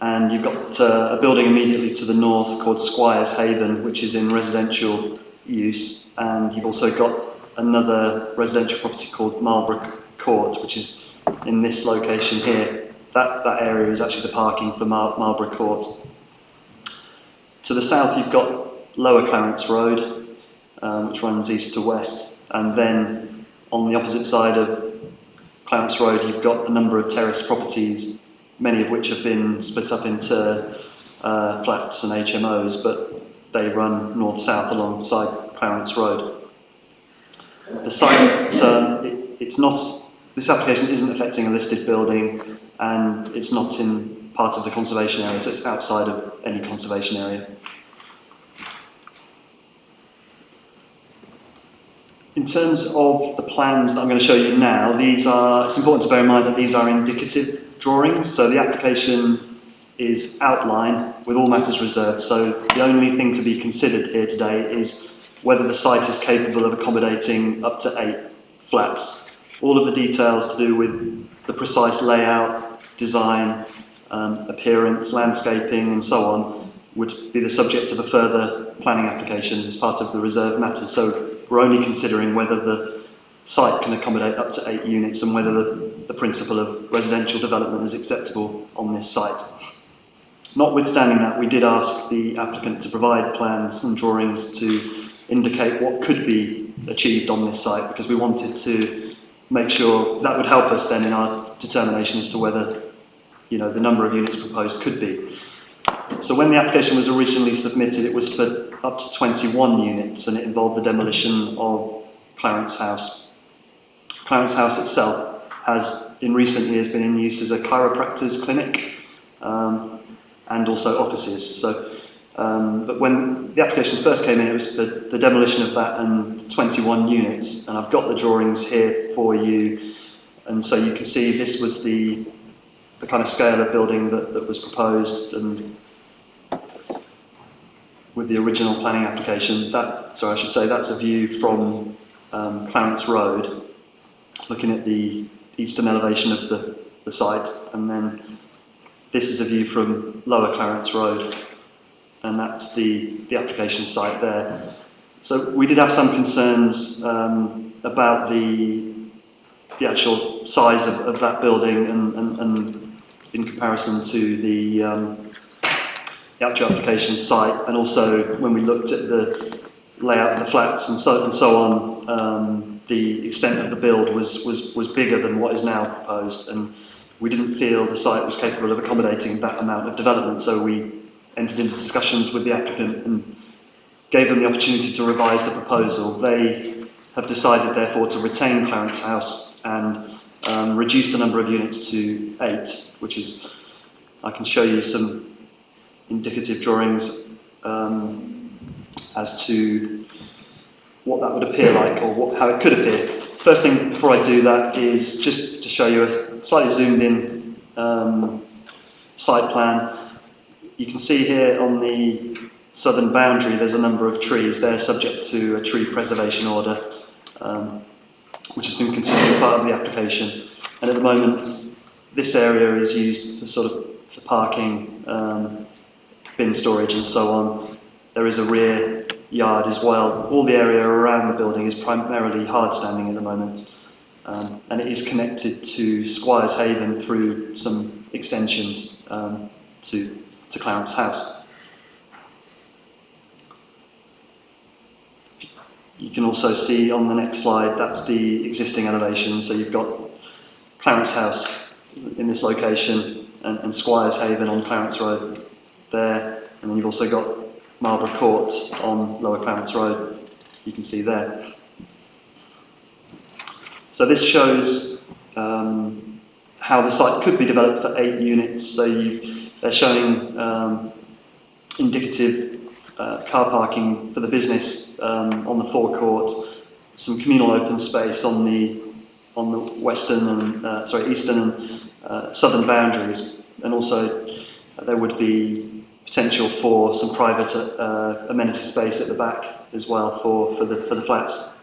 And you've got a building immediately to the north called Squires Haven, which is in residential use. And you've also got another residential property called Marlborough Court, which is in this location here. That area is actually the parking for Marlborough Court. To the south, you've got Lower Clarence Road, which runs east to west. And then on the opposite side of Clarence Road, you've got a number of terraced properties, many of which have been split up into flats and HMOs, but they run north-south alongside Clarence Road. The site, this application isn't affecting a listed building, and it's not in part of the conservation area, so it's outside of any conservation area. In terms of the plans that I'm going to show you now, it's important to bear in mind that these are indicative drawings, so the application is outline with all matters reserved, so the only thing to be considered here today is whether the site is capable of accommodating up to 8 flats. All of the details to do with the precise layout, design, appearance, landscaping and so on would be the subject of a further planning application as part of the reserved matters. So we're only considering whether the site can accommodate up to 8 units and whether the principle of residential development is acceptable on this site. Notwithstanding that, we did ask the applicant to provide plans and drawings to indicate what could be achieved on this site, because we wanted to make sure that would help us then in our determination as to whether the number of units proposed could be. So when the application was originally submitted, it was for up to 21 units, and it involved the demolition of Clarence House. Clarence House itself has in recent years been in use as a chiropractor's clinic and also offices. But when the application first came in, it was for the demolition of that and 21 units, and I've got the drawings here for you, and so you can see this was the kind of scale of building that was proposed, and with the original planning application. That's a view from Clarence Road, looking at the eastern elevation of the site, and then this is a view from Lower Clarence Road, and that's the application site there. So we did have some concerns about the actual size of that building and in comparison to the actual application site, and also when we looked at the layout of the flats and so on, the extent of the build was bigger than what is now proposed, and we didn't feel the site was capable of accommodating that amount of development, so we entered into discussions with the applicant and gave them the opportunity to revise the proposal. They have decided therefore to retain Clarence House and reduce the number of units to 8, which is, I can show you some indicative drawings as to what that would appear like, or how it could appear. First thing before I do that is just to show you a slightly zoomed in site plan. You can see here on the southern boundary there's a number of trees. They're subject to a tree preservation order, which has been considered as part of the application. And at the moment this area is used for parking, bin storage and so on. There is a rear yard as well. All the area around the building is primarily hard standing at the moment. and it is connected to Squires Haven through some extensions to Clarence House. You can also see on the next slide, that's the existing elevation. So you've got Clarence House in this location and Squires Haven on Clarence Road there. And then you've also got Marlborough Court on Lower Clarence Road, you can see there. So this shows how the site could be developed for 8 units. So they're showing indicative car parking for the business on the forecourt, some communal open space on the western and eastern and southern boundaries, and also there would be potential for some private amenity space at the back as well for the flats.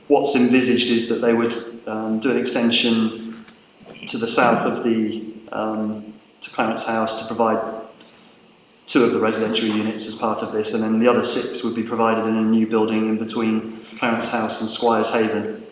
What's envisaged is that they would do an extension to the south of to Clarence House to provide 2 of the residential units as part of this, and then the other 6 would be provided in a new building in between Clarence House and Squires Haven.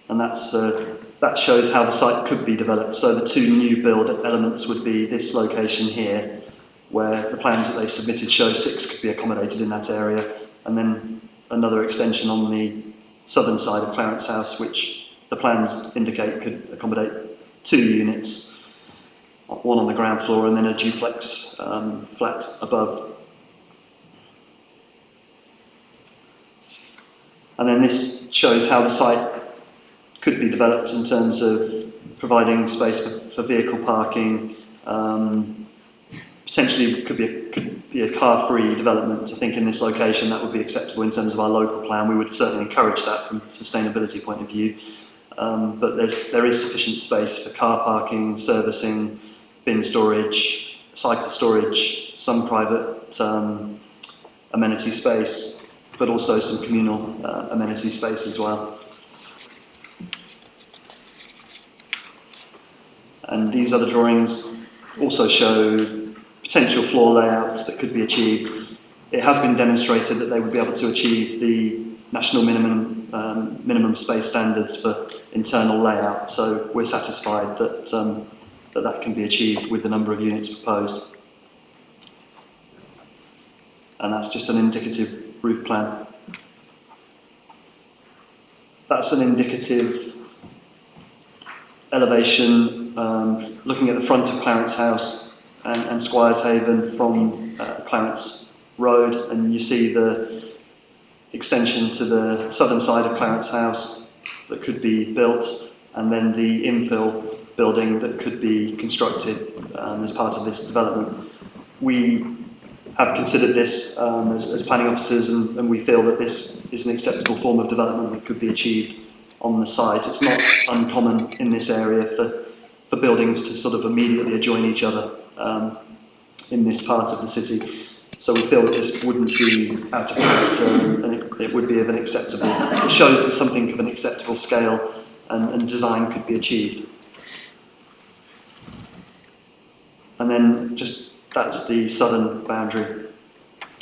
And that shows how the site could be developed. So the 2 new build elements would be this location here, where the plans that they've submitted show 6 could be accommodated in that area, and then another extension on the southern side of Clarence House, which the plans indicate could accommodate 2 units, one on the ground floor and then a duplex flat above. And then this shows how the site could be developed in terms of providing space for vehicle parking. Potentially could be a car-free development. I think in this location that would be acceptable in terms of our local plan. We would certainly encourage that from a sustainability point of view. But there is sufficient space for car parking, servicing, bin storage, cycle storage, some private amenity space, but also some communal amenity space as well. And these other drawings also show potential floor layouts that could be achieved. It has been demonstrated that they would be able to achieve the national minimum space standards for internal layout, so we're satisfied that that can be achieved with the number of units proposed. And that's just an indicative roof plan. That's an indicative elevation looking at the front of Clarence House and Squires Haven from Clarence Road, and you see the extension to the southern side of Clarence House that could be built, and then the infill building that could be constructed as part of this development. We have considered this as planning officers, and we feel that this is an acceptable form of development that could be achieved on the site. It's not uncommon in this area for buildings to sort of immediately adjoin each other in this part of the city. So we feel that this wouldn't be out of character, and it would be of an acceptable, it shows that something of an acceptable scale and design could be achieved. And then that's the southern boundary,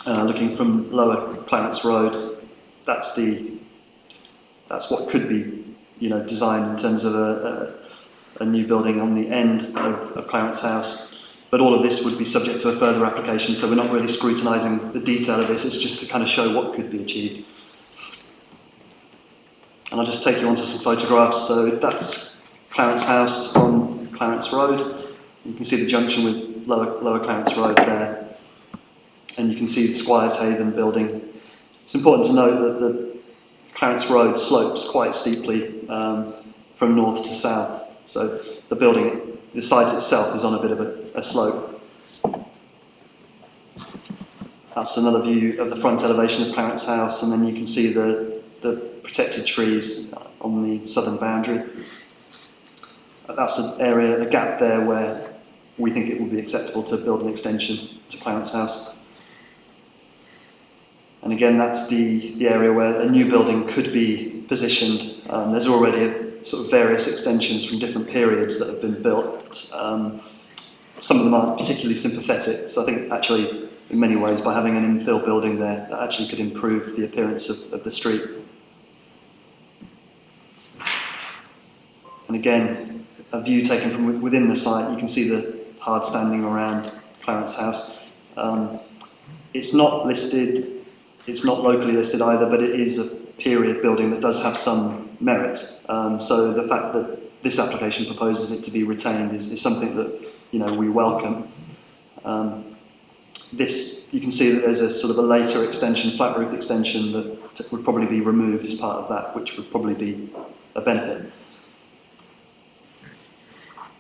looking from Lower Clarence Road. That's what could be, designed in terms of a new building on the end of Clarence House. But all of this would be subject to a further application, so we're not really scrutinising the detail of this. It's just to kind of show what could be achieved. And I'll just take you onto some photographs. So that's Clarence House on Clarence Road. You can see the junction with Lower Clarence Road there, and you can see the Squires Haven building. It's important to note that the Clarence Road slopes quite steeply from north to south, so the site itself is on a bit of a slope. That's another view of the front elevation of Clarence House, and then you can see the protected trees on the southern boundary. That's an area, a gap there where we think it would be acceptable to build an extension to Clarence House. And again, that's the area where a new building could be positioned. There's already sort of various extensions from different periods that have been built. Some of them aren't particularly sympathetic, so I think actually in many ways by having an infill building there that actually could improve the appearance of the street. And again, a view taken from within the site, you can see the hard standing around Clarence House. It's not listed, it's not locally listed either, but it is a period building that does have some merit. So the fact that this application proposes it to be retained is something that, you know, we welcome. This, you can see that there's a sort of a later extension, flat roof extension, that would probably be removed as part of that, which would probably be a benefit.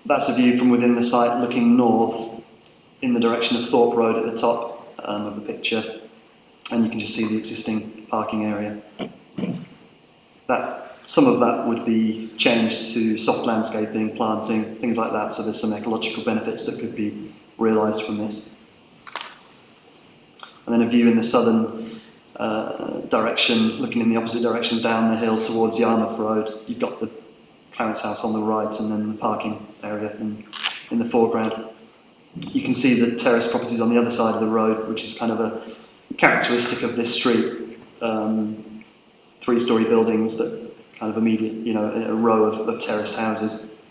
That's a view from within the site looking north in the direction of Thorpe Road at the top of the picture, and you can just see the existing parking area. Some of that would be changed to soft landscaping, planting, things like that, so there's some ecological benefits that could be realised from this. And then a view in the southern direction, looking in the opposite direction down the hill towards Yarmouth Road. You've got the Clarence House on the right and then the parking area in the foreground. You can see the terrace properties on the other side of the road, which is kind of a characteristic of this street. 3-storey buildings that kind of immediate, you know, a row of terraced houses.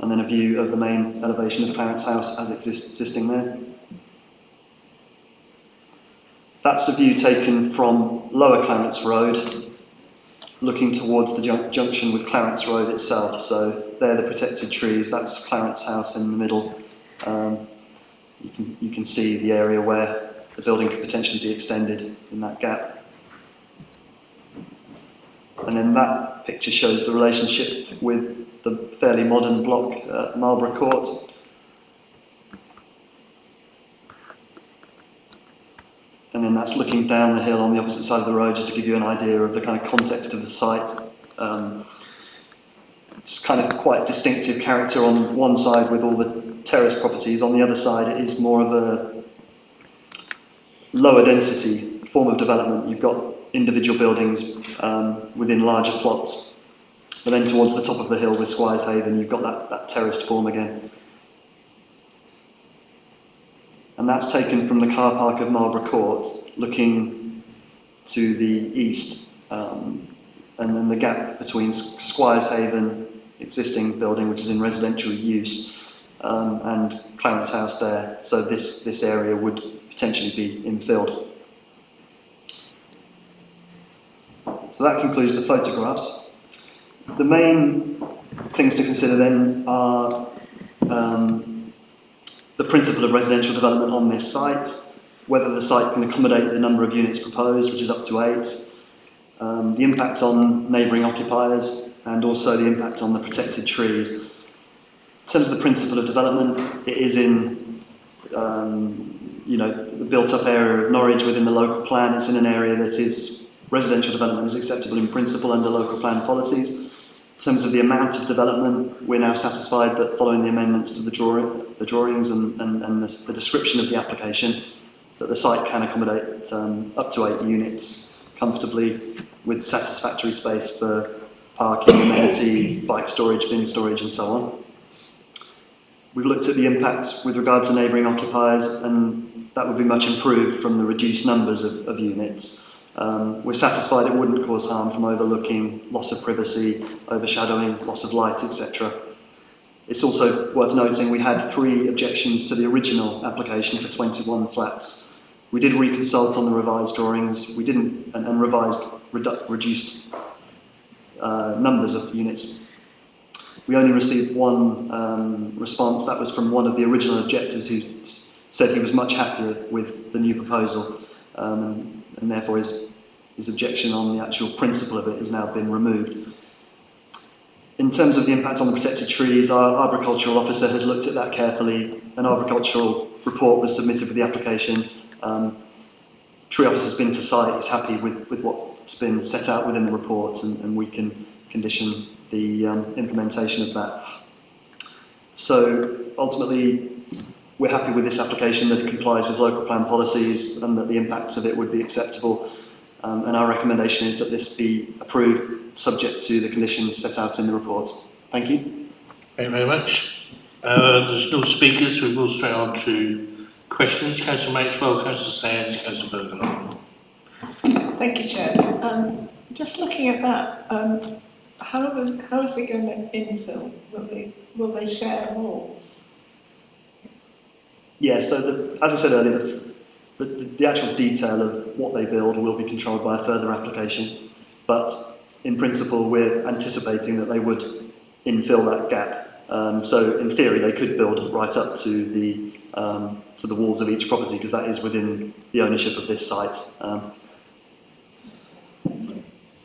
And then a view of the main elevation of Clarence House as existing there. That's a view taken from Lower Clarence Road, looking towards the junction with Clarence Road itself. So there are the protected trees, that's Clarence House in the middle. You can see the area where the building could potentially be extended in that gap. And then that picture shows the relationship with the fairly modern block at Marlborough Court. And then that's looking down the hill on the opposite side of the road, just to give you an idea of the kind of context of the site. It's kind of quite distinctive character on one side with all the terrace properties. On the other side, it is more of a lower density form of development. You've got individual buildings within larger plots. But then towards the top of the hill with Squires Haven, you've got that terraced form again. And that's taken from the car park of Marlborough Court, looking to the east. And then the gap between Squires Haven, existing building, which is in residential use, and Clarence House there. So this area would potentially be infilled. So that concludes the photographs. The main things to consider then are the principle of residential development on this site, whether the site can accommodate the number of units proposed, which is up to 8, the impact on neighbouring occupiers, and also the impact on the protected trees. In terms of the principle of development, it is in the built-up area of Norwich within the local plan. It's in an area that is residential development is acceptable in principle under local plan policies. In terms of the amount of development, we're now satisfied that following the amendments to the drawings and the description of the application, that the site can accommodate up to 8 units comfortably with satisfactory space for parking, amenity, bike storage, bin storage and so on. We've looked at the impact with regard to neighbouring occupiers, and that would be much improved from the reduced numbers of units. We're satisfied it wouldn't cause harm from overlooking, loss of privacy, overshadowing, loss of light, etc. It's also worth noting we had 3 objections to the original application for 21 flats. We did reconsult on the revised drawings. We didn't, and revised reduced numbers of units. We only received one response. That was from one of the original objectors who said he was much happier with the new proposal, and therefore his objection on the actual principle of it has now been removed. In terms of the impact on the protected trees, our arboricultural officer has looked at that carefully. An arboricultural report was submitted with the application. Tree officer's been to site, he's happy with what's been set out within the report, and we can condition the implementation of that. So ultimately, we're happy with this application, that it complies with local plan policies and that the impacts of it would be acceptable. And our recommendation is that this be approved subject to the conditions set out in the report. Thank you.
Thank you very much. There's no speakers, we will straight on to questions. Councillor Maxwell, Councillor Sands, Councillor Bergeron.
Thank you, Chair. Just looking at that, how is it going to infill? Will they share walls?
Yeah, so as I said earlier, the actual detail of what they build will be controlled by a further application, but in principle we're anticipating that they would infill that gap. So in theory they could build right up to the walls of each property, because that is within the ownership of this site.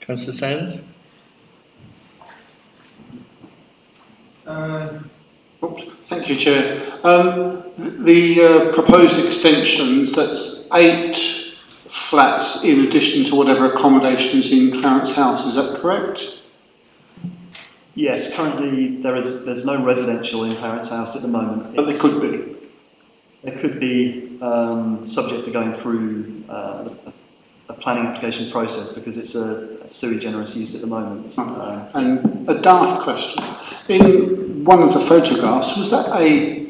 Councillor Sands?
Thank you, Chair. The proposed extensions, that's 8 flats in addition to whatever accommodations in Clarence House, is that correct?
Yes, currently there's no residential in Clarence House at the moment.
But there could be?
There could be, subject to going through a planning application process, because it's a sui generis use at the moment.
And a daft question. In one of the photographs, was that a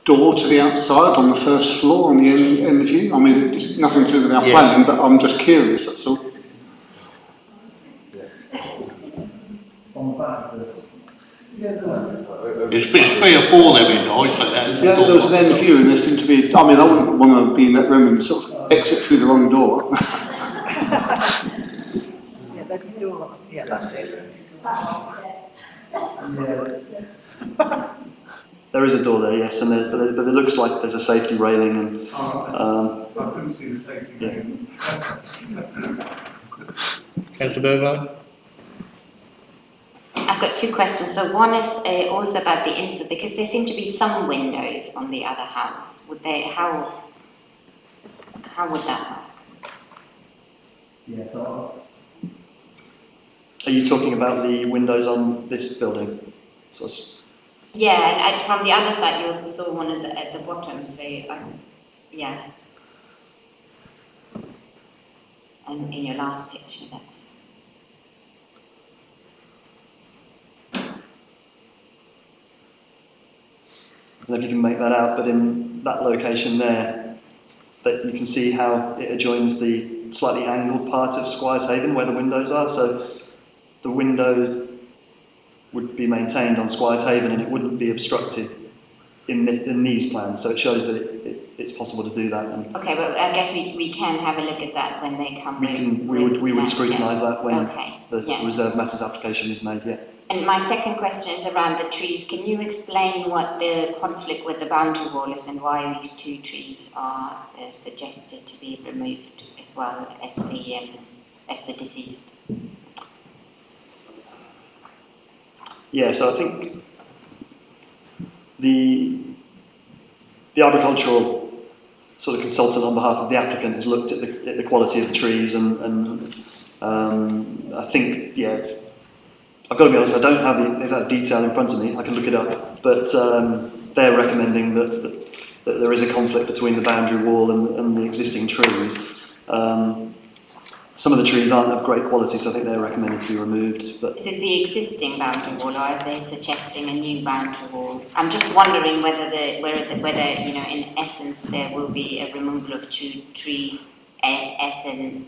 door to the outside on the first floor on the end view? I mean, it's nothing to do with our planning, but I'm just curious, that's all.
It's 3 or 4 there in Norwich like that.
Yeah, there was an end view, and there seemed to be, I mean, I wouldn't want to be in that room and sort of exit through the wrong door.
Yeah, there's a door. Yeah, that's it.
There is a door there, yes, and but it looks like there's a safety railing, and
I couldn't see the safety railing.
Councillor Bergeron?
I've got 2 questions. So one is also about the infill, because there seem to be some windows on the other house. How would that work?
Yeah, so are you talking about the windows on this building?
Yeah, and from the other side, you also saw one at the bottom. So, yeah. And in your last picture, that's.
I don't know if you can make that out, but in that location there, that you can see how it adjoins the slightly angled part of Squires Haven where the windows are. So the window would be maintained on Squires Haven, and it wouldn't be obstructed in these plans. So it shows that it's possible to do that. And
okay, but I guess we can have a look at that when they come.
We would scrutinise that when the
yeah.
Reserve Matters application is made. Yeah.
And my second question is around the trees. Can you explain what the conflict with the boundary wall is, and why these 2 trees are suggested to be removed as well as the deceased?
Yeah, so I think the agricultural sort of consultant on behalf of the applicant has looked at the quality of the trees, and I think, yeah, I've got to be honest, I don't have the exact detail in front of me. I can look it up, but they're recommending that there is a conflict between the boundary wall and the existing trees. Some of the trees aren't of great quality, so I think they're recommended to be removed. But
is it the existing boundary wall, or are they suggesting a new boundary wall? I'm just wondering whether you know, in essence, there will be a removal of 2 trees as a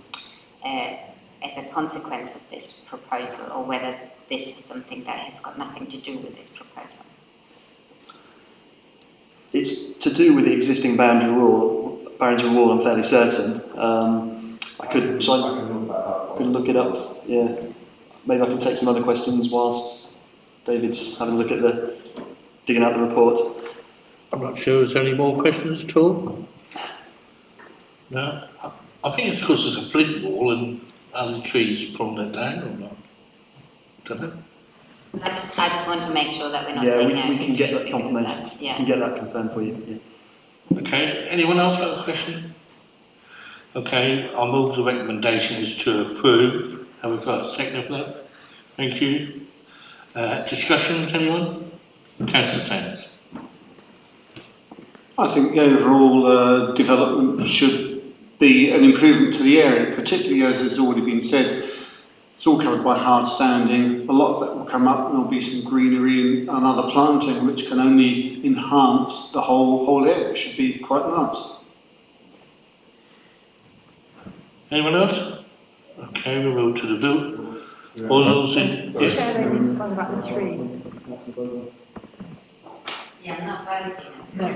consequence of this proposal, or whether this is something that has got nothing to do with this proposal.
It's to do with the existing boundary wall, I'm fairly certain. I could look it up, yeah. Maybe I can take some other questions whilst David's having a look at digging out the report.
I'm not sure, is there any more questions at all? No? I think it's because there's a flint wall and the trees pulling it down, or not? Don't know.
I just want to make sure that we're not taking out
we can get that
trees,
confirmation.
yeah.
We can get that confirmed for you. Yeah.
Okay, anyone else got a question? Okay, I'll move the recommendation is to approve. Have we got a second of that? Thank you. Discussions, anyone? Councillor Sands.
I think the overall development should be an improvement to the area, particularly as has already been said. it's all covered by hard standing. A lot of that will come up, and there'll be some greenery and other planting, which can only enhance the whole area. It should be quite nice.
Anyone else? Okay, we'll move to the vote. All those in...
Yes. Chair, they need to find about the trees.
Yeah, I'm not voting.
No.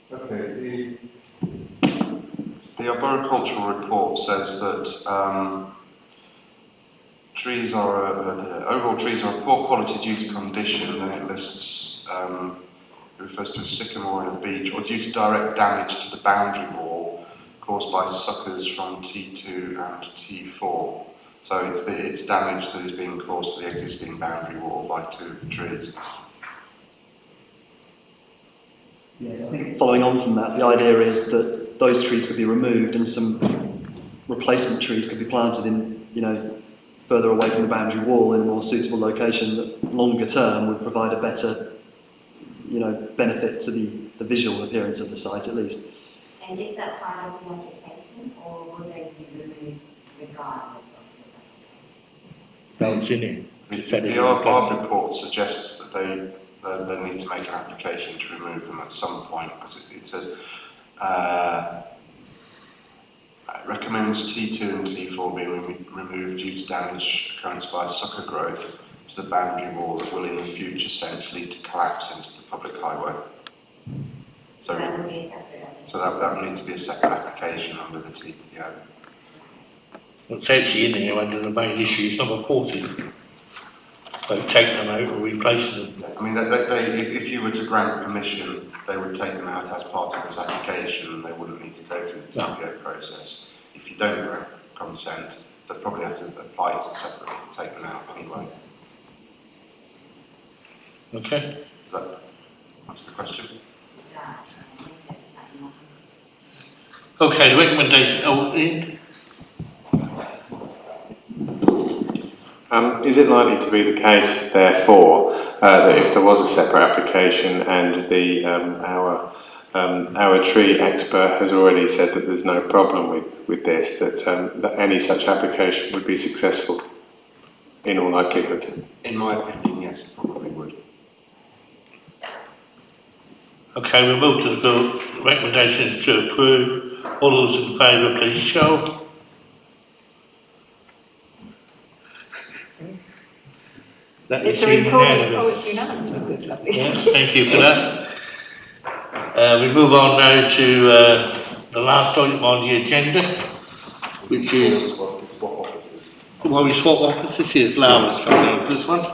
Okay, the arboricultural report says that trees are overall trees are of poor quality due to condition. Then it lists it refers to a sycamore in a beech, or due to direct damage to the boundary wall caused by suckers from T2 and T4. So it's damage that is being caused to the existing boundary wall by two of the trees.
Yes, I think following on from that, the idea is that those trees could be removed and some replacement trees could be planted in, further away from the boundary wall in a more suitable location that longer term would provide a better, benefit to the visual appearance of the site at least.
And is that part of the application, or will they be removed regardless of this application?
That's in it.
The ARB report suggests that they need to make an application to remove them at some point, because it says it recommends T2 and T4 being removed due to damage occurrence by sucker growth to the boundary wall that will in the future sense lead to collapse into the public highway. So that would be a separate application. So that would need to be a separate application under the TPO.
It's actually in here under the main issue, it's not reported. They've taken them out or replaced them.
I mean, if you were to grant permission, they would take them out as part of this application and they wouldn't need to go through the TPO process. If you don't grant consent, they'll probably have to apply it separately to take them out anyway.
Okay.
That's the question.
Okay, the recommendation.
Is it likely to be the case, therefore, that if there was a separate application and our tree expert has already said that there's no problem with this, that any such application would be successful, in all likelihood?
In my opinion, yes, it probably would.
Okay, we'll move to the vote. The recommendation is to approve. All those in favour, please show. That is unanimous.
Oh, it's unanimous. Oh, good, lovely.
Yes, thank you for that. We move on now to the last item on the agenda, which is while we swap offices. Here's Laura's coming in for this one.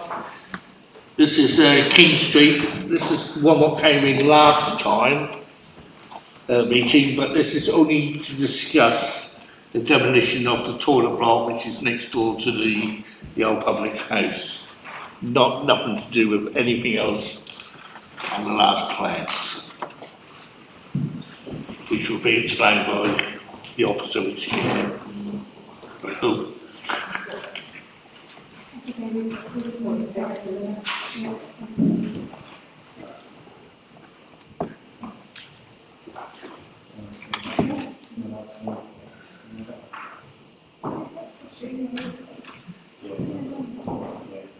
This is King Street. This is one what came in last time meeting, but this is only to discuss the demolition of the toilet block, which is next door to the old public house. Nothing to do with anything else on the last plans, which will be explained by the officer, which is here. I hope.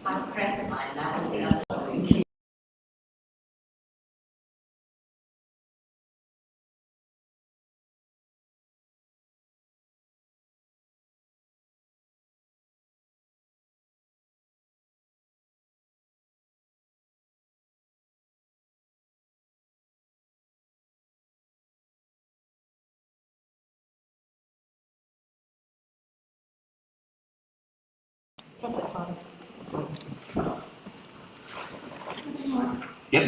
I'm pressing mine now.
Press it hard.
Yep.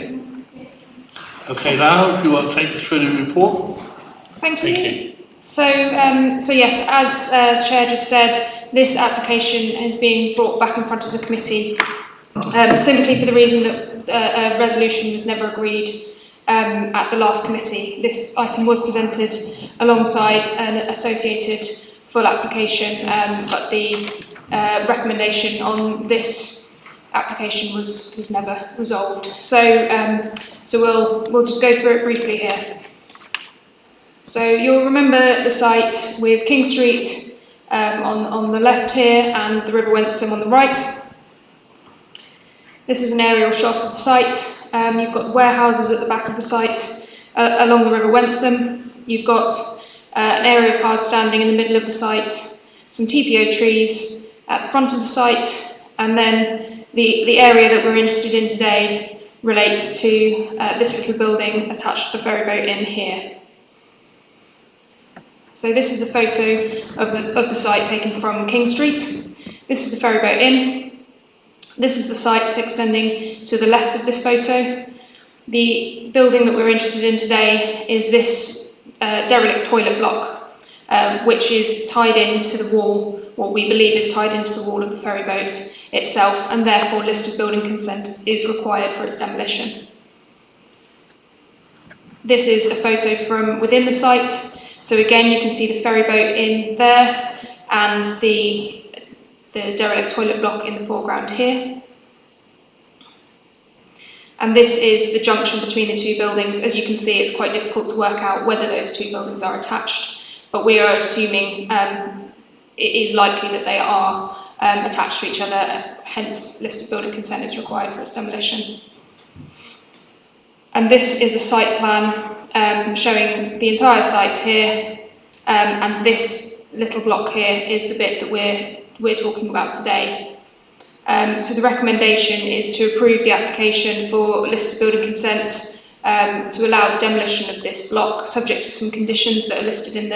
Okay, now, if you want to take us through the report.
Thank you.
Thank you.
So yes, as the Chair just said, this application is being brought back in front of the committee simply for the reason that a resolution was never agreed at the last committee. This item was presented alongside an associated full application, but the recommendation on this application was never resolved. So So we'll just go through it briefly here. So you'll remember the site with King Street on the left here and the River Wensum on the right. This is an aerial shot of the site. You've got warehouses at the back of the site along the River Wensum. You've got an area of hard standing in the middle of the site, some TPO trees at the front of the site, and then the area that we're interested in today relates to this little building attached to the ferry boat in here. So this is a photo of the site taken from King Street. This is the ferry boat inn. This is the site extending to the left of this photo. The building that we're interested in today is this derelict toilet block, which is tied into the wall, what we believe is tied into the wall of the ferry boat itself, and therefore listed building consent is required for its demolition. This is a photo from within the site. So again, you can see the ferry boat in there and the derelict toilet block in the foreground here. And this is the junction between the two buildings. As you can see, it's quite difficult to work out whether those two buildings are attached, but we are assuming it is likely that they are attached to each other, hence listed building consent is required for its demolition. And this is a site plan showing the entire site here, and this little block here is the bit that we're talking about today. So the recommendation is to approve the application for listed building consent to allow the demolition of this block, subject to some conditions that are listed in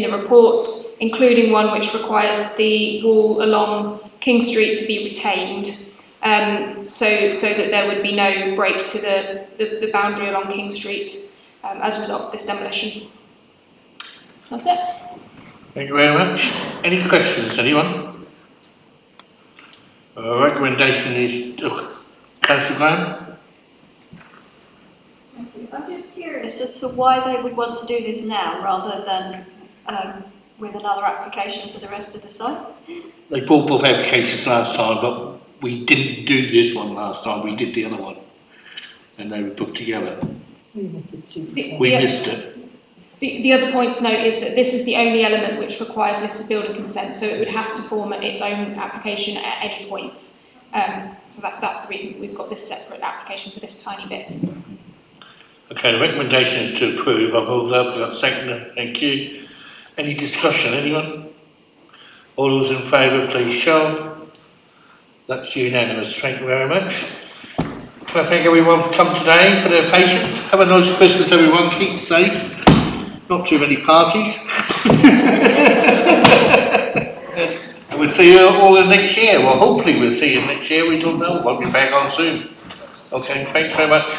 the reports, including one which requires the wall along King Street to be retained, so that there would be no break to the boundary along King Street as a result of this demolition. That's it.
Thank you very much. Any questions, anyone? Recommendation is Councillor Graham.
Thank you. I'm just curious as to why they would want to do this now rather than with another application for the rest of the site.
They brought both applications last time, but we didn't do this one last time. We did the other one, and they were put together. We missed it.
The other point to note is that this is the only element which requires listed building consent, so it would have to form its own application at any point. So that's the reason we've got this separate application for this tiny bit.
Okay, the recommendation is to approve. I've moved up, I've got second. Thank you. Any discussion, anyone? All those in favour, please show. That's unanimous. Thank you very much. Can I thank everyone for coming today, for their patience. Have a nice Christmas, everyone. Keep safe. Not too many parties. And we'll see you all in next year. Well, hopefully we'll see you next year. We don't know. We'll be back on soon. Okay, thanks very much.